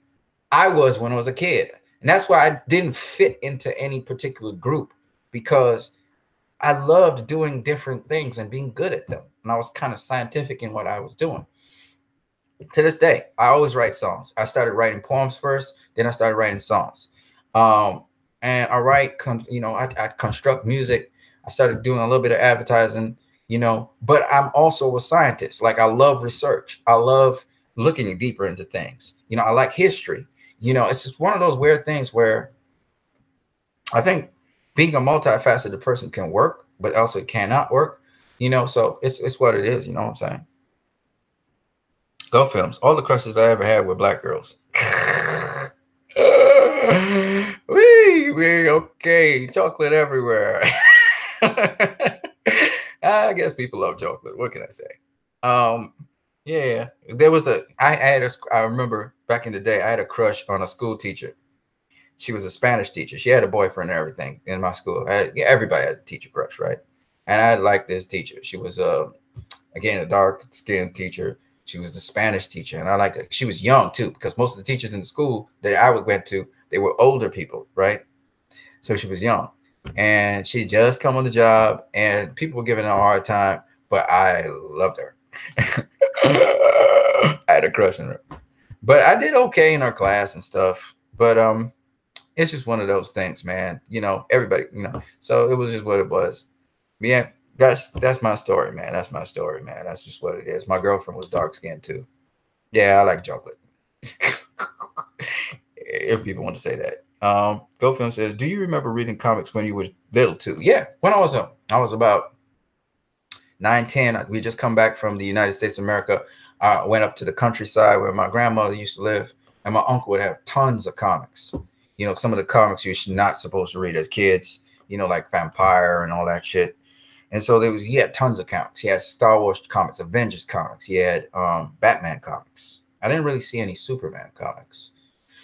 I was when I was a kid. And that's why I didn't fit into any particular group, because I loved doing different things and being good at them. And I was kind of scientific in what I was doing. To this day, I always write songs. I started writing poems first, then I started writing songs. And I write, I construct music. I started doing a little bit of advertising, but I'm also a scientist. Like, I love research. I love looking deeper into things. I like history. It's just one of those weird things where I think being a multifaceted person can work, but also cannot work, so it's what it is. You know what I'm saying? Go films. All the crushes I ever had were black girls. we okay. Chocolate everywhere. I guess people love chocolate. What can I say? Yeah. There was I remember back in the day, I had a crush on a school teacher. She was a Spanish teacher. She had a boyfriend and everything in my school. Everybody had a teacher crush, right? And I liked this teacher. She was again, a dark-skinned teacher. She was the Spanish teacher, and I liked her. She was young too, because most of the teachers in the school that I went to, they were older people, right? So she was young, and she just come on the job, and people were giving her a hard time, but I loved her. I had a crush on her, but I did okay in her class and stuff. But it's just one of those things, man. Everybody, So it was just what it was. Yeah. That's my story, man. That's my story, man. That's just what it is. My girlfriend was dark skinned too. Yeah, I like chocolate. If people want to say that. GoFilm says, do you remember reading comics when you were little too? Yeah, when I was about 9, 10. We just come back from the United States of America. I went up to the countryside where my grandmother used to live, and my uncle would have tons of comics. Some of the comics you're not supposed to read as kids, like Vampire and all that shit. And so he had tons of comics. He had Star Wars comics, Avengers comics. He had Batman comics. I didn't really see any Superman comics.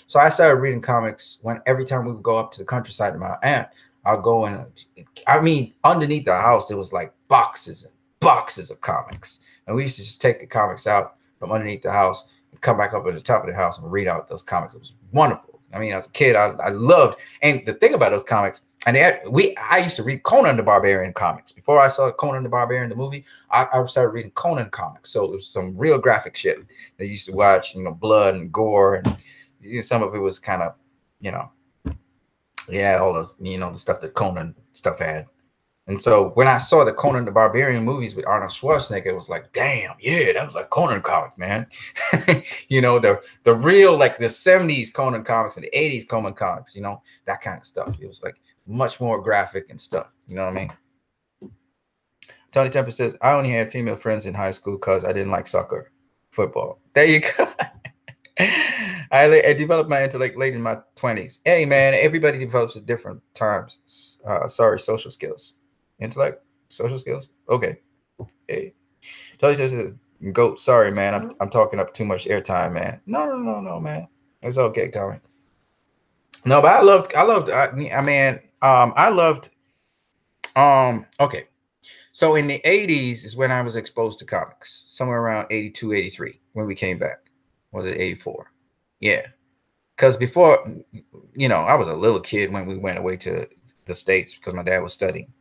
So I started reading comics every time we would go up to the countryside to my aunt. I'd go underneath the house, there was like boxes and boxes of comics. And we used to just take the comics out from underneath the house and come back up at the top of the house and read out those comics. It was wonderful. As a kid, I loved. And the thing about those comics, I used to read Conan the Barbarian comics. Before I saw Conan the Barbarian, the movie, I started reading Conan comics. So it was some real graphic shit. I used to watch, blood and gore. And some of it was kind of, all those, the stuff that Conan stuff had. And so when I saw the Conan the Barbarian movies with Arnold Schwarzenegger, it was like, damn, yeah, that was like Conan comic, man. You know, the real, like the 70s Conan comics and the 80s Conan comics, you know, that kind of stuff. It was like much more graphic and stuff. You know what I mean? Tony Temper says, I only had female friends in high school because I didn't like soccer, football. There you go. I developed my intellect late in my 20s. Hey, man, everybody develops at different times. Sorry, social skills. Intellect, social skills. Okay. Hey, Tony says, "Goat, sorry, man. I'm talking up too much airtime, man." No, man. It's okay, Tommy. No, but I loved. Okay. So in the 80s is when I was exposed to comics, somewhere around 82, 83, when we came back. Was it 84? Yeah. Because before, you know, I was a little kid when we went away to the States because my dad was studying.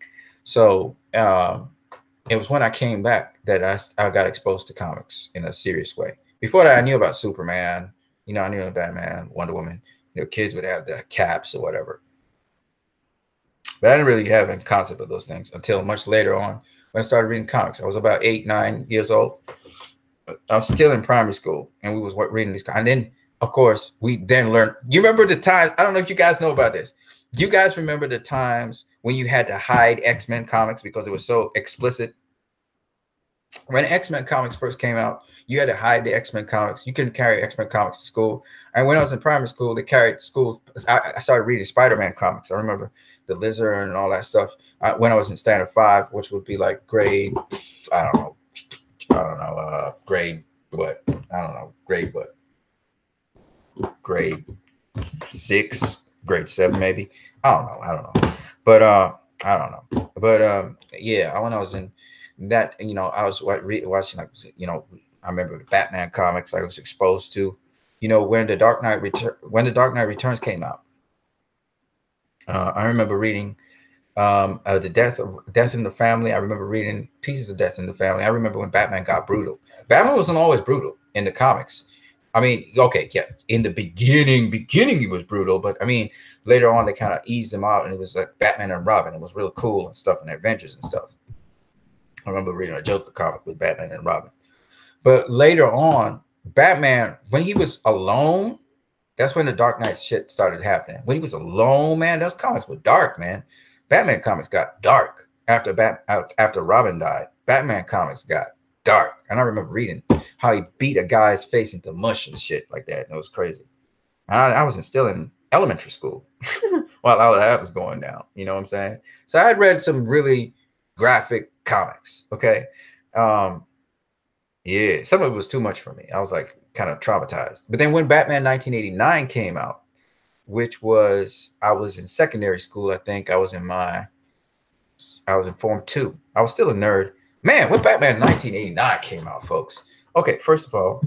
So it was when I came back that I got exposed to comics in a serious way. Before that, I knew about Superman. You know, I knew about Batman, Wonder Woman. You know, kids would have the caps or whatever. But I didn't really have a concept of those things until much later on when I started reading comics. I was about 8, 9 years old. I was still in primary school, and we was reading these. And then, of course, we then learned. You remember the times? I don't know if you guys know about this. Do you guys remember the times when you had to hide X-Men comics because it was so explicit? When X-Men comics first came out, you had to hide the X-Men comics. You couldn't carry X-Men comics to school. And when I was in primary school, they carried to school. I started reading Spider-Man comics. I remember the Lizard and all that stuff. When I was in Standard 5, which would be like grade, I don't know, grade what? I don't know, grade what? Grade 6, grade 7 maybe. I don't know. But I don't know. But yeah, when I was in that, you know, I was watching, like, you know, I remember the Batman comics I was exposed to, you know, when the Dark Knight Returns came out. I remember reading the Death in the Family. I remember reading pieces of Death in the Family. I remember when Batman got brutal. Batman wasn't always brutal in the comics. I mean, okay, yeah, in the beginning he was brutal, but I mean, later on they kind of eased him out, and it was like Batman and Robin. It was real cool and stuff, and adventures and stuff. I remember reading a Joker comic with Batman and Robin. But later on, Batman, when he was alone, that's when the Dark Knight shit started happening. When he was alone, man, those comics were dark, man. Batman comics got dark after Robin died. Batman comics got dark. And I remember reading how he beat a guy's face into mush and shit like that. And it was crazy. I was still in elementary school while all that was going down. You know what I'm saying? So I had read some really graphic comics. Okay. Yeah, some of it was too much for me. I was like kind of traumatized. But then when Batman 1989 came out, which was, I was in secondary school, I think. I was in Form 2. I was still a nerd. Man, when Batman 1989 came out, folks. Okay, first of all,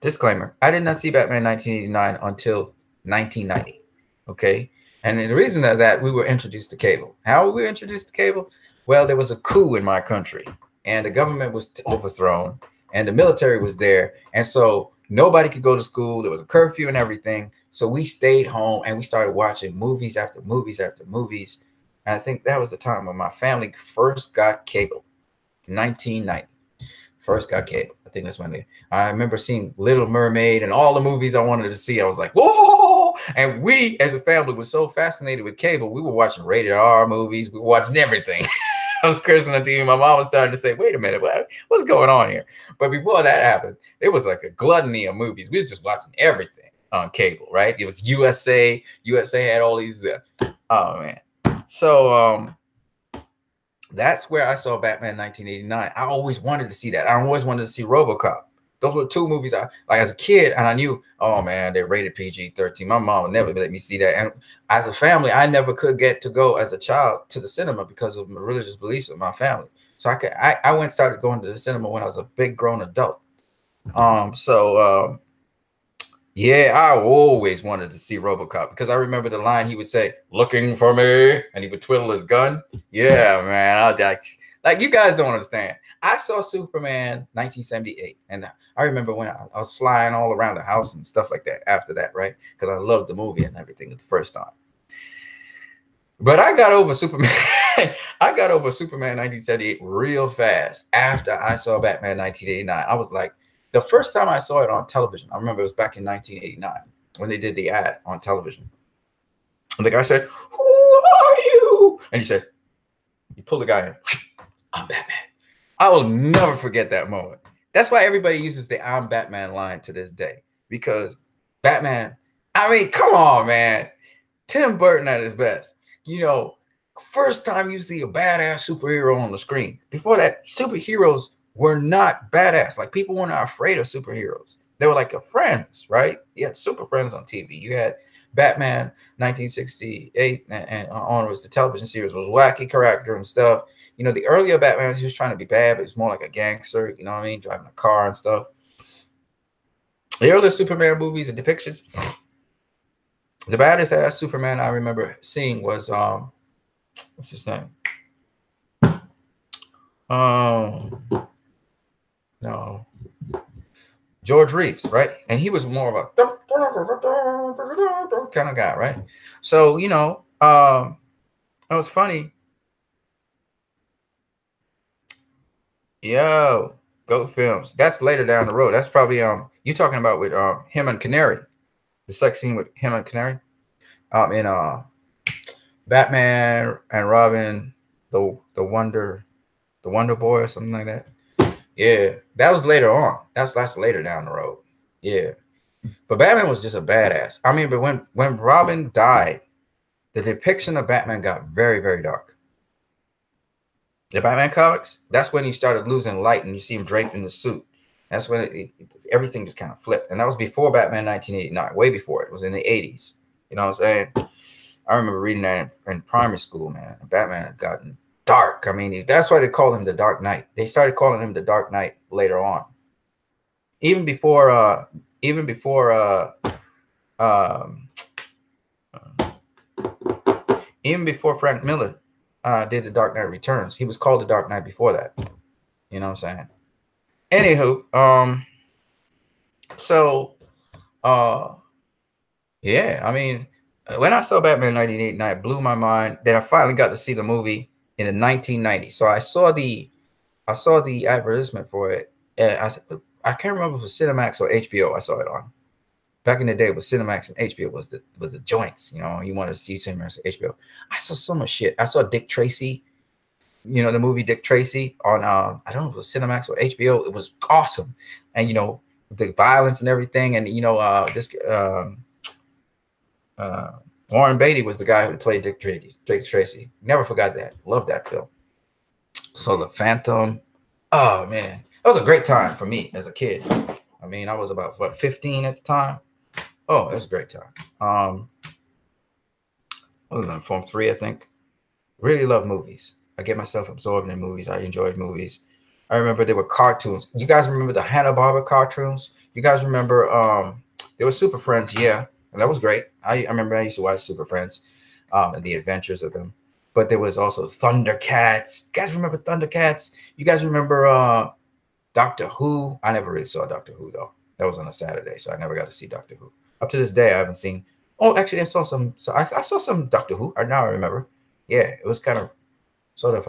disclaimer. I did not see Batman 1989 until 1990. Okay? And the reason is that we were introduced to cable. How were we introduced to cable? Well, there was a coup in my country, and the government was overthrown, and the military was there. And so nobody could go to school. There was a curfew and everything. So we stayed home, and we started watching movies after movies after movies. And I think that was the time when my family first got cable, 1990. First got cable. I think that's when I remember seeing Little Mermaid and all the movies I wanted to see. I was like, whoa! And we, as a family, were so fascinated with cable. We were watching rated R movies. We were watching everything. I was cursing on TV. My mom was starting to say, wait a minute, what's going on here? But before that happened, it was like a gluttony of movies. We were just watching everything on cable, right? It was USA. USA had all these. Oh, man. So that's where I saw Batman 1989. I always wanted to see that. I always wanted to see RoboCop. Those were two movies I like as a kid, and I knew, oh man, they're rated PG-13. My mom would never let me see that. And as a family, I never could get to go as a child to the cinema because of my religious beliefs of my family. So I went and started going to the cinema when I was a big grown adult. Yeah, I always wanted to see RoboCop because I remember the line he would say, "Looking for me," and he would twiddle his gun. Yeah, man, like you guys don't understand. I saw Superman 1978, and I remember when I was flying all around the house and stuff like that after that, right? Because I loved the movie and everything the first time. But I got over Superman. I got over Superman 1978 real fast after I saw Batman 1989. I was like, the first time I saw it on television, I remember it was back in 1989 when they did the ad on television. And the guy said, "Who are you?" And he said, he pulled the guy in. "I'm Batman." I will never forget that moment. That's why everybody uses the "I'm Batman" line to this day, because Batman, I mean, come on, man. Tim Burton at his best. You know, first time you see a badass superhero on the screen. Before that, superheroes were not badass. Like, people were not afraid of superheroes. They were like a friends, right? You had Super Friends on TV. You had Batman 1968 and onwards. The television series was wacky character and stuff. You know, the earlier Batman was just trying to be bad, but he's more like a gangster, you know what I mean? Driving a car and stuff. The earlier Superman movies and depictions, the baddest ass Superman I remember seeing was what's his name? No, George Reeves, right? And he was more of a kind of guy, right? So, you know, it was funny. Yo, Goat Films. That's later down the road. That's probably you talking about with him and Canary, the sex scene with him and Canary, in Batman and Robin, the Wonder Boy or something like that. Yeah, that was later on. That's later down the road. Yeah, but Batman was just a badass. I mean, but when Robin died, the depiction of Batman got very, very dark. The Batman comics, that's when he started losing light, and you see him draped in the suit. That's when everything just kind of flipped, and that was before Batman 1989, way before it was in the 80s. You know what I'm saying? I remember reading that in primary school, man. Batman had gotten dark. I mean, that's why they called him the Dark Knight. They started calling him the Dark Knight later on. Even before Frank Miller did the Dark Knight Returns, he was called the Dark Knight before that. You know what I'm saying? Anywho, so yeah, I mean, when I saw Batman 1989, it blew my mind. Then I finally got to see the movie in the 1990s. So I saw the advertisement for it. And I can't remember if it was Cinemax or HBO I saw it on. Back in the day, it was Cinemax and HBO was the joints. You know, you wanted to see Cinemax or HBO. I saw so much shit. I saw Dick Tracy, you know, the movie Dick Tracy on I don't know if it was Cinemax or HBO. It was awesome. And, you know, the violence and everything. And, you know, Warren Beatty was the guy who played Dick Tracy. Never forgot that. Love that film. So The Phantom. Oh, man. That was a great time for me as a kid. I mean, I was about, 15 at the time? Oh, it was a great time. I was in Form 3, I think. Really love movies. I get myself absorbed in movies. I enjoyed movies. I remember there were cartoons. You guys remember the Hanna-Barbera cartoons? You guys remember there were Super Friends, yeah. And that was great. I remember I used to watch Super Friends and the adventures of them. But there was also Thundercats. You guys remember Thundercats? You guys remember Doctor Who? I never really saw Doctor Who, though. That was on a Saturday, so I never got to see Doctor Who. Up to this day, I haven't seen. Oh, actually, I saw some. So I saw some Doctor Who. Now I remember. Yeah, it was kind of sort of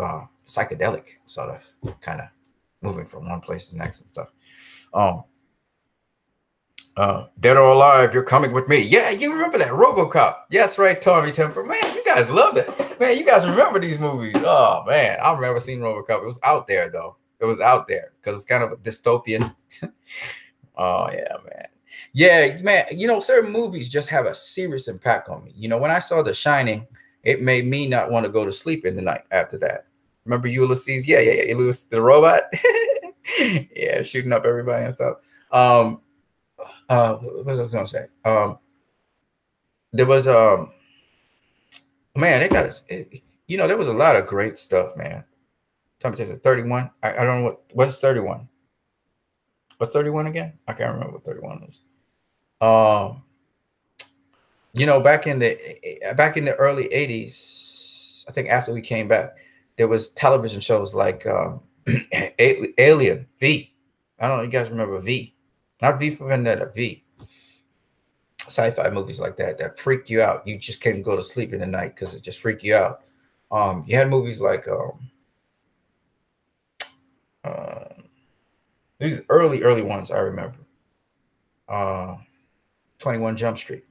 psychedelic, sort of kind of moving from one place to the next and stuff. Dead or Alive, You're Coming With Me. Yeah, you remember that RoboCop? Yeah, that's right, Tommy Temper. Man, you guys love it. Man, you guys remember these movies. Oh, man, I remember seeing RoboCop. It was out there, though. It was out there because it's kind of a dystopian. Oh, yeah, man. Yeah, man, you know, certain movies just have a serious impact on me. You know, when I saw The Shining, it made me not want to go to sleep in the night after that. Remember Ulysses? Yeah. Ulysses the robot. Yeah, shooting up everybody and stuff. What was I gonna say? There was man, they got us. You know, there was a lot of great stuff, man. Tommy takes a 31. I don't know what's 31. What's 31 again? I can't remember what 31 is. You know, back in the early 80s, I think after we came back, there was television shows like Alien, V. I don't know if you guys remember V. Not V for Vendetta, V. sci-fi movies like that freak you out. You just couldn't go to sleep in the night because it just freaked you out. You had movies like uh, these early ones I remember. 21 Jump Street,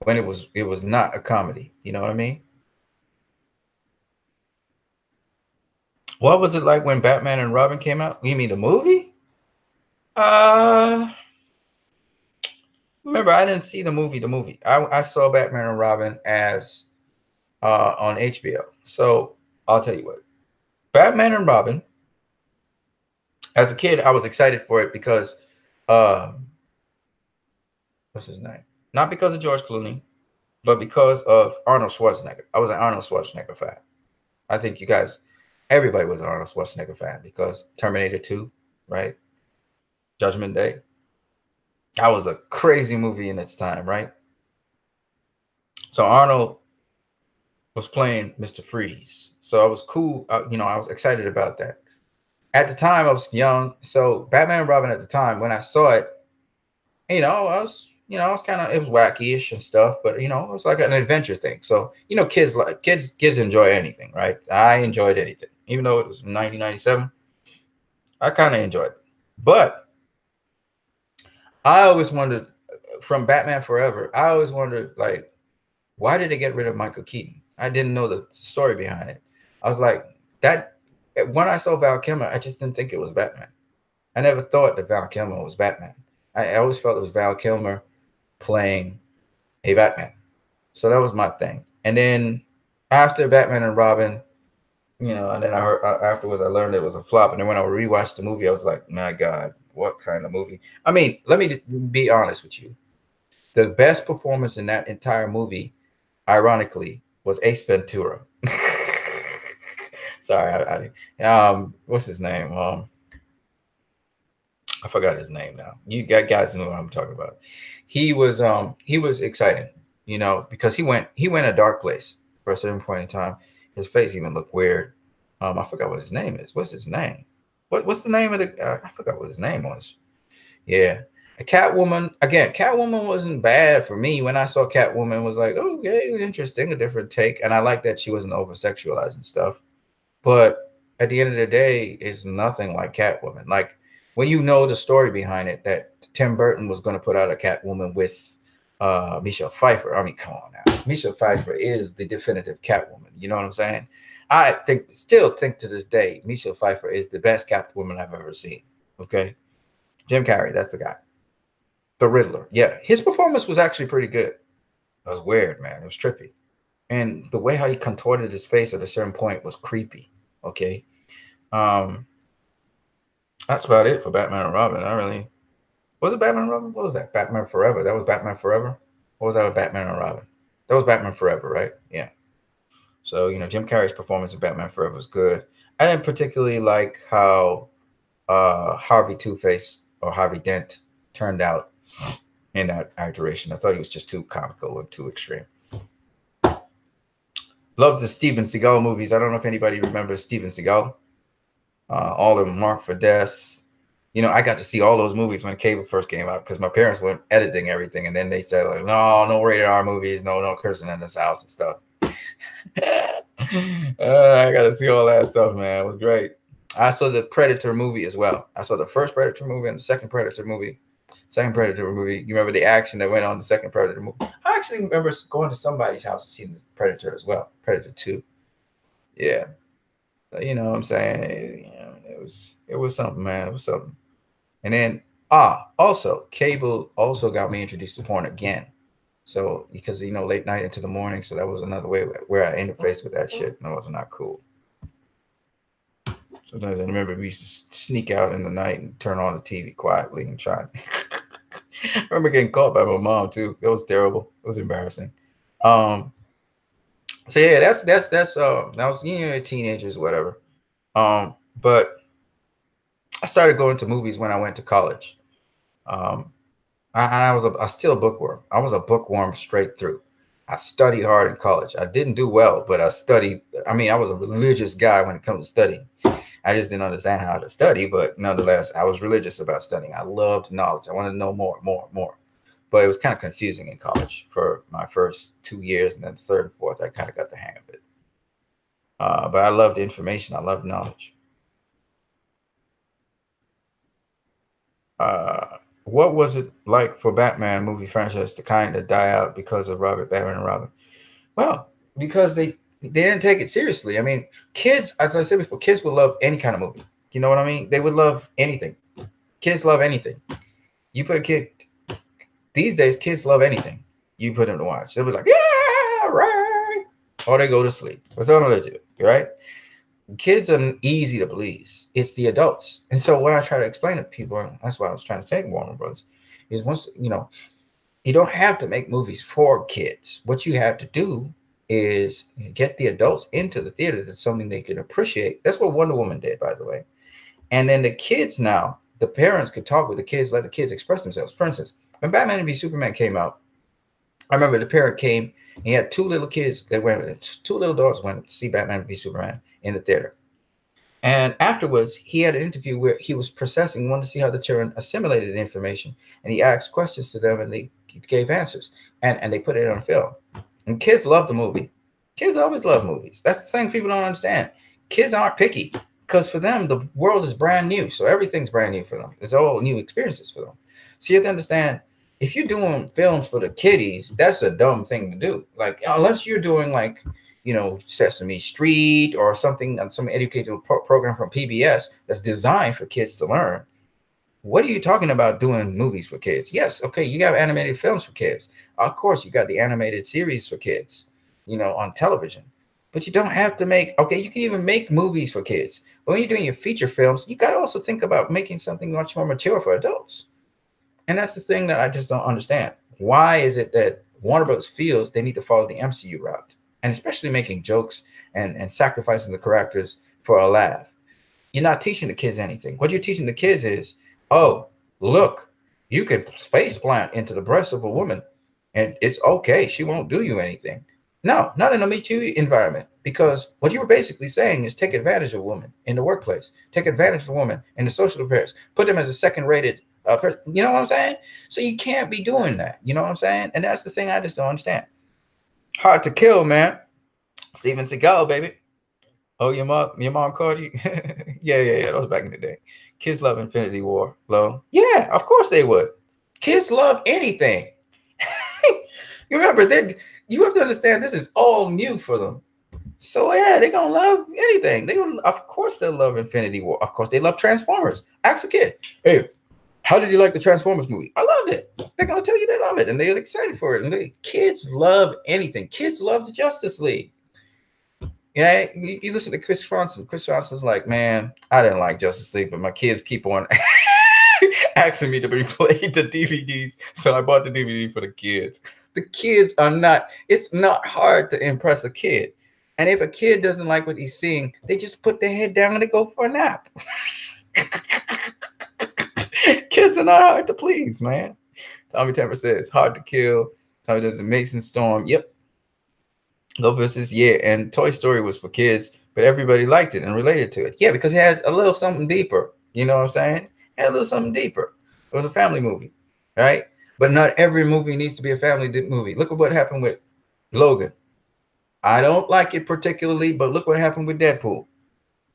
when it was not a comedy. You know what I mean? What was it like when Batman and Robin came out? You mean the movie? Uh Remember, I didn't see the movie. I saw Batman and Robin as on HBO. So I'll tell you what, Batman and Robin. As a kid, I was excited for it because uh, what's his name? Not because of George Clooney, but because of Arnold Schwarzenegger. I was an Arnold Schwarzenegger fan. I think you guys, everybody was an Arnold Schwarzenegger fan because Terminator 2, right? Judgment Day. That was a crazy movie in its time, right? So Arnold was playing Mr. Freeze. So I was cool. You know, I was excited about that. At the time, I was young. So Batman and Robin at the time, when I saw it, you know, I was kind of, it was wacky-ish and stuff, but you know, it was like an adventure thing. So, you know, kids enjoy anything, right? I enjoyed anything, even though it was 1997. I kind of enjoyed it. But I always wondered, from Batman Forever, I always wondered, like, why did they get rid of Michael Keaton? I didn't know the story behind it. I was like, that, when I saw Val Kilmer, I just didn't think it was Batman. I never thought that Val Kilmer was Batman. I always felt it was Val Kilmer playing a Batman. So that was my thing. And then after Batman and Robin, you know, and then I heard afterwards, I learned it was a flop. And then when I rewatched the movie, I was like, my God, what kind of movie? I mean, let me just be honest with you. The best performance in that entire movie, ironically, was Ace Ventura. Sorry, what's his name? I forgot his name now. You guys know what I'm talking about. He was exciting, you know, because he went a dark place for a certain point in time. His face even looked weird. I forgot what his name is. What's his name? What's the name of the? I forgot what his name was. Yeah, a Catwoman. Again, Catwoman wasn't bad for me. When I saw Catwoman, was like, oh, okay, interesting, a different take, and I like that she wasn't over sexualized and stuff. But at the end of the day, it's nothing like Catwoman. Like, when you know the story behind it, that Tim Burton was going to put out a Catwoman with Michelle Pfeiffer. I mean, come on now. Michelle Pfeiffer is the definitive Catwoman. You know what I'm saying? I still think to this day, Michelle Pfeiffer is the best Catwoman I've ever seen. Okay? Jim Carrey, that's the guy. The Riddler. Yeah, his performance was actually pretty good. It was weird, man. It was trippy. And the way how he contorted his face at a certain point was creepy. Okay? That's about it for Batman and Robin. Was it Batman and Robin? What was that? Batman Forever. That was Batman Forever? What was that with Batman and Robin? That was Batman Forever, right? Yeah. So, you know, Jim Carrey's performance in Batman Forever was good. I didn't particularly like how Harvey Two-Face or Harvey Dent turned out in that iteration. I thought he was just too comical and too extreme. Loved the Steven Seagal movies. I don't know if anybody remembers Steven Seagal. All of them, Marked for Death. You know, I got to see all those movies when cable first came out because my parents were editing everything, and then they said, like, no rated R movies, no cursing in this house and stuff. I got to see all that stuff, man. It was great. I saw the Predator movie as well. I saw the first Predator movie and the second Predator movie. Second Predator movie. You remember the action that went on the second Predator movie? I actually remember going to somebody's house and seeing the Predator as well. Predator 2. Yeah. You know what I'm saying? You know, it was something, man. It was something. And then also cable also got me introduced to porn again. So because, you know, late night into the morning, so that was another way where I interfaced with that shit. And it was not cool. Sometimes I remember we used to sneak out in the night and turn on the TV quietly and try. I remember getting caught by my mom too. It was terrible. It was embarrassing. So yeah, that's that was, you know, teenagers, whatever. But I started going to movies when I went to college. I was still a bookworm. I was a bookworm straight through. I studied hard in college. I didn't do well, but I studied. I mean, I was a religious guy when it comes to studying. I just didn't understand how to study, but nonetheless, I was religious about studying. I loved knowledge. I wanted to know more. but it was kind of confusing in college for my first 2 years, and then the third and fourth, I kind of got the hang of it. But I love the information. I love knowledge. What was it like for Batman movie franchise to kind of die out because of Batman and Robin? Well, because they didn't take it seriously. I mean, kids, as I said before, kids would love any kind of movie. You know what I mean? They would love anything. Kids love anything. You put a kid, these days, kids love anything you put them to watch. They'll be like, yeah, right. Or they go to sleep. That's all they do, right? Kids are easy to please. It's the adults. And so what I try to explain to people, and that's why I was trying to take Warner Brothers, is once, you don't have to make movies for kids. What you have to do is get the adults into the theater. That's something they can appreciate. That's what Wonder Woman did, by the way. And then the kids now, the parents could talk with the kids, let the kids express themselves. For instance, when Batman v Superman came out, I remember the parent came, he had two little kids that went, two little dogs went to see Batman v Superman in the theater. And afterwards, he had an interview where he was processing, wanted to see how the children assimilated the information. And he asked questions to them and they gave answers. And they put it on film. And kids love the movie. Kids always love movies. That's the thing people don't understand. Kids aren't picky because for them, the world is brand new. So everything's brand new for them. It's all new experiences for them. So you have to understand, if you're doing films for the kiddies, that's a dumb thing to do. Like, unless you're doing like, Sesame Street or something, some educational program from PBS that's designed for kids to learn. What are you talking about doing movies for kids? Yes, okay, you have animated films for kids. Of course, you got the animated series for kids, on television. But you don't have to make, okay, you can even make movies for kids. But when you're doing your feature films, you got to also think about making something much more mature for adults. And that's the thing that I just don't understand. Why is it that Warner Bros. Feels they need to follow the MCU route? And especially making jokes and sacrificing the characters for a laugh. You're not teaching the kids anything. What you're teaching the kids is, oh, look, you can face plant into the breast of a woman and it's okay. She won't do you anything. No, not in a Me Too environment, because what you were basically saying is take advantage of women in the workplace, take advantage of women in the social affairs, put them as a second-rated person. You know what I'm saying? So you can't be doing that. You know what I'm saying? And that's the thing I just don't understand. Hard to Kill, man. Steven Seagal, baby. Oh, your mom called you? Yeah. That was back in the day. Kids love Infinity War. Low. Yeah, of course they would. Kids love anything. You remember that? You have to understand this is all new for them. So yeah, they're gonna love anything. Of course they'll love Infinity War. Of course they love Transformers. Ask a kid, hey, how did you like the Transformers movie? I loved it. They're gonna tell you they love it and they're excited for it. And kids love anything. Kids love the Justice League. Yeah, you listen to Chris Francis. Chris Francis is like, man, I didn't like Justice League, but my kids keep on asking me to replay the DVDs, so I bought the DVD for the kids. The kids are not, it's not hard to impress a kid. And if a kid doesn't like what he's seeing, they just put their head down and they go for a nap. Kids are not hard to please, man. Tommy Temper says, hard to kill. Tommy does a Mason Storm. Yep. Go versus, yeah. And Toy Story was for kids, but everybody liked it and related to it. Yeah, because it has a little something deeper. You know what I'm saying? It had a little something deeper. It was a family movie, right? But not every movie needs to be a family movie. Look at what happened with Logan. I don't like it particularly, but look what happened with Deadpool.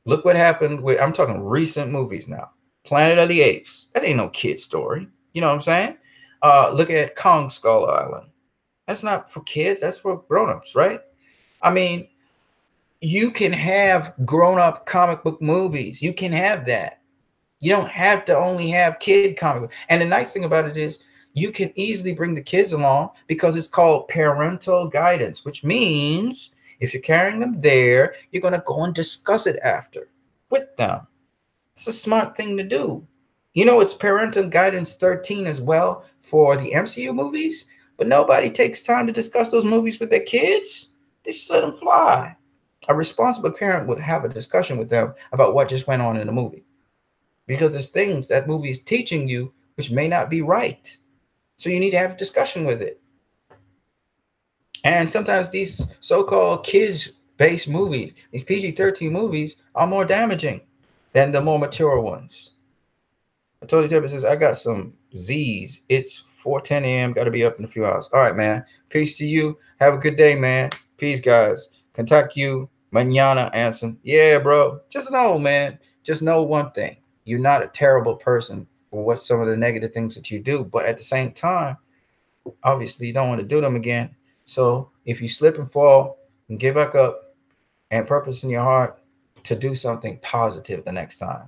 Look what happened with, I'm talking recent movies now. Planet of the Apes. That ain't no kid story. You know what I'm saying? Look at Kong Skull Island. That's not for kids. That's for grown-ups, right? I mean, you can have grown-up comic book movies. You can have that. You don't have to only have kid comic book. And the nice thing about it is you can easily bring the kids along because it's called parental guidance, which means if you're carrying them there, you're going to go and discuss it after with them. It's a smart thing to do. You know, it's parental guidance 13 as well for the MCU movies, but nobody takes time to discuss those movies with their kids. They just let them fly. A responsible parent would have a discussion with them about what just went on in the movie, because there's things that movie is teaching you which may not be right. So you need to have a discussion with it. And sometimes these so-called kids-based movies, these PG-13 movies, are more damaging than the more mature ones. Tony Tepper says, I got some Z's. It's 4:10 a.m. Got to be up in a few hours. All right, man. Peace to you. Have a good day, man. Peace, guys. Contact you mañana, Anson. Yeah, bro. Just know, man. Just know one thing. You're not a terrible person for what some of the negative things that you do, but at the same time, obviously you don't want to do them again. So if you slip and fall and get back up and purpose in your heart to do something positive the next time.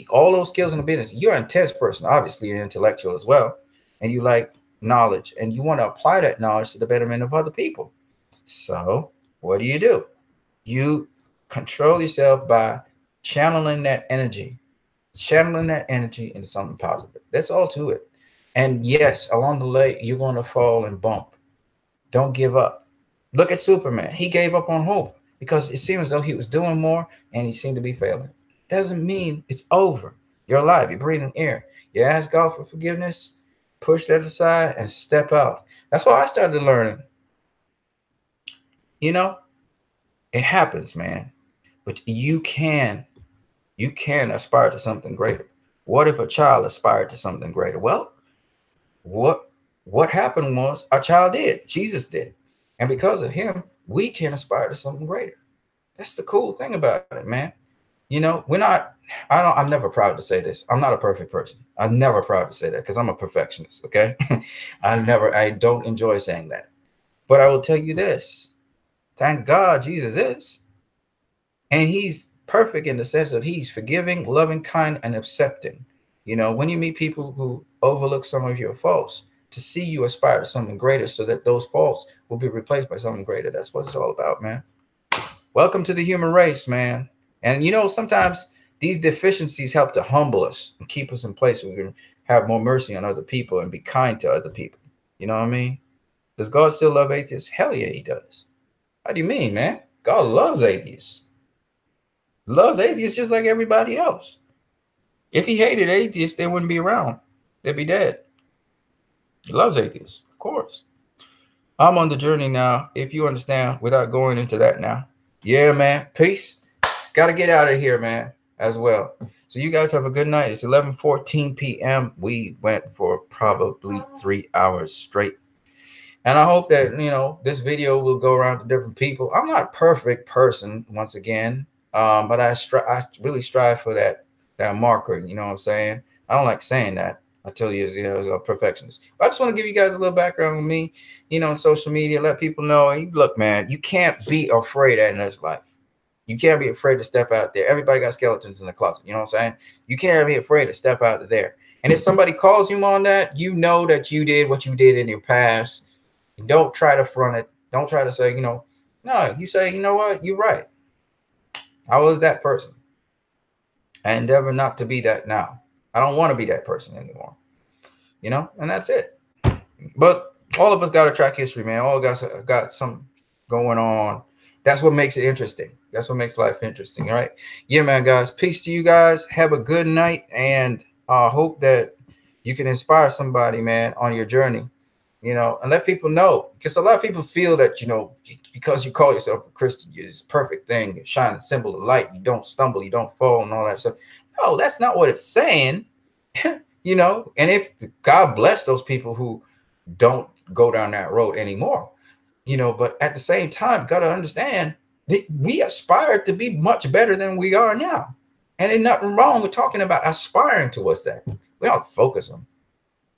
All those skills in the business, you're an intense person. Obviously, you're intellectual as well. And you like knowledge and you want to apply that knowledge to the betterment of other people. So what do? You control yourself by channeling that energy into something positive. That's all to it. And yes, along the way, you're going to fall and bump. Don't give up. Look at Superman. He gave up on hope because it seemed as though he was doing more and he seemed to be failing. Doesn't mean it's over. You're alive. You're breathing air. You ask God for forgiveness, push that aside, and step out. That's why I started learning. You know, it happens, man. But you can aspire to something greater. What if a child aspired to something greater? Well, what happened was our child did. Jesus did. And because of him, we can aspire to something greater. That's the cool thing about it, man. You know, I'm never proud to say this. I'm not a perfect person. I'm never proud to say that because I'm a perfectionist, okay? I don't enjoy saying that. But I will tell you this. Thank God Jesus is. And he's perfect in the sense of he's forgiving, loving, kind, and accepting. You know, when you meet people who overlook some of your faults, to see you aspire to something greater so that those faults will be replaced by something greater. That's what it's all about, man. Welcome to the human race, man. And, you know, sometimes these deficiencies help to humble us and keep us in place so we can have more mercy on other people and be kind to other people. You know what I mean? Does God still love atheists? Hell yeah, he does. How do you mean, man? God loves atheists. Loves atheists just like everybody else. If he hated atheists, they wouldn't be around. They'd be dead. He loves atheists, of course. I'm on the journey now, if you understand, without going into that now. Yeah, man. Peace. Got to get out of here, man, as well. So you guys have a good night. It's 11:14 p.m. We went for probably 3 hours straight. And I hope that, you know, this video will go around to different people. I'm not a perfect person, once again, but I really strive for that marker. You know what I'm saying? I don't like saying that. I tell you, as a perfectionist. But I just want to give you guys a little background on me, you know, on social media, let people know. And look, man, you can't be afraid in this life. You can't be afraid to step out there. Everybody got skeletons in the closet. You know what I'm saying? You can't be afraid to step out there. And if somebody calls you on that, you know that you did what you did in your past. Don't try to front it. Don't try to say, you know, no, you say, you know what? You're right. I was that person. I endeavor not to be that now. I don't want to be that person anymore. You know, and that's it. But all of us got a track history, man. All of us got some going on. That's what makes it interesting. That's what makes life interesting, all right? Yeah, man, guys. Peace to you guys. Have a good night, and I hope that you can inspire somebody, man, on your journey, you know, and let people know. Because a lot of people feel that, you know, because you call yourself a Christian, you're this perfect thing, you're shining symbol of light, you don't stumble, you don't fall, and all that stuff. No, that's not what it's saying, you know. And if God bless those people who don't go down that road anymore, you know, but at the same time, got to understand that we aspire to be much better than we are now. And there's nothing wrong with talking about aspiring towards that. We don't focus on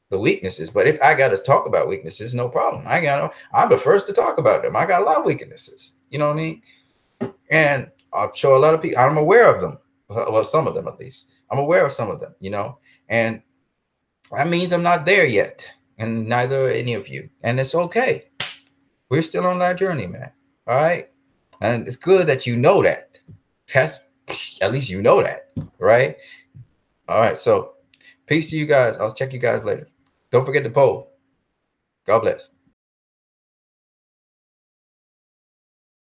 the weaknesses. But if I got to talk about weaknesses, no problem. I'm the first to talk about them. I got a lot of weaknesses. You know what I mean? And I'll show a lot of people. I'm aware of them. Well, some of them at least. I'm aware of some of them, you know. And that means I'm not there yet. And neither are any of you. And it's okay. We're still on that journey, man. All right. And it's good that you know that. At least you know that. Right. All right. So peace to you guys. I'll check you guys later. Don't forget to poll. God bless.